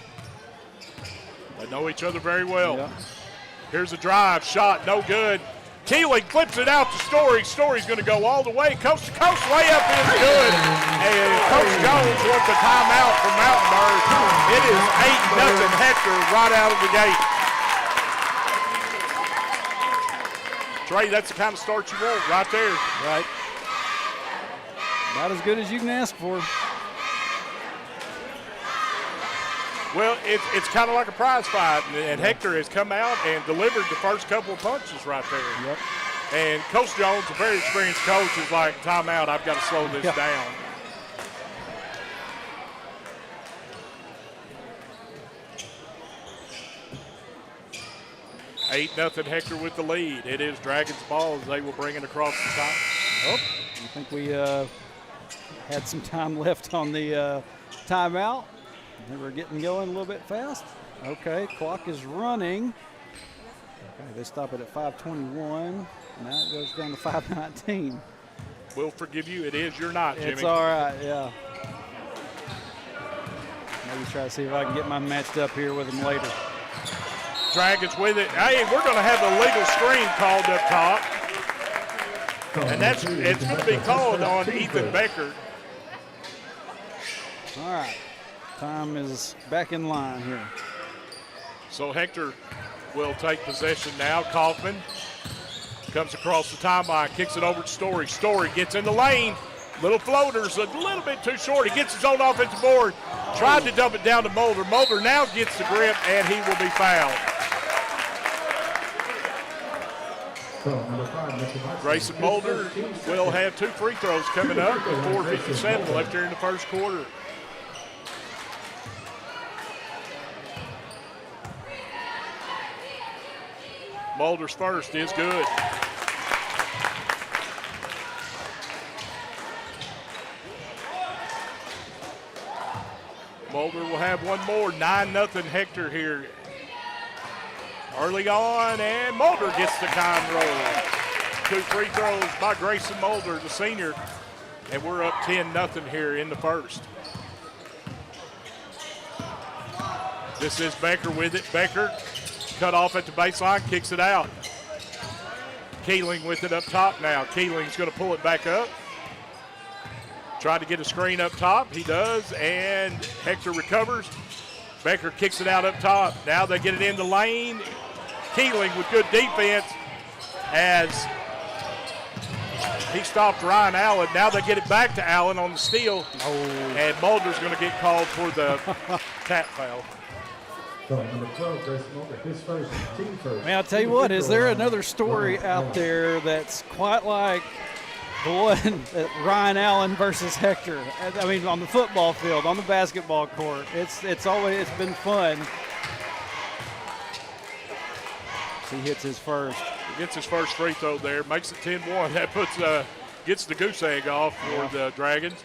They know each other very well. Yeah. Here's a drive, shot, no good. Keeling flips it out to Story. Story's going to go all the way, coast to coast, layup is good. And Coach Jones wants a timeout from Mountainburg. It is 8-0 Hector right out of the gate. Trey, that's the kind of start you want right there. Right. About as good as you can ask for. Well, it's kind of like a prize fight, and Hector has come out and delivered the first couple of punches right there. Yep. And Coach Jones, a very experienced coach, is like, timeout, I've got to slow this down. Eight nothing Hector with the lead. It is Dragons ball as they will bring it across the top. Oh, I think we had some time left on the timeout. They were getting going a little bit fast. Okay, clock is running. Okay, they stop it at 5:21. Now it goes down to 5:19. We'll forgive you. It is your night, Jimmy. It's all right, yeah. Maybe try to see if I can get mine matched up here with them later. Dragons with it. Hey, we're going to have the legal screen called up top. And it's going to be called on Ethan Becker. All right. Time is back in line here. So Hector will take possession now. Kaufman comes across the timeline, kicks it over to Story. Story gets in the lane. Little floater's a little bit too short. He gets his own offensive board. Tried to dump it down to Mulder. Mulder now gets the grip, and he will be fouled. Grayson Mulder will have 2 free throws coming up with 4:57 left here in the first quarter. Mulder's first is good. Mulder will have one more. 9-0 Hector here. Early on, and Mulder gets the time roll. 2 free throws by Grayson Mulder, the senior, and we're up 10-0 here in the first. This is Becker with it. Becker cut off at the baseline, kicks it out. Keeling with it up top now. Keeling's going to pull it back up. Tried to get a screen up top. He does, and Hector recovers. Becker kicks it out up top. Now they get it in the lane. Keeling with good defense as he stopped Ryan Allen. Now they get it back to Allen on the steal. And Mulder's going to get called for the tap foul. Number 12, Grayson Mulder, his first, team first. Man, I'll tell you what, is there another story out there that's quite like the one that Ryan Allen versus Hector? I mean, on the football field, on the basketball court. It's been fun. He hits his first. He gets his first free throw there, makes it 10-1. That puts gets the goose egg off for the Dragons.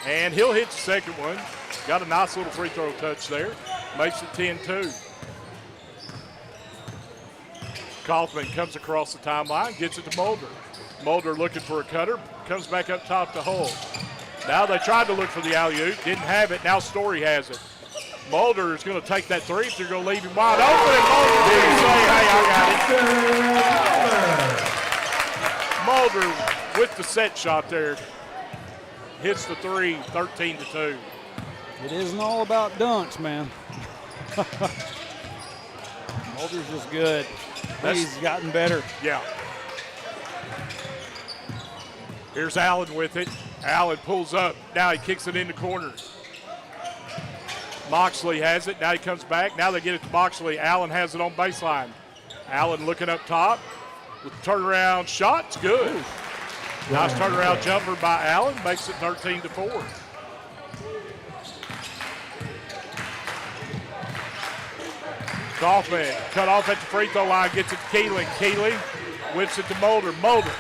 And he'll hit the second one. Got a nice little free throw touch there. Makes it 10-2. Kaufman comes across the timeline, gets it to Mulder. Mulder looking for a cutter, comes back up top to Hull. Now they tried to look for the alley-oop, didn't have it. Now Story has it. Mulder is going to take that three if they're going to leave him wide open. And Mulder didn't say, hey, I got it. Mulder with the set shot there. Hits the three, 13-2. It isn't all about dunks, man. Mulder's just good. He's gotten better. Yeah. Here's Allen with it. Allen pulls up. Now he kicks it in the corner. Moxley has it. Now he comes back. Now they get it to Moxley. Allen has it on baseline. Allen looking up top with the turnaround shot. It's good. Nice turnaround jumper by Allen. Makes it 13-4. Kaufman cut off at the free throw line. Gets it to Keeling. Keeling whips it to Mulder. Mulder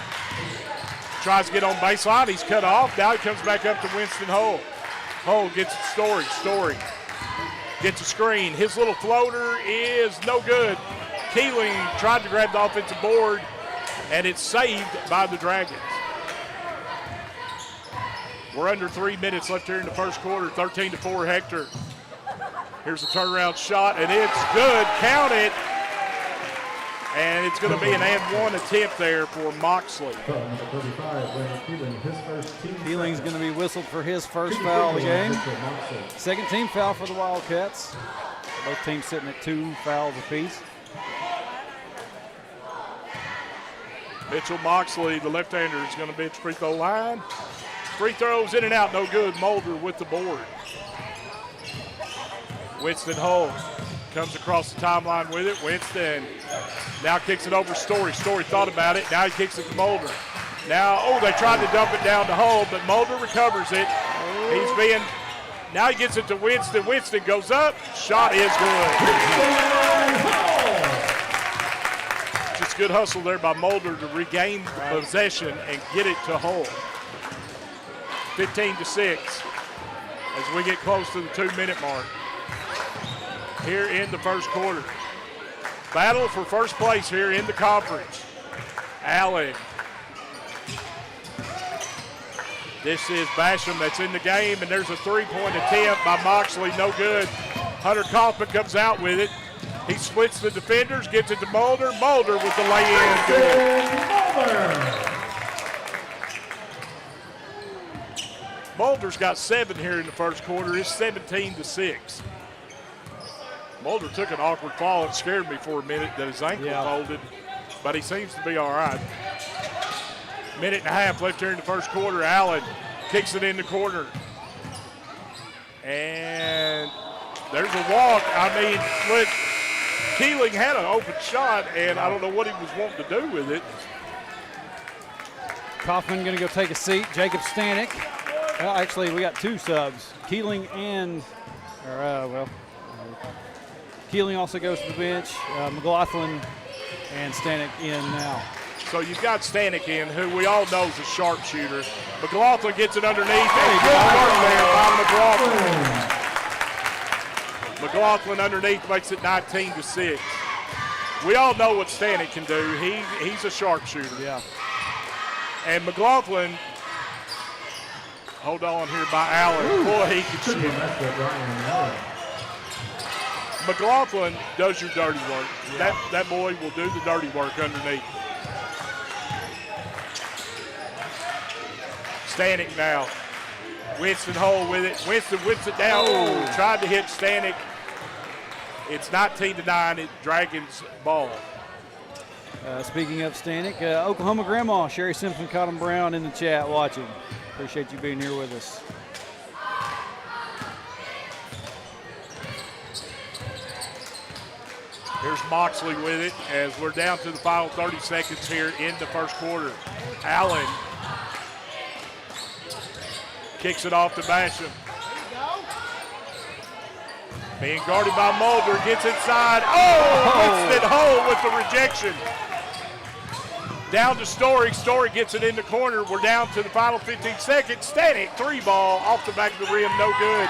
tries to get on baseline. He's cut off. Now he comes back up to Winston Hull. Hull gets it to Story. Story gets a screen. His little floater is no good. Keeling tried to grab the offensive board, and it's saved by the Dragons. We're under 3 minutes left here in the first quarter, 13-4 Hector. Here's a turnaround shot, and it's good. Count it. And it's going to be an and one attempt there for Moxley. Keeling's going to be whistled for his first foul of the game. Second team foul for the Wildcats. Both teams sitting at 2 fouls apiece. Mitchell Moxley, the left-hander, is going to be at the free throw line. Free throws in and out, no good. Mulder with the board. Winston Hull comes across the timeline with it. Winston now kicks it over Story. Story thought about it. Now he kicks it to Mulder. Now, they tried to dump it down to Hull, but Mulder recovers it. Now he gets it to Winston. Winston goes up. Shot is good. Just good hustle there by Mulder to regain possession and get it to Hull. 15-6 as we get close to the 2-minute mark here in the first quarter. Battle for first place here in the conference. Allen. This is Basham that's in the game, and there's a three-point attempt by Moxley, no good. Hunter Kaufman comes out with it. He splits the defenders, gets it to Mulder. Mulder with the lay-in, good. Mulder's got 7 here in the first quarter. It's 17-6. Mulder took an awkward fall. It scared me for a minute that his ankle folded, but he seems to be all right. Minute and a half left here in the first quarter. Allen kicks it in the corner. And there's a walk. Keeling had an open shot, and I don't know what he was wanting to do with it. Kaufman going to go take a seat. Jacob Stanek. Well, actually, we got 2 subs. Keeling Keeling also goes to the bench. McLaughlin and Stanek in now. So you've got Stanek in, who we all know is a sharpshooter. McLaughlin gets it underneath. And good work there by McLaughlin. McLaughlin underneath makes it 19-6. We all know what Stanek can do. He's a sharpshooter. Yeah. And McLaughlin, hold on here by Allen. Boy, he can shoot. McLaughlin does your dirty work. Yeah. That boy will do the dirty work underneath. Stanek now. Winston Hull with it. Winston whips it down. Tried to hit Stanek. It's 19-9. It's Dragons ball. Speaking of Stanek, Oklahoma Grandma, Sherry Simpson, Cotton Brown in the chat watching. Appreciate you being here with us. Here's Moxley with it as we're down to the final 30 seconds here in the first quarter. Allen kicks it off to Basham. Being guarded by Mulder, gets inside. Winston Hull with the rejection. Down to Story. Story gets it in the corner. We're down to the final 15 seconds. Stanek, 3-ball off the back of the rim, no good.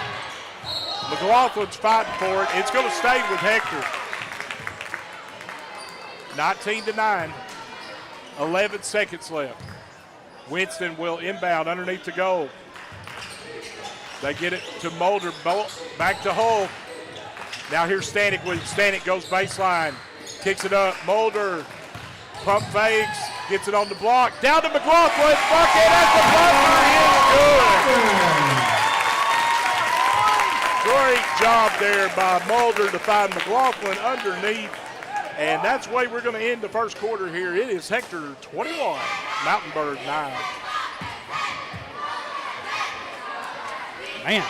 McLaughlin's fighting for it. It's going to stay with Hector. 19-9. 11 seconds left. Winston will inbound underneath the goal. They get it to Mulder, back to Hull. Now here's Stanek with it. Stanek goes baseline, kicks it up. Mulder, pump fakes, gets it on the block. Down to McLaughlin, bucket at the buzzer is good. Great job there by Mulder to find McLaughlin underneath. And that's the way we're going to end the first quarter here. It is Hector 21, Mountainburg 9. Man,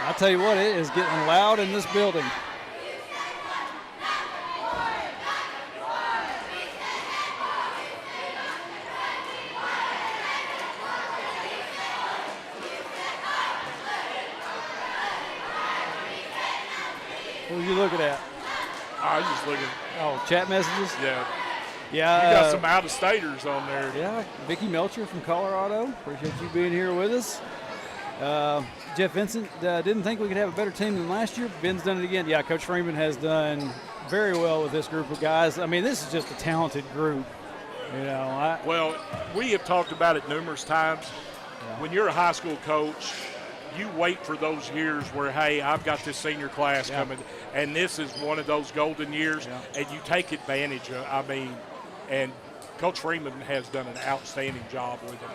I'll tell you what, it is getting loud in this building. What are you looking at? I was just looking. Oh, chat messages? Yeah. Yeah. You got some out-of-staters on there. Yeah, Vicky Melcher from Colorado. Appreciate you being here with us. Jeff Vincent didn't think we could have a better team than last year. Ben's done it again. Yeah, Coach Freeman has done very well with this group of guys. I mean, this is just a talented group. You know, Well, we have talked about it numerous times. When you're a high school coach, you wait for those years where, hey, I've got this senior class coming, and this is one of those golden years, and you take advantage of. I mean, and Coach Freeman has done an outstanding job with them.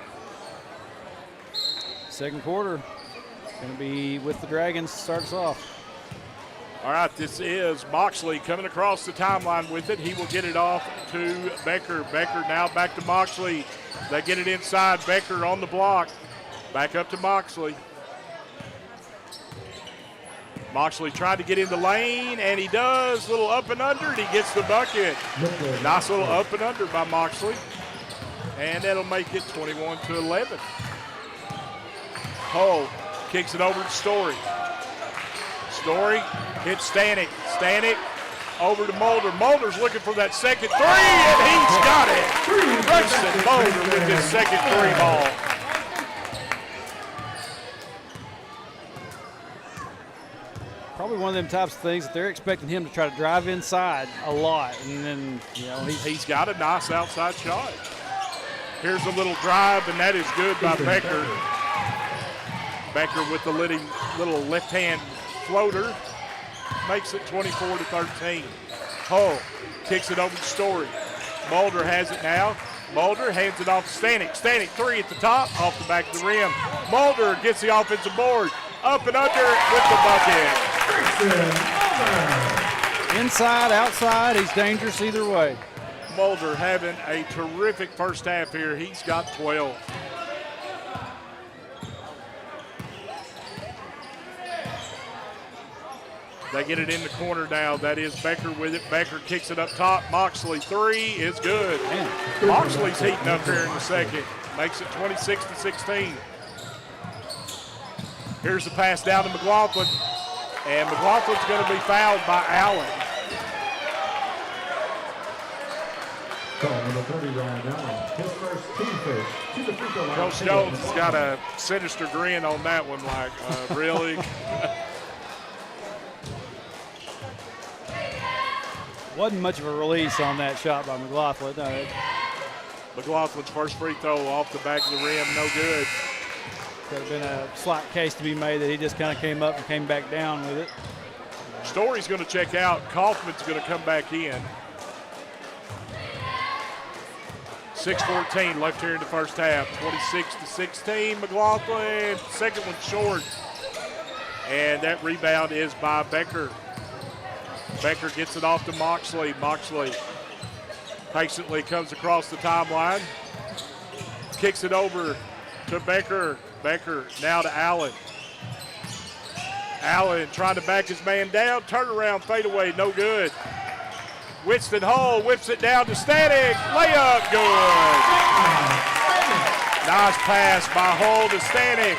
second quarter going to be with the Dragons to start us off. All right, this is Moxley coming across the timeline with it. He will get it off to Becker. Becker now back to Moxley. They get it inside. Becker on the block. Back up to Moxley. Moxley tried to get in the lane, and he does. Little up and under, and he gets the bucket. Nice little up and under by Moxley. And that'll make it 21-11. Hull kicks it over to Story. Story hits Stanek. Stanek over to Mulder. Mulder's looking for that second three, and he's got it. Preston Mulder with his second three ball. Probably one of them types of things that they're expecting him to try to drive inside a lot, and then He's got a nice outside shot. Here's a little drive, and that is good by Becker. Becker with the little left-hand floater makes it 24-13. Hull kicks it over to Story. Mulder has it now. Mulder hands it off to Stanek. Stanek three at the top, off the back of the rim. Mulder gets the offensive board. Up and under with the bucket. inside, outside, he's dangerous either way. Mulder having a terrific first half here. He's got 12. They get it in the corner now. That is Becker with it. Becker kicks it up top. Moxley three is good. Man. Moxley's heating up here in the second. Makes it 26-16. Here's the pass down to McLaughlin. And McLaughlin's going to be fouled by Allen. Number 30, Ryan Allen. His first team fish. To the free throw line. Coach Jones has got a sinister grin on that one, like, really? Wasn't much of a release on that shot by McLaughlin. McLaughlin's first free throw off the back of the rim, no good. Could have been a slight case to be made that he just kind of came up and came back down with it. Story's going to check out. Kaufman's going to come back in. 6:14 left here in the first half. 26-16. McLaughlin, second one short. And that rebound is by Becker. Becker gets it off to Moxley. Moxley patiently comes across the timeline. Kicks it over to Becker. Becker now to Allen. Allen trying to back his man down. Turnaround fadeaway, no good. Winston Hull whips it down to Stanek. Layup, good. Nice pass by Hull to Stanek.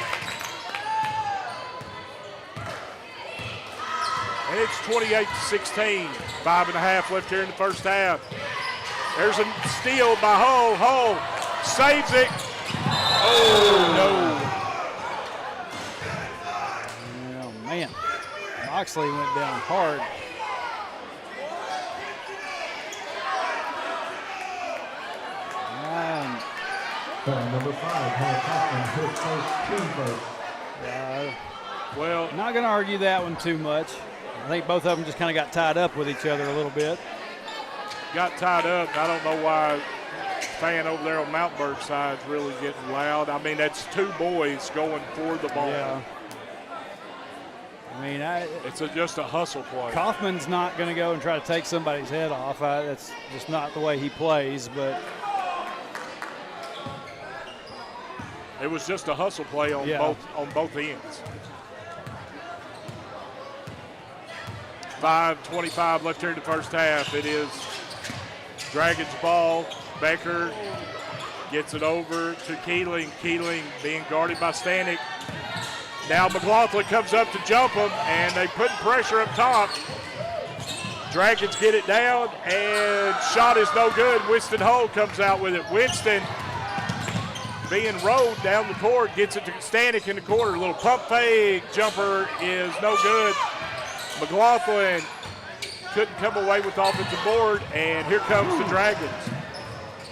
And it's 28-16. 5.5 left here in the first half. There's a steal by Hull. Hull saves it. Oh, no. Oh, man. Moxley went down hard. Number 5, Hal Kaufman, his first team first. Well, Not going to argue that one too much. I think both of them just kind of got tied up with each other a little bit. got tied up. I don't know why the fan over there on Mountainburg side is really getting loud. I mean, that's two boys going for the ball. Yeah. I mean, It's just a hustle play. Kaufman's not going to go and try to take somebody's head off. That's just not the way he plays, but It was just a hustle play on both ends. 5:25 left here in the first half. It is Dragons ball. Becker gets it over to Keeling. Keeling being guarded by Stanek. Now McLaughlin comes up to jump him, and they put pressure up top. Dragons get it down, and shot is no good. Winston Hull comes out with it. Winston being rode down the court, gets it to Stanek in the corner. A little pump fake jumper is no good. McLaughlin couldn't come away with the offensive board, and here comes the Dragons.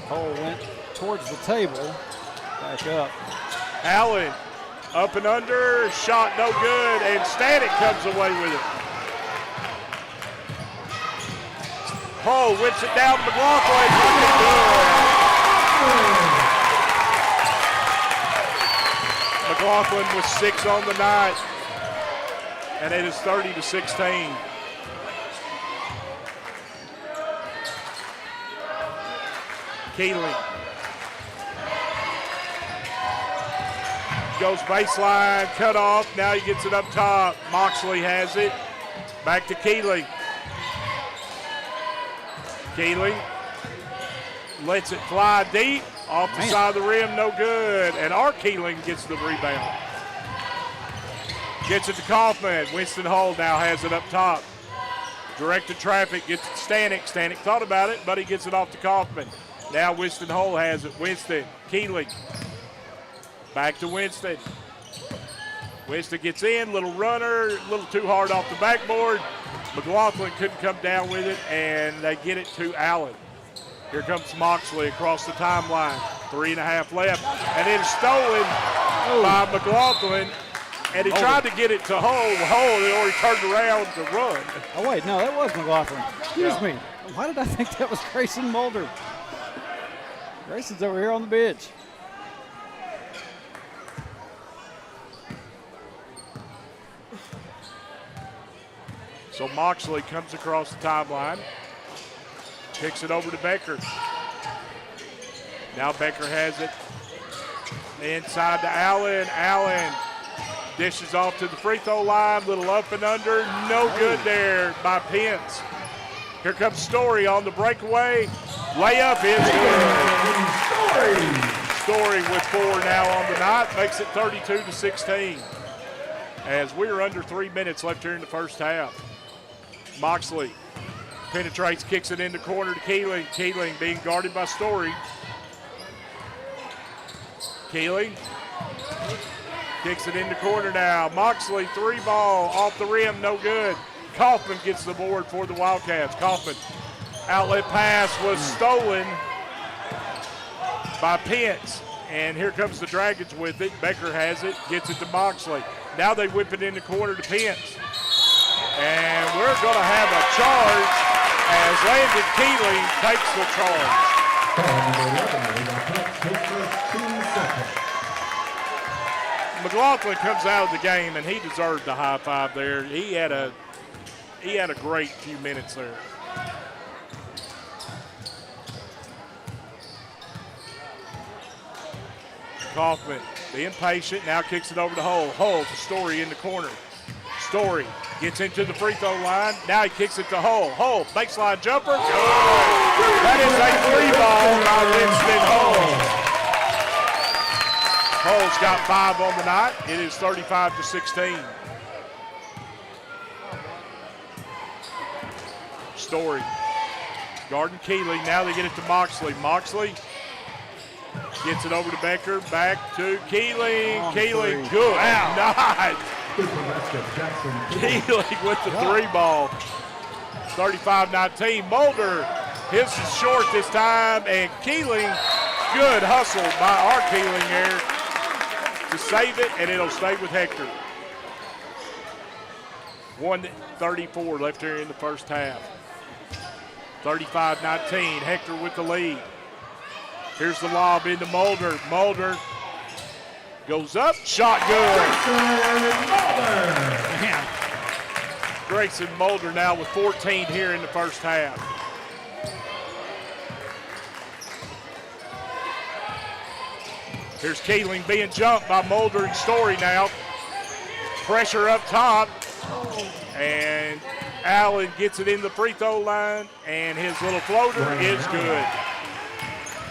Cole went towards the table, back up. Allen up and under, shot no good, and Stanek comes away with it. Hull whips it down to McLaughlin. McLaughlin with 6 on the night, and it is 30-16. Keeling goes baseline, cut off. Now he gets it up top. Moxley has it. Back to Keeling. Keeling lets it fly deep. Off the side of the rim, no good. And our Keeling gets the rebound. Gets it to Kaufman. Winston Hull now has it up top. Directed traffic, gets it to Stanek. Stanek thought about it, but he gets it off to Kaufman. Now Winston Hull has it. Winston, Keeling. Back to Winston. Winston gets in, little runner, a little too hard off the backboard. McLaughlin couldn't come down with it, and they get it to Allen. Here comes Moxley across the timeline. 3.5 left, and it is stolen by McLaughlin. And he tried to get it to Hull. Hull had already turned around to run. Oh, wait, no, that was McLaughlin. Excuse me. Why did I think that was Grayson Mulder? Grayson's over here on the bench. So Moxley comes across the timeline, kicks it over to Becker. Now Becker has it inside to Allen. Allen dishes off to the free throw line, little up and under, no good there by Pence. Here comes Story on the breakaway. Layup is good. Story with 4 now on the night, makes it 32-16. As we're under 3 minutes left here in the first half. Moxley penetrates, kicks it in the corner to Keeling. Keeling being guarded by Story. Keeling kicks it in the corner now. Moxley, 3 ball, off the rim, no good. Kaufman gets the board for the Wildcats. Kaufman, outlet pass was stolen by Pence. And here comes the Dragons with it. Becker has it, gets it to Moxley. Now they whip it in the corner to Pence. And we're going to have a charge as Landon Keeling takes the charge. McLaughlin comes out of the game, and he deserved the high five there. He had a great few minutes there. Kaufman being patient, now kicks it over to Hull. Hull to Story in the corner. Story gets into the free throw line. Now he kicks it to Hull. Hull, baseline jumper. Good. That is a 3-ball by Winston Hull. Hull's got 5 on the night. It is 35-16. Story. Garden Keeling. Now they get it to Moxley. Moxley gets it over to Becker. Back to Keeling. Keeling, good. Nice. Keeling with the 3-ball. 35-19. Mulder, his is short this time, and Keeling, good hustle by our Keeling here to save it, and it'll stay with Hector. 1:34 left here in the first half. 35-19, Hector with the lead. Here's the lob into Mulder. Mulder goes up, shot good. Grayson Mulder now with 14 here in the first half. Here's Keeling being jumped by Mulder and Story now. Pressure up top, and Allen gets it in the free throw line, and his little floater is good.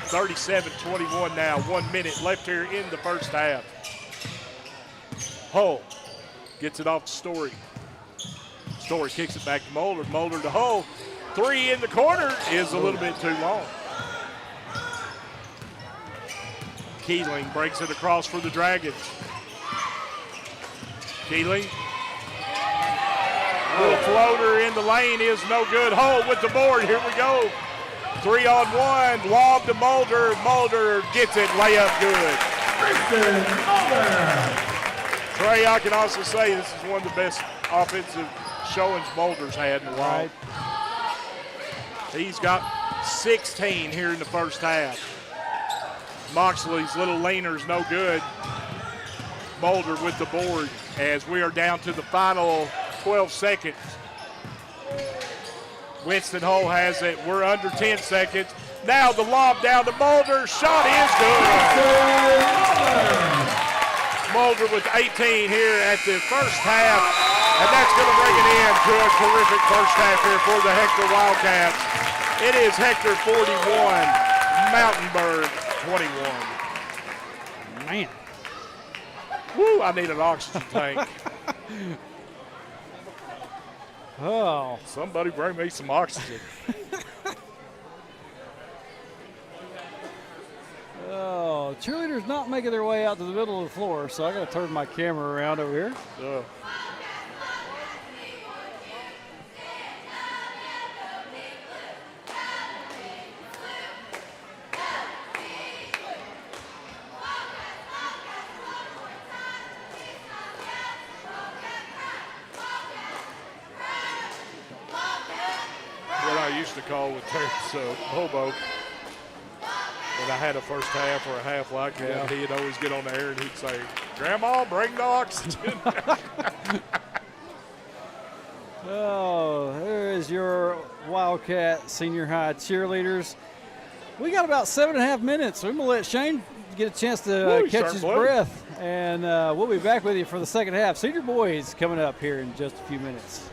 37-21 now, 1 minute left here in the first half. Hull gets it off to Story. Story kicks it back to Mulder. Mulder to Hull. 3 in the corner is a little bit too long. Keeling breaks it across for the Dragons. Keeling. Little floater in the lane is no good. Hole with the board. Here we go. 3-on-1. Lob to Mulder. Mulder gets it. Layup good. Trey, I can also say this is one of the best offensive showings Mulder's had in a while. He's got 16 here in the first half. Moxley's little leaner's no good. Mulder with the board as we are down to the final 12 seconds. Winston Hull has it. We're under 10 seconds. Now the lob down to Mulder. Shot is good. Mulder with 18 here at the first half. And that's going to bring it in to a terrific first half here for the Hector Wildcats. It is Hector 41, Mountainburg 21. Man. Woo, I need an oxygen tank. Oh. Somebody bring me some oxygen. Oh, cheerleaders not making their way out to the middle of the floor, so I got to turn my camera around over here. What I used to call with Terrence Bobo. When I had a first half or a half like that, he'd always get on the air and he'd say, "Grandma, bring the oxygen." Oh, there is your Wildcat Senior High cheerleaders. We got about 7.5 minutes, so we're going to let Shane get a chance to catch his breath, and we'll be back with you for the second half. Senior boys coming up here in just a few minutes.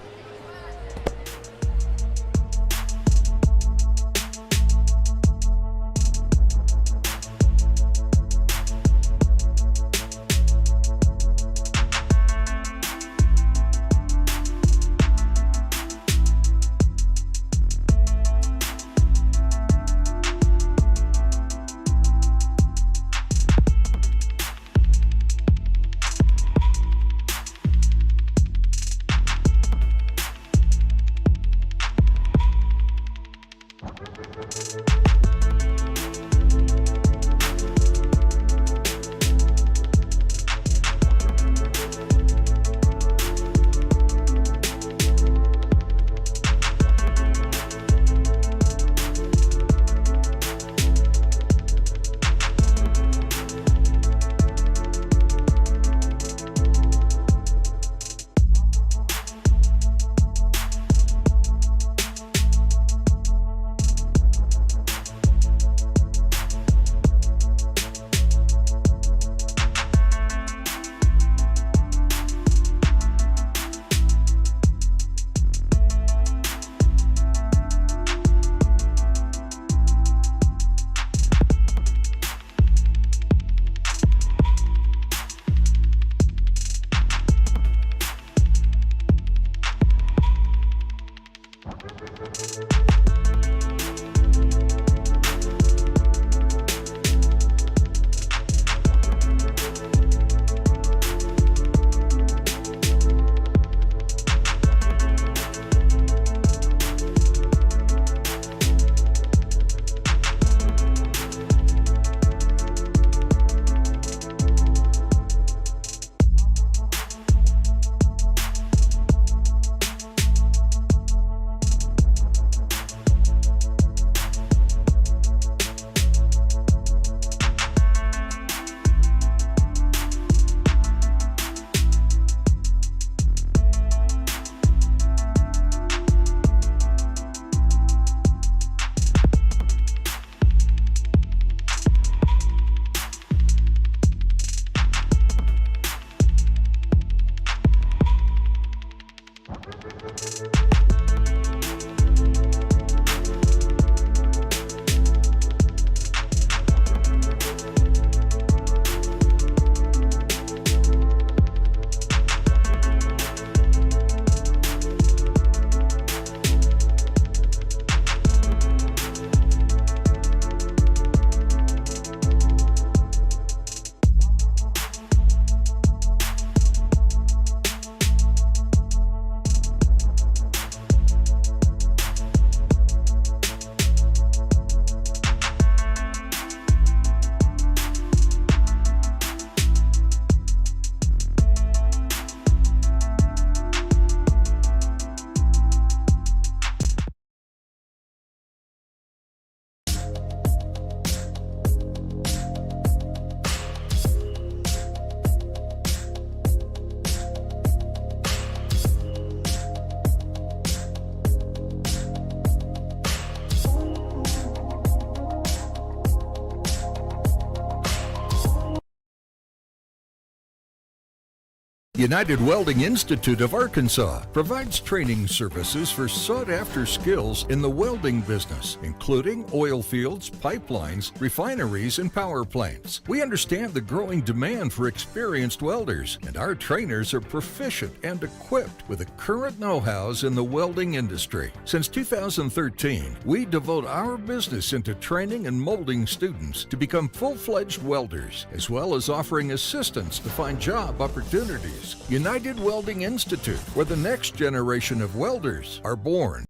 United Welding Institute of Arkansas provides training services for sought-after skills in the welding business, including oil fields, pipelines, refineries, and power plants. We understand the growing demand for experienced welders, and our trainers are proficient and equipped with the current know-hows in the welding industry. Since 2013, we devote our business into training and molding students to become full-fledged welders, as well as offering assistance to find job opportunities. United Welding Institute, where the next generation of welders are born.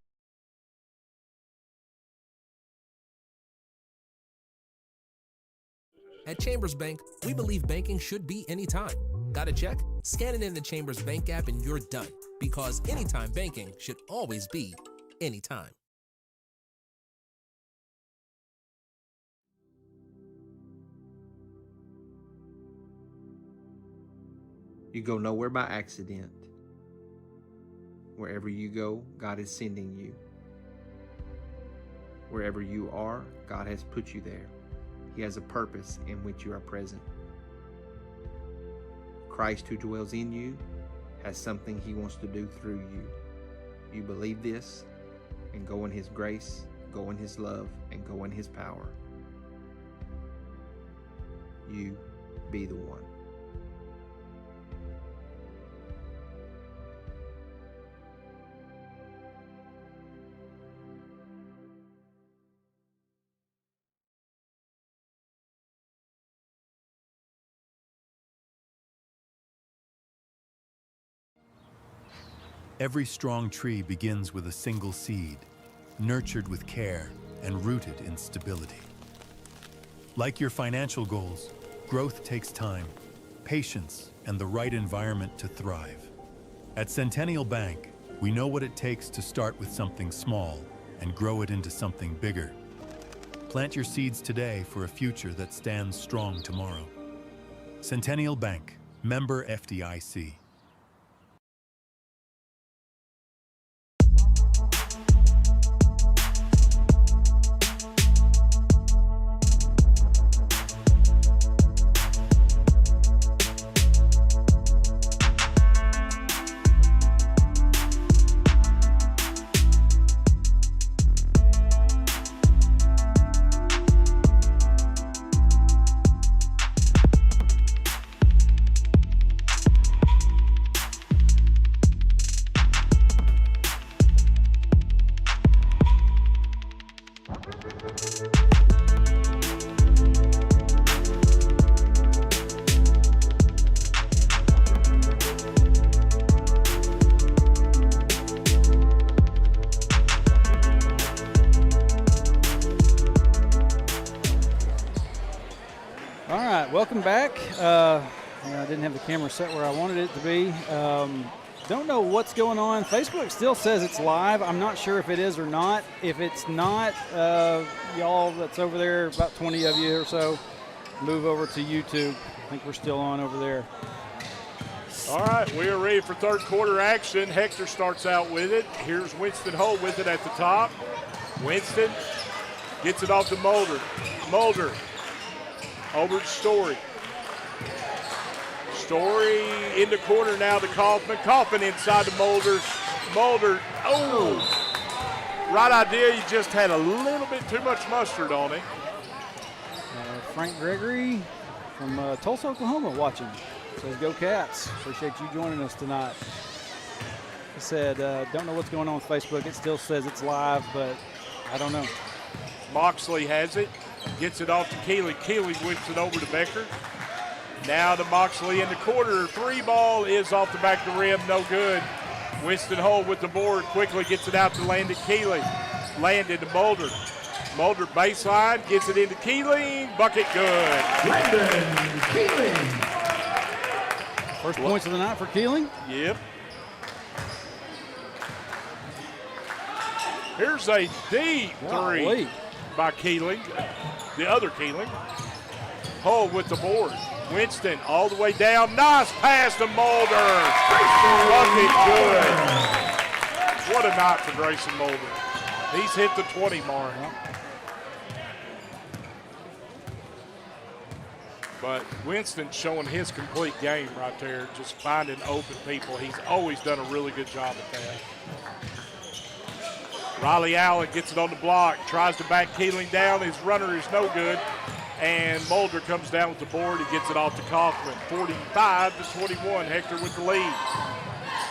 At Chambers Bank, we believe banking should be anytime. Got a check? Scan it in the Chambers Bank app and you're done. Because anytime banking should always be anytime. You go nowhere by accident. Wherever you go, God is sending you. Wherever you are, God has put you there. He has a purpose in which you are present. Christ who dwells in you has something He wants to do through you. You believe this, and go in His grace, go in His love, and go in His power. You be the one. Every strong tree begins with a single seed, nurtured with care and rooted in stability. Like your financial goals, growth takes time, patience, and the right environment to thrive. At Centennial Bank, we know what it takes to start with something small and grow it into something bigger. Plant your seeds today for a future that stands strong tomorrow. Centennial Bank, member FDIC. Welcome back. I didn't have the camera set where I wanted it to be. Don't know what's going on. Facebook still says it's live. I'm not sure if it is or not. If it's not, y'all that's over there, about 20 of you or so, move over to YouTube. I think we're still on over there. All right, we are ready for third quarter action. Hector starts out with it. Here's Winston Holt with it at the top. Winston gets it off to Mulder. Mulder over to Story. Story in the corner now to Kaufman. Kaufman inside to Mulder. Mulder, right idea. You just had a little bit too much mustard on him. Frank Gregory from Tulsa, Oklahoma watching. Says, go Cats. Appreciate you joining us tonight. He said, don't know what's going on with Facebook. It still says it's live, but I don't know. Moxley has it. Gets it off to Keeley. Keeley whips it over to Becker. Now to Moxley in the corner. Three ball is off the back of the rim. No good. Winston Holt with the board. Quickly gets it out to Landon Keeley. Landon to Mulder. Mulder baseline. Gets it into Keeley. Bucket good. Landon Keeley. First points of the night for Keeling. Yep. Here's a deep three by Keeling. The other Keeling. Hull with the board. Winston all the way down. Nice pass to Mulder. Bucket good. What a night for Grayson Mulder. He's hit the 20 mark. But Winston showing his complete game right there, just finding open people. He's always done a really good job at that. Riley Allen gets it on the block, tries to back Keeling down. His runner is no good. And Mulder comes down with the board. He gets it off to Kaufman. 45-21, Hector with the lead.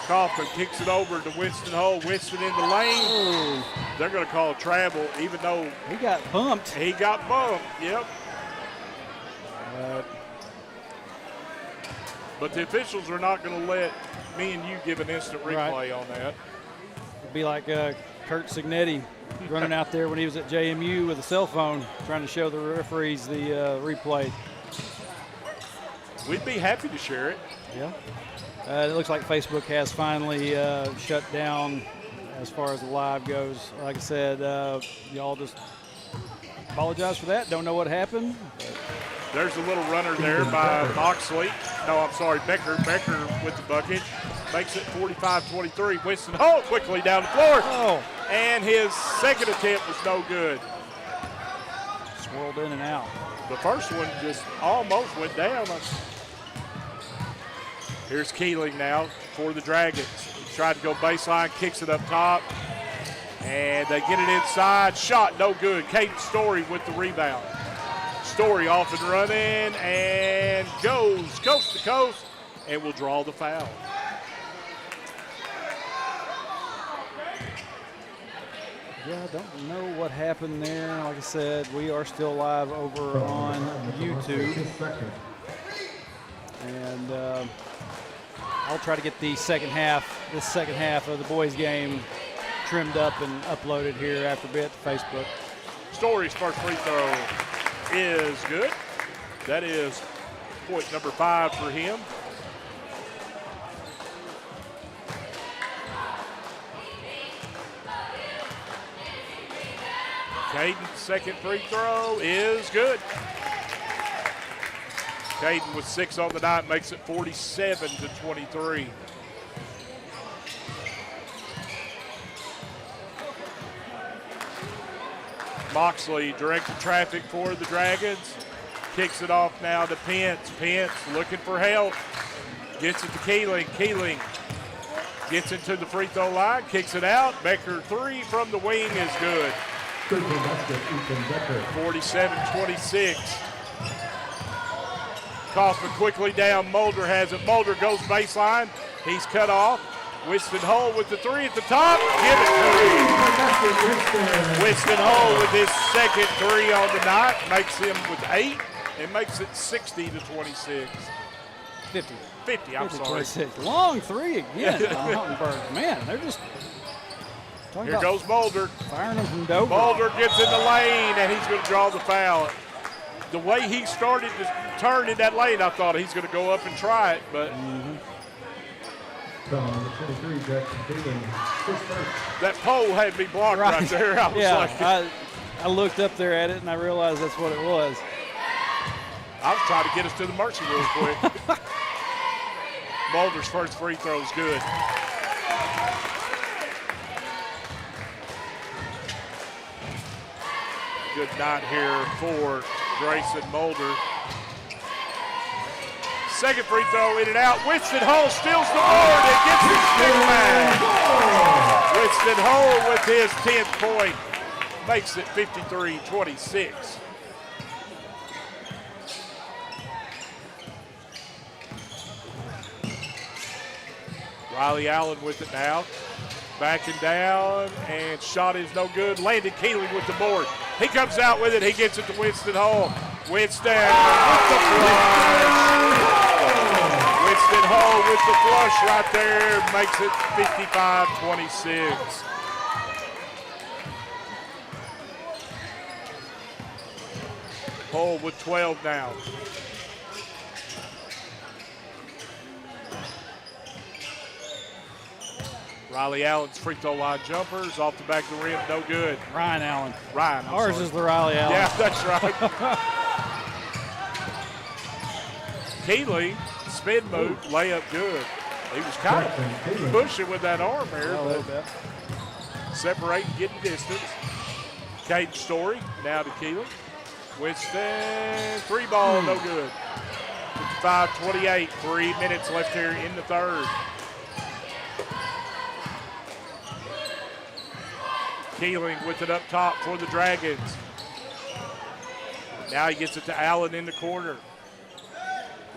Kaufman kicks it over to Winston Hull. Winston in the lane. Ooh. They're going to call a travel, even though He got bumped. he got bumped. Yep. But the officials are not going to let me and you give an instant replay on that. It'd be like Kurt Signetti running out there when he was at JMU with a cell phone trying to show the referees the replay. We'd be happy to share it. Yeah. It looks like Facebook has finally shut down as far as the live goes. Like I said, y'all just apologize for that. Don't know what happened. There's a little runner there by Moxley. No, I'm sorry, Becker. Becker with the bucket. Makes it 45-23. Winston Hull quickly down the floor. Oh. And his second attempt was no good. Swirled in and out. The first one just almost went down. Here's Keeling now for the Dragons. He tried to go baseline, kicks it up top. And they get it inside. Shot no good. Caden Story with the rebound. Story off and running and goes coast to coast and will draw the foul. Yeah, I don't know what happened there. Like I said, we are still live over on YouTube. And I'll try to get this second half of the boys' game trimmed up and uploaded here after a bit to Facebook. Story's first free throw is good. That is point number 5 for him. Caden's second free throw is good. Caden with 6 on the night makes it 47-23. Moxley directing traffic for the Dragons. Kicks it off now to Pence. Pence looking for help. Gets it to Keeling. Keeling gets into the free throw line. Kicks it out. Becker 3 from the wing is good. 47-26. Kaufman quickly down. Mulder has it. Mulder goes baseline. He's cut off. Winston Hull with the 3 at the top. Give it to him. Winston Hull with his second 3 on the night. Makes him with 8 and makes it 60-26. 50, I'm sorry. 26. Long 3 again. Mountainburg. Man, they're just Here goes Mulder. Firing them from Dover. Mulder gets in the lane, and he's going to draw the foul. The way he started to turn in that lane, I thought he's going to go up and try it, but that pole had me blocked right there. I was like, I looked up there at it, and I realized that's what it was. I was trying to get us to the mercy real quick. Mulder's first free throw is good. Good night here for Grayson Mulder. Second free throw in and out. Winston Hull steals the board and gets his stick back. Winston Hull with his 10th point makes it 53-26. Riley Allen with it now. Backing down, and shot is no good. Landon Keeling with the board. He comes out with it. He gets it to Winston Hull. Winston with the flush. Winston Hull with the flush right there. Makes it 55-26. Hull with 12 now. Riley Allen's free throw line jumpers off the back of the rim, no good. Ryan Allen. Ryan, Ours is the Riley Allen. Yeah, that's right. Keeley, spin move, layup good. He was kind of pushing with that arm there, but separating, getting distance. Caden Story now to Keeley. Winston, 3 ball, no good. 65-28. 3 minutes left here in the third. Keeling with it up top for the Dragons. Now he gets it to Allen in the corner.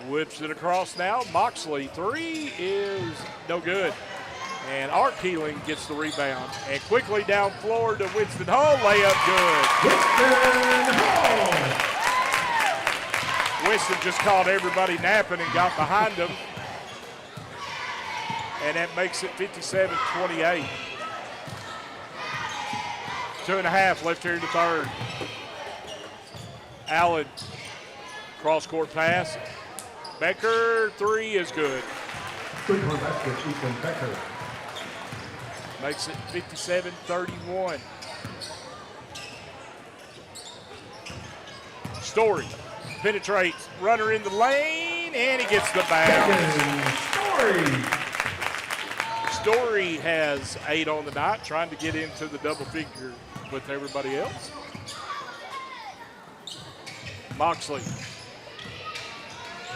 Whips it across now. Moxley, 3 is no good. And Art Keeling gets the rebound. And quickly down floor to Winston Hall. Layup good. Winston Hall! Winston just caught everybody napping and got behind them. And that makes it 57-28. 2.5 left here in the third. Allen, cross-court pass. Becker, 3 is good. Three-point basket, Ethan Becker. Makes it 57-31. Story penetrates, runner in the lane, and he gets the bounce. Story has 8 on the night, trying to get into the double figure with everybody else. Moxley.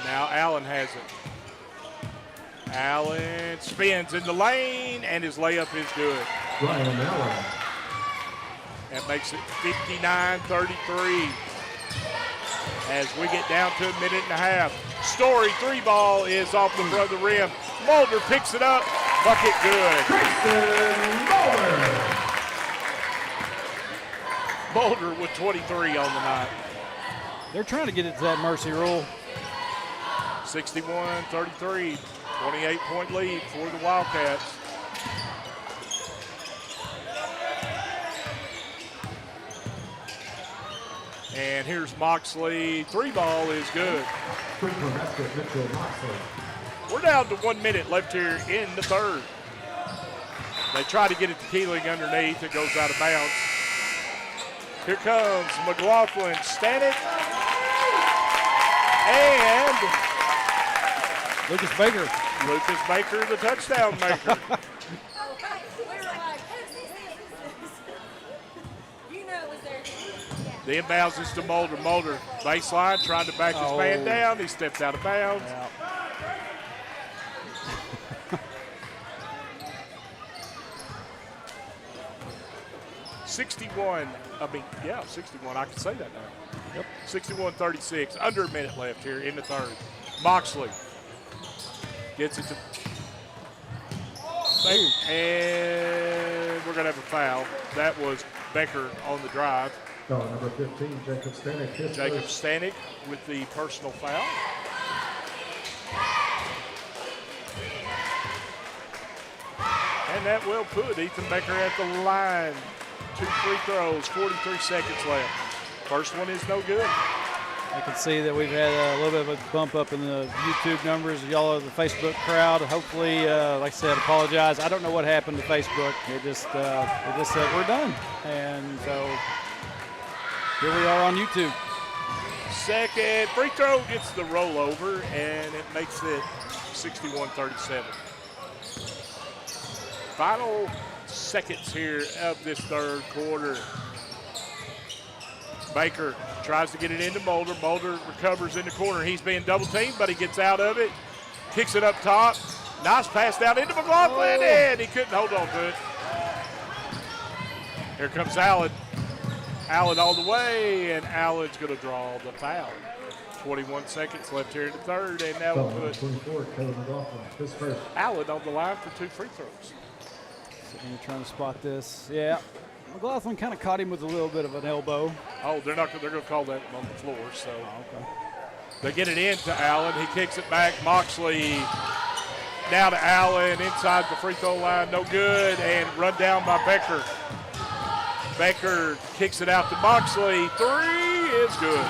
Now Allen has it. Allen spins in the lane, and his layup is good. Ryan Allen. That makes it 59-33 as we get down to a minute and a half. Story 3 ball is off the front of the rim. Mulder picks it up. Bucket good. Grayson Mulder. Mulder with 23 on the night. They're trying to get it to that mercy rule. 61-33. 28-point lead for the Wildcats. And here's Moxley. 3 ball is good. Three-point basket, Mitchell Moxley. We're down to 1 minute left here in the third. They try to get it to Keeling underneath. It goes out of bounds. Here comes McLaughlin, Stanek, and Lucas Baker. Lucas Baker, the touchdown maker. The inbounds is to Mulder. Mulder, baseline, trying to back his man down. He steps out of bounds. Yeah. 61, I can say that now. Yep. 61-36, under a minute left here in the third. Moxley gets it to Baker, and we're going to have a foul. That was Becker on the drive. Oh, number 15, Jacob Stanek. Jacob Stanek with the personal foul. And that will put Ethan Becker at the line. 2 free throws, 43 seconds left. First one is no good. I can see that we've had a little bit of a bump up in the YouTube numbers. Y'all are the Facebook crowd. Hopefully, like I said, apologize. I don't know what happened to Facebook. It just said we're done. And so here we are on YouTube. Second free throw gets the rollover, and it makes it 61-37. Final seconds here of this third quarter. Baker tries to get it into Mulder. Mulder recovers in the corner. He's being double teamed, but he gets out of it. Kicks it up top. Nice pass down into McLaughlin, and he couldn't hold on to it. Here comes Allen. Allen all the way, and Allen's going to draw the foul. 21 seconds left here in the third, and that will put 24, Kevin McLaughlin, his first. Allen on the line for 2 free throws. Sitting here trying to spot this. Yeah. McLaughlin kind of caught him with a little bit of an elbow. Oh, they're going to call that on the floor. So Okay. they get it into Allen. He kicks it back. Moxley now to Allen inside the free throw line. No good, and run down by Becker. Becker kicks it out to Moxley. 3 is good.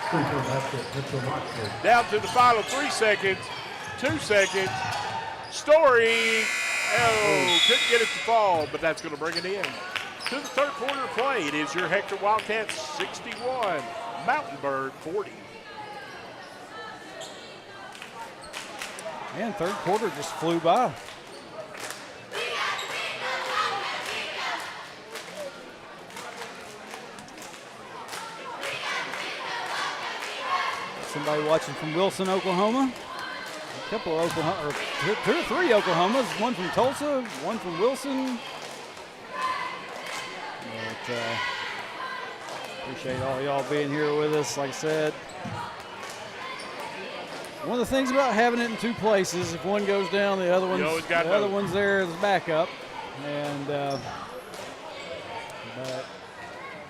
Three-point basket, Mitchell Moxley. Down to the final 3 seconds. 2 seconds. Story. Oh, couldn't get it to fall, but that's going to bring it in. To the third quarter of play, it is your Hector Wildcats 61, Mountainburg 40. Man, third quarter just flew by. somebody watching from Wilson, Oklahoma. A couple of Oklahoma, or two or three Oklahomas. One from Tulsa, one from Wilson. But appreciate all y'all being here with us. Like I said, one of the things about having it in two places, if one goes down, the other one's there as backup. And but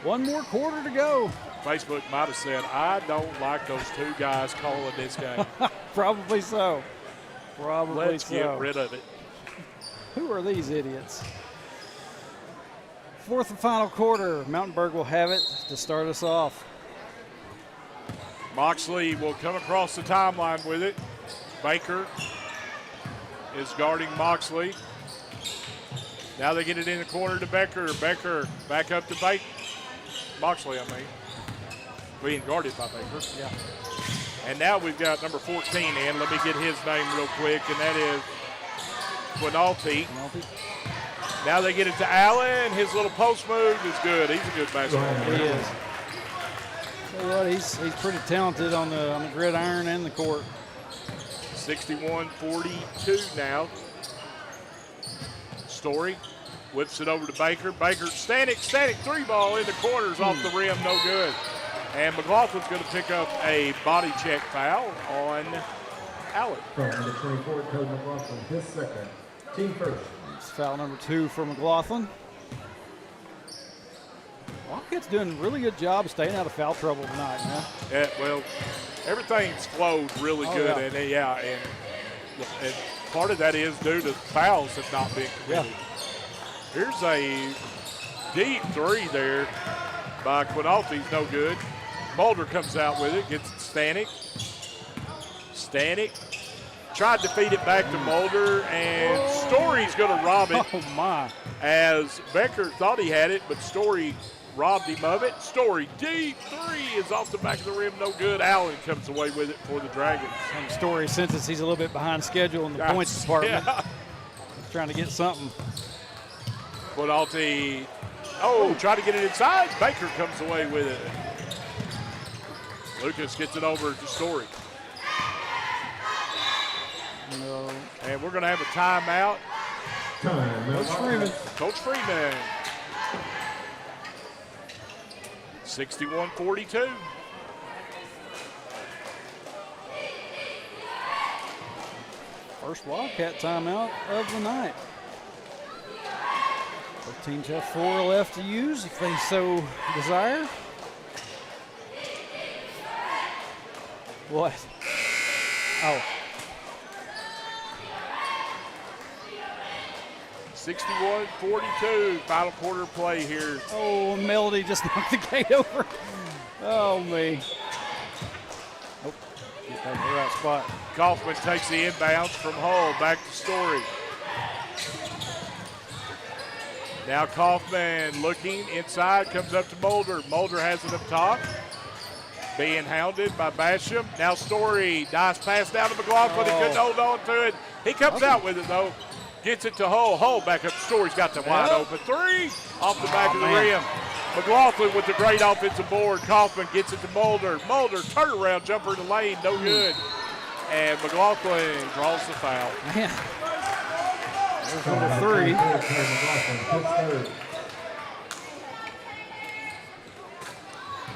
one more quarter to go. Facebook might have said, I don't like those two guys calling this game. Probably so. Let's get rid of it. Who are these idiots? Fourth and final quarter. Mountainburg will have it to start us off. Moxley will come across the timeline with it. Baker is guarding Moxley. Now they get it in the corner to Becker. Becker back up to Moxley, being guarded by Baker. Yeah. And now we've got number 14 in. Let me get his name real quick, and that is Quinalty. Now they get it to Allen. His little post move is good. He's a good basketball player. He is. Tell you what, he's pretty talented on the gridiron and the court. 61-42 now. Story whips it over to Baker. Baker, static three ball in the corners off the rim, no good. And McLaughlin's going to pick up a body check foul on Allen. From number 24, Cody McLaughlin, his second. Team first. It's foul number 2 for McLaughlin. Wildcats doing a really good job staying out of foul trouble tonight, man. Yeah, well, everything's flowed really good. Yeah. And part of that is due to fouls have not been committed. Yeah. Here's a deep three there by Quinalty, no good. Mulder comes out with it, gets it Stanek. Stanek tried to feed it back to Mulder, and Story's going to rob it. Oh, my. As Becker thought he had it, but Story robbed him of it. Story, deep three is off the back of the rim, no good. Allen comes away with it for the Dragons. And Story senses he's a little bit behind schedule in the points department. Yeah. He's trying to get something. Quinalty, try to get it inside. Baker comes away with it. Lucas gets it over to Story. No. And we're going to have a timeout. Coach Freeman. 61-42. First Wildcat timeout of the night. Both teams have 4 left to use if they so desire. What? Oh. 61-42, final quarter play here. Oh, Melody just knocked the gate over. Oh, me. Oh, get back to the right spot. Kaufman takes the inbounds from Hull, back to Story. Now Kaufman looking inside, comes up to Mulder. Mulder has it up top. Being hounded by Basham. Now Story, nice pass down to McLaughlin. He couldn't hold on to it. He comes out with it, though. Gets it to Hull. Hull back up. Story's got the wide open three off the back of the rim. McLaughlin with the great offensive board. Kaufman gets it to Mulder. Mulder, turnaround jumper in the lane, no good. And McLaughlin draws the foul. Man. There's number 3.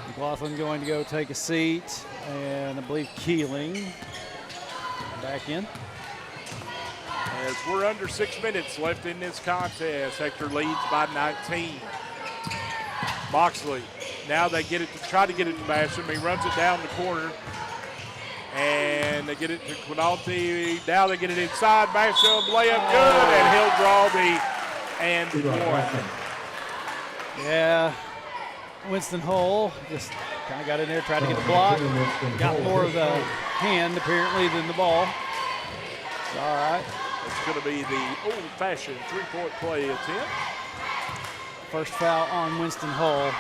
McLaughlin going to go take a seat, and I believe Keeling back in. As we're under 6 minutes left in this contest, Hector leads by 19. Moxley, now they get it to try to get it to Basham. He runs it down the corner, and they get it to Quinalty. Now they get it inside. Basham, layup good, and he'll draw the and one. Yeah. Winston Hull just kind of got in there, tried to get the block. Got more of the hand, apparently, than the ball. It's all right. It's going to be the old-fashioned three-point play attempt. First foul on Winston Hull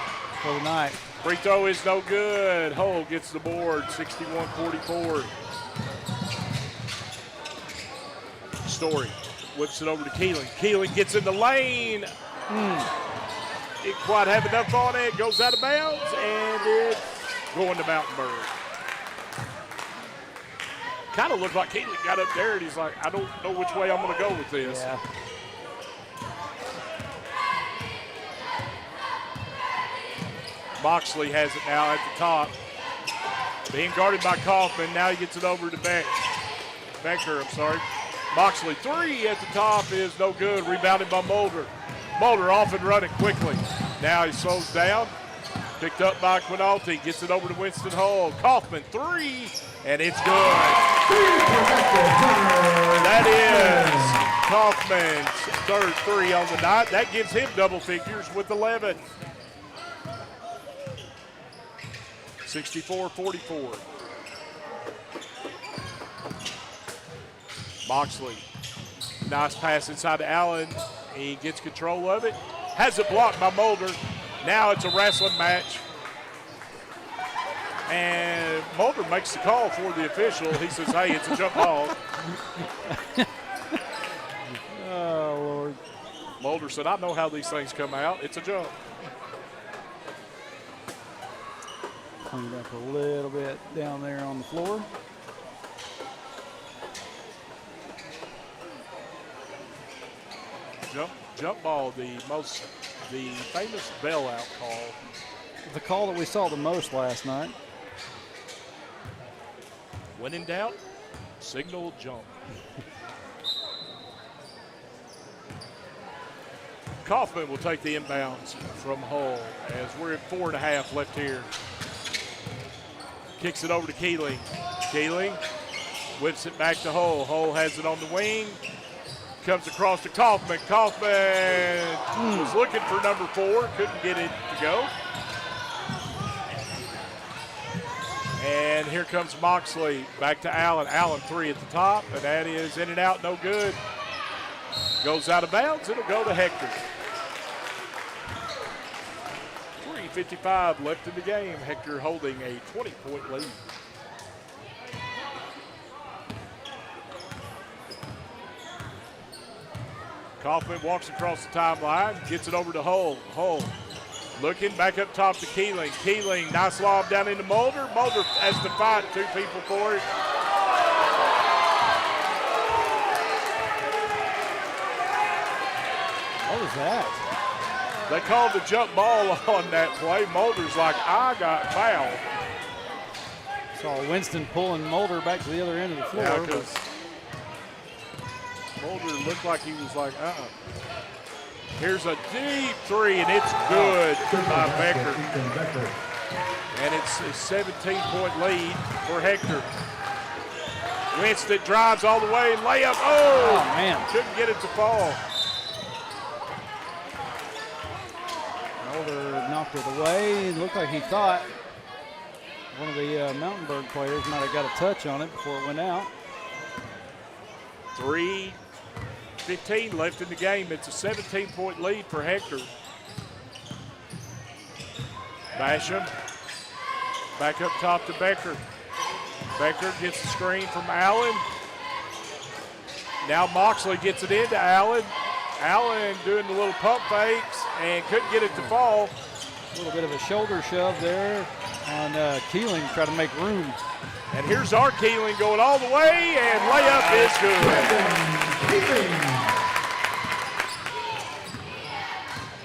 for the night. Free throw is no good. Hull gets the board, 61-44. Story whips it over to Keeling. Keeling gets in the lane. Didn't quite have enough on it. Goes out of bounds, and it's going to Mountainburg. kind of looked like Keeling got up there and he's like, I don't know which way I'm going to go with this. Yeah. Moxley has it now at the top. Being guarded by Kaufman. Now he gets it over to Becker. Moxley, three at the top is no good. Rebounded by Mulder. Mulder off and running quickly. Now he slows down. Picked up by Quinalty. Gets it over to Winston Hull. Kaufman, three, and it's good. That is Kaufman's third three on the night. That gives him double figures with 11. 64-44. Moxley, nice pass inside to Allen. He gets control of it. Has it blocked by Mulder. Now it's a wrestling match. And Mulder makes the call for the official. He says, hey, it's a jump ball. Oh, Lord. Mulder said, I know how these things come out. It's a jump. Cleaned up a little bit down there on the floor. Jump ball, the famous bailout call. The call that we saw the most last night. When in doubt, signal jump. Kaufman will take the inbounds from Hull as we're at 4.5 left here. Kicks it over to Keeling. Keeling whips it back to Hull. Hull has it on the wing. Comes across to Kaufman. Kaufman was looking for number 4. Couldn't get it to go. And here comes Moxley. Back to Allen. Allen, three at the top. And that is in and out, no good. Goes out of bounds. It'll go to Hector. 3:55 left in the game. Hector holding a 20-point lead. Kaufman walks across the timeline, gets it over to Hull. Hull looking back up top to Keeling. Keeling, nice lob down into Mulder. Mulder has to fight 2 people for it. What was that? They called the jump ball on that play. Mulder's like, I got fouled. Saw Winston pulling Mulder back to the other end of the floor. Yeah, because Mulder looked like he was like, Here's a deep three, and it's good by Becker. And it's a 17-point lead for Hector. Winston drives all the way, layup. Oh, man. Couldn't get it to fall. Mulder knocked it away. It looked like he thought one of the Mountainburg players might have got a touch on it before it went out. 3:15 left in the game. It's a 17-point lead for Hector. Basham back up top to Becker. Becker gets the screen from Allen. Now Moxley gets it into Allen. Allen doing the little pump fakes and couldn't get it to fall. A little bit of a shoulder shove there on Keeling, try to make room. And here's our Keeling going all the way, and layup is good.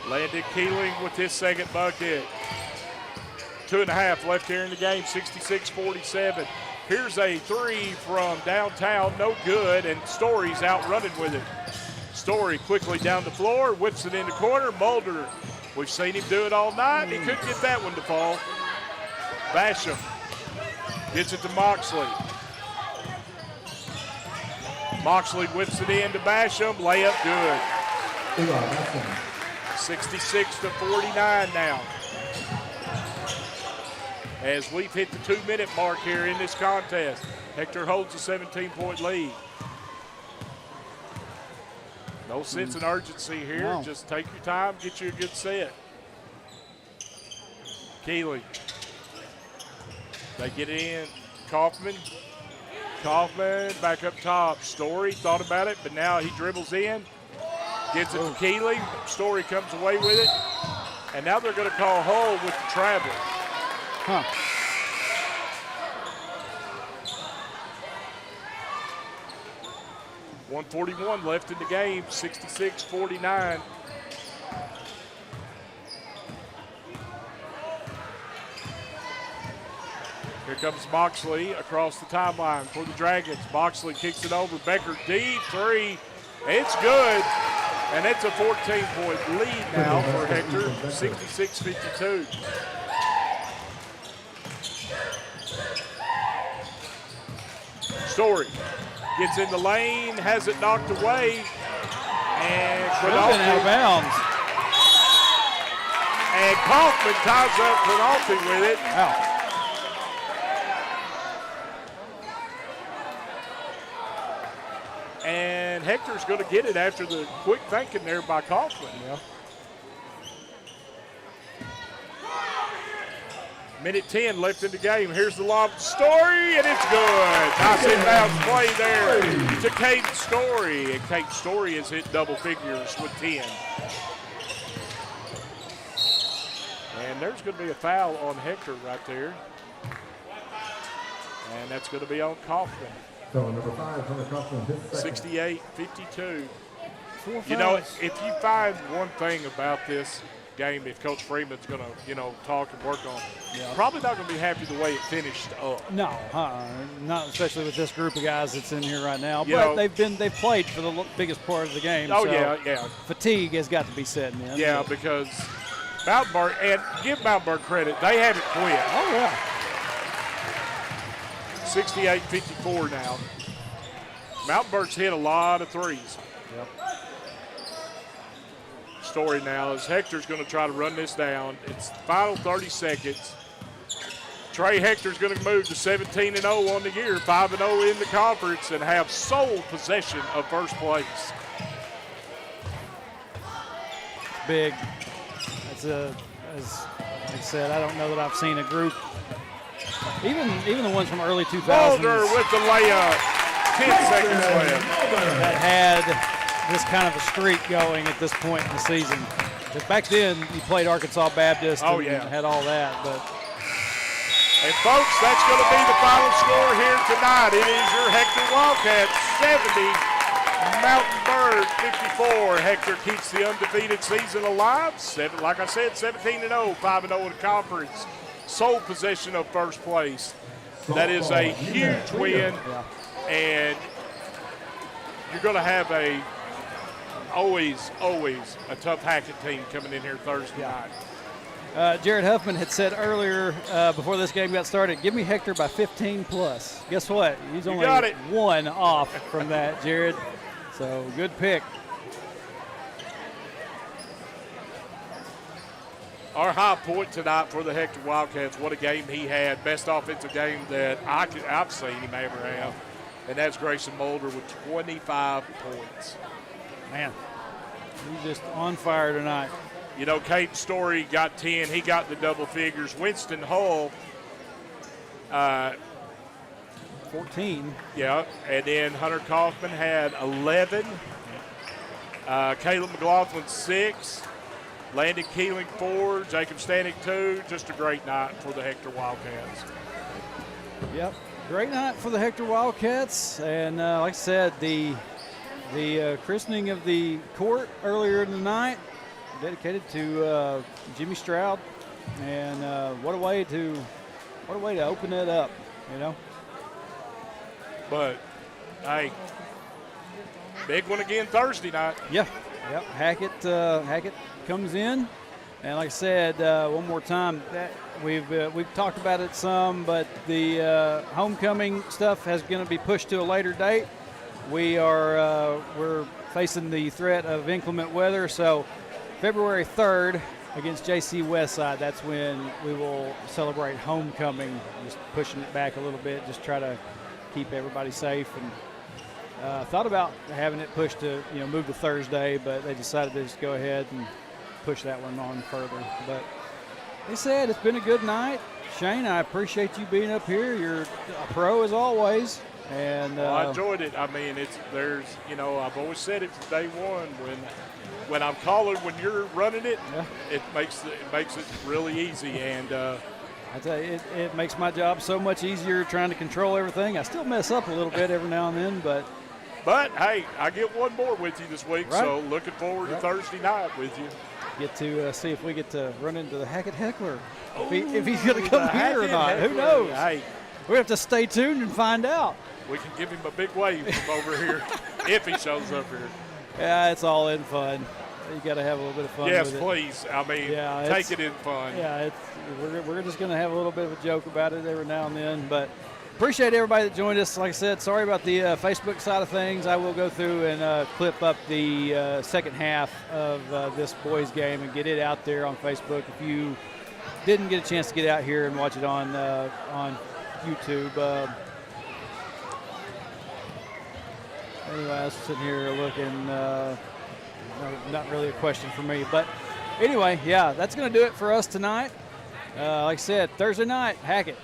Landon Keeling with his second bucket. 2.5 left here in the game, 66-47. Here's a three from downtown, no good, and Story's out running with it. Story quickly down the floor, whips it in the corner. Mulder, we've seen him do it all night. He couldn't get that one to fall. Basham gets it to Moxley. Moxley whips it in to Basham. Layup good. 66-49 now. As we've hit the 2-minute mark here in this contest. Hector holds a 17-point lead. No sense in urgency here. No. Just take your time, get you a good set. Keeling. They get it in. Kaufman. Kaufman back up top. Story thought about it, but now he dribbles in. Gets it to Keeling. Story comes away with it. And now they're going to call Hull with the travel. 1:41 left in the game, 66-49. Here comes Moxley across the timeline for the Dragons. Moxley kicks it over. Becker deep three. It's good. And it's a 14-point lead now for Hector, 66-52. Story gets in the lane, has it knocked away, and Quinalty out of bounds. And Kaufman ties up Quinalty with it. Wow. And Hector's going to get it after the quick thinking there by Kaufman. Yeah. Minute 10 left in the game. Here's the lob to Story, and it's good. Nice inbounds play there to Caden Story. And Caden Story has hit double figures with 10. And there's going to be a foul on Hector right there. And that's going to be on Kaufman. So number 5, Hunter Kaufman, his second. 68-52. 4 fouls. You know, if you find one thing about this game, if Coach Freeman's going to, talk and work on, probably not going to be happy the way it finished up. No, not especially with this group of guys that's in here right now. You but know, they've played for the biggest part of the game. Oh, so yeah. fatigue has got to be setting in. Yeah, because Mountainburg, and give Mountainburg credit, they haven't quit. Oh, yeah. 68-54 now. Mountainburg's hit a lot of threes. Yep. Story now is Hector's going to try to run this down. It's the final 30 seconds. Trey Hector's going to move to 17-0 on the year, 5-0 in the conference, and have sole possession of first place. Big. As I said, I don't know that I've seen a group, even the ones from early 2000s. Mulder with the layup, 10 seconds left. That had this kind of a streak going at this point in the season. Because back then, you played Arkansas Baptist and had all that. But And folks, that's going to be the final score here tonight. It is your Hector Wildcats 70, Mountainburg 54. Hector keeps the undefeated season alive. Like I said, 17-0, 5-0 in the conference. Sole possession of first place. That is a huge win, and you're going to have always a tough Hackett team coming in here Thursday night. Jared Huffman had said earlier before this game got started, give me Hector by 15 plus. Guess what? He's only one off from that, Jared. So good pick. Our high point tonight for the Hector Wildcats, what a game he had. Best offensive game that I've seen him ever have. And that's Grayson Mulder with 25 points. Man, he's just on fire tonight. You know, Caden Story got 10. He got the double figures. Winston Hull, 14. Yeah, and then Hunter Kaufman had 11. Caleb McLaughlin, 6. Landon Keeling, 4. Jacob Stanek, 2. Just a great night for the Hector Wildcats. Yep, great night for the Hector Wildcats. And like I said, the christening of the court earlier in the night, dedicated to Jimmy Stroud, and what a way to open it up, you know. But hey, big one again Thursday night. Yeah, yep. Hackett comes in, and like I said, one more time, that we've talked about it some, but the homecoming stuff is going to be pushed to a later date. We're facing the threat of inclement weather, so February 3rd against JC Westside, that's when we will celebrate homecoming, just pushing it back a little bit, just try to keep everybody safe. And thought about having it pushed to, move to Thursday, but they decided to just go ahead and push that one on further. But they said it's been a good night. Shane, I appreciate you being up here. You're a pro as always. And I enjoyed it. I mean, I've always said it from day one, when I'm calling, when you're running it, it makes it really easy. And I tell you, it makes my job so much easier trying to control everything. I still mess up a little bit every now and then, but But, hey, I get one more with you this week, Right. so looking forward to Thursday night with you. Get to see if we get to run into the Hackett Heckler. If he's going to come The here or Hackett not. Who Heckler. knows? Hey, We have to stay tuned and find out. we can give him a big wave from over here if he shows up here. Yeah, it's all in fun. You got to have a little bit of fun Yes, with it. please. I mean, Yeah, take it's- it in fun. Yeah, we're just going to have a little bit of a joke about it every now and then. But appreciate everybody that joined us. Like I said, sorry about the Facebook side of things. I will go through and clip up the second half of this boys game and get it out there on Facebook. If you didn't get a chance to get out here and watch it on YouTube. Anyway, I was sitting here looking. Not really a question for me, but anyway, yeah, that's going to do it for us tonight. Like I said, Thursday night, Hackett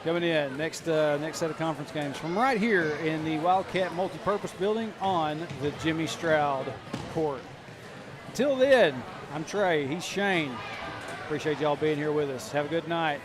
coming in next set of conference games from right here in the Wildcat Multipurpose Building on the Jimmy Stroud court. Until then, I'm Trey. He's Shane. Appreciate y'all being here with us. Have a good night.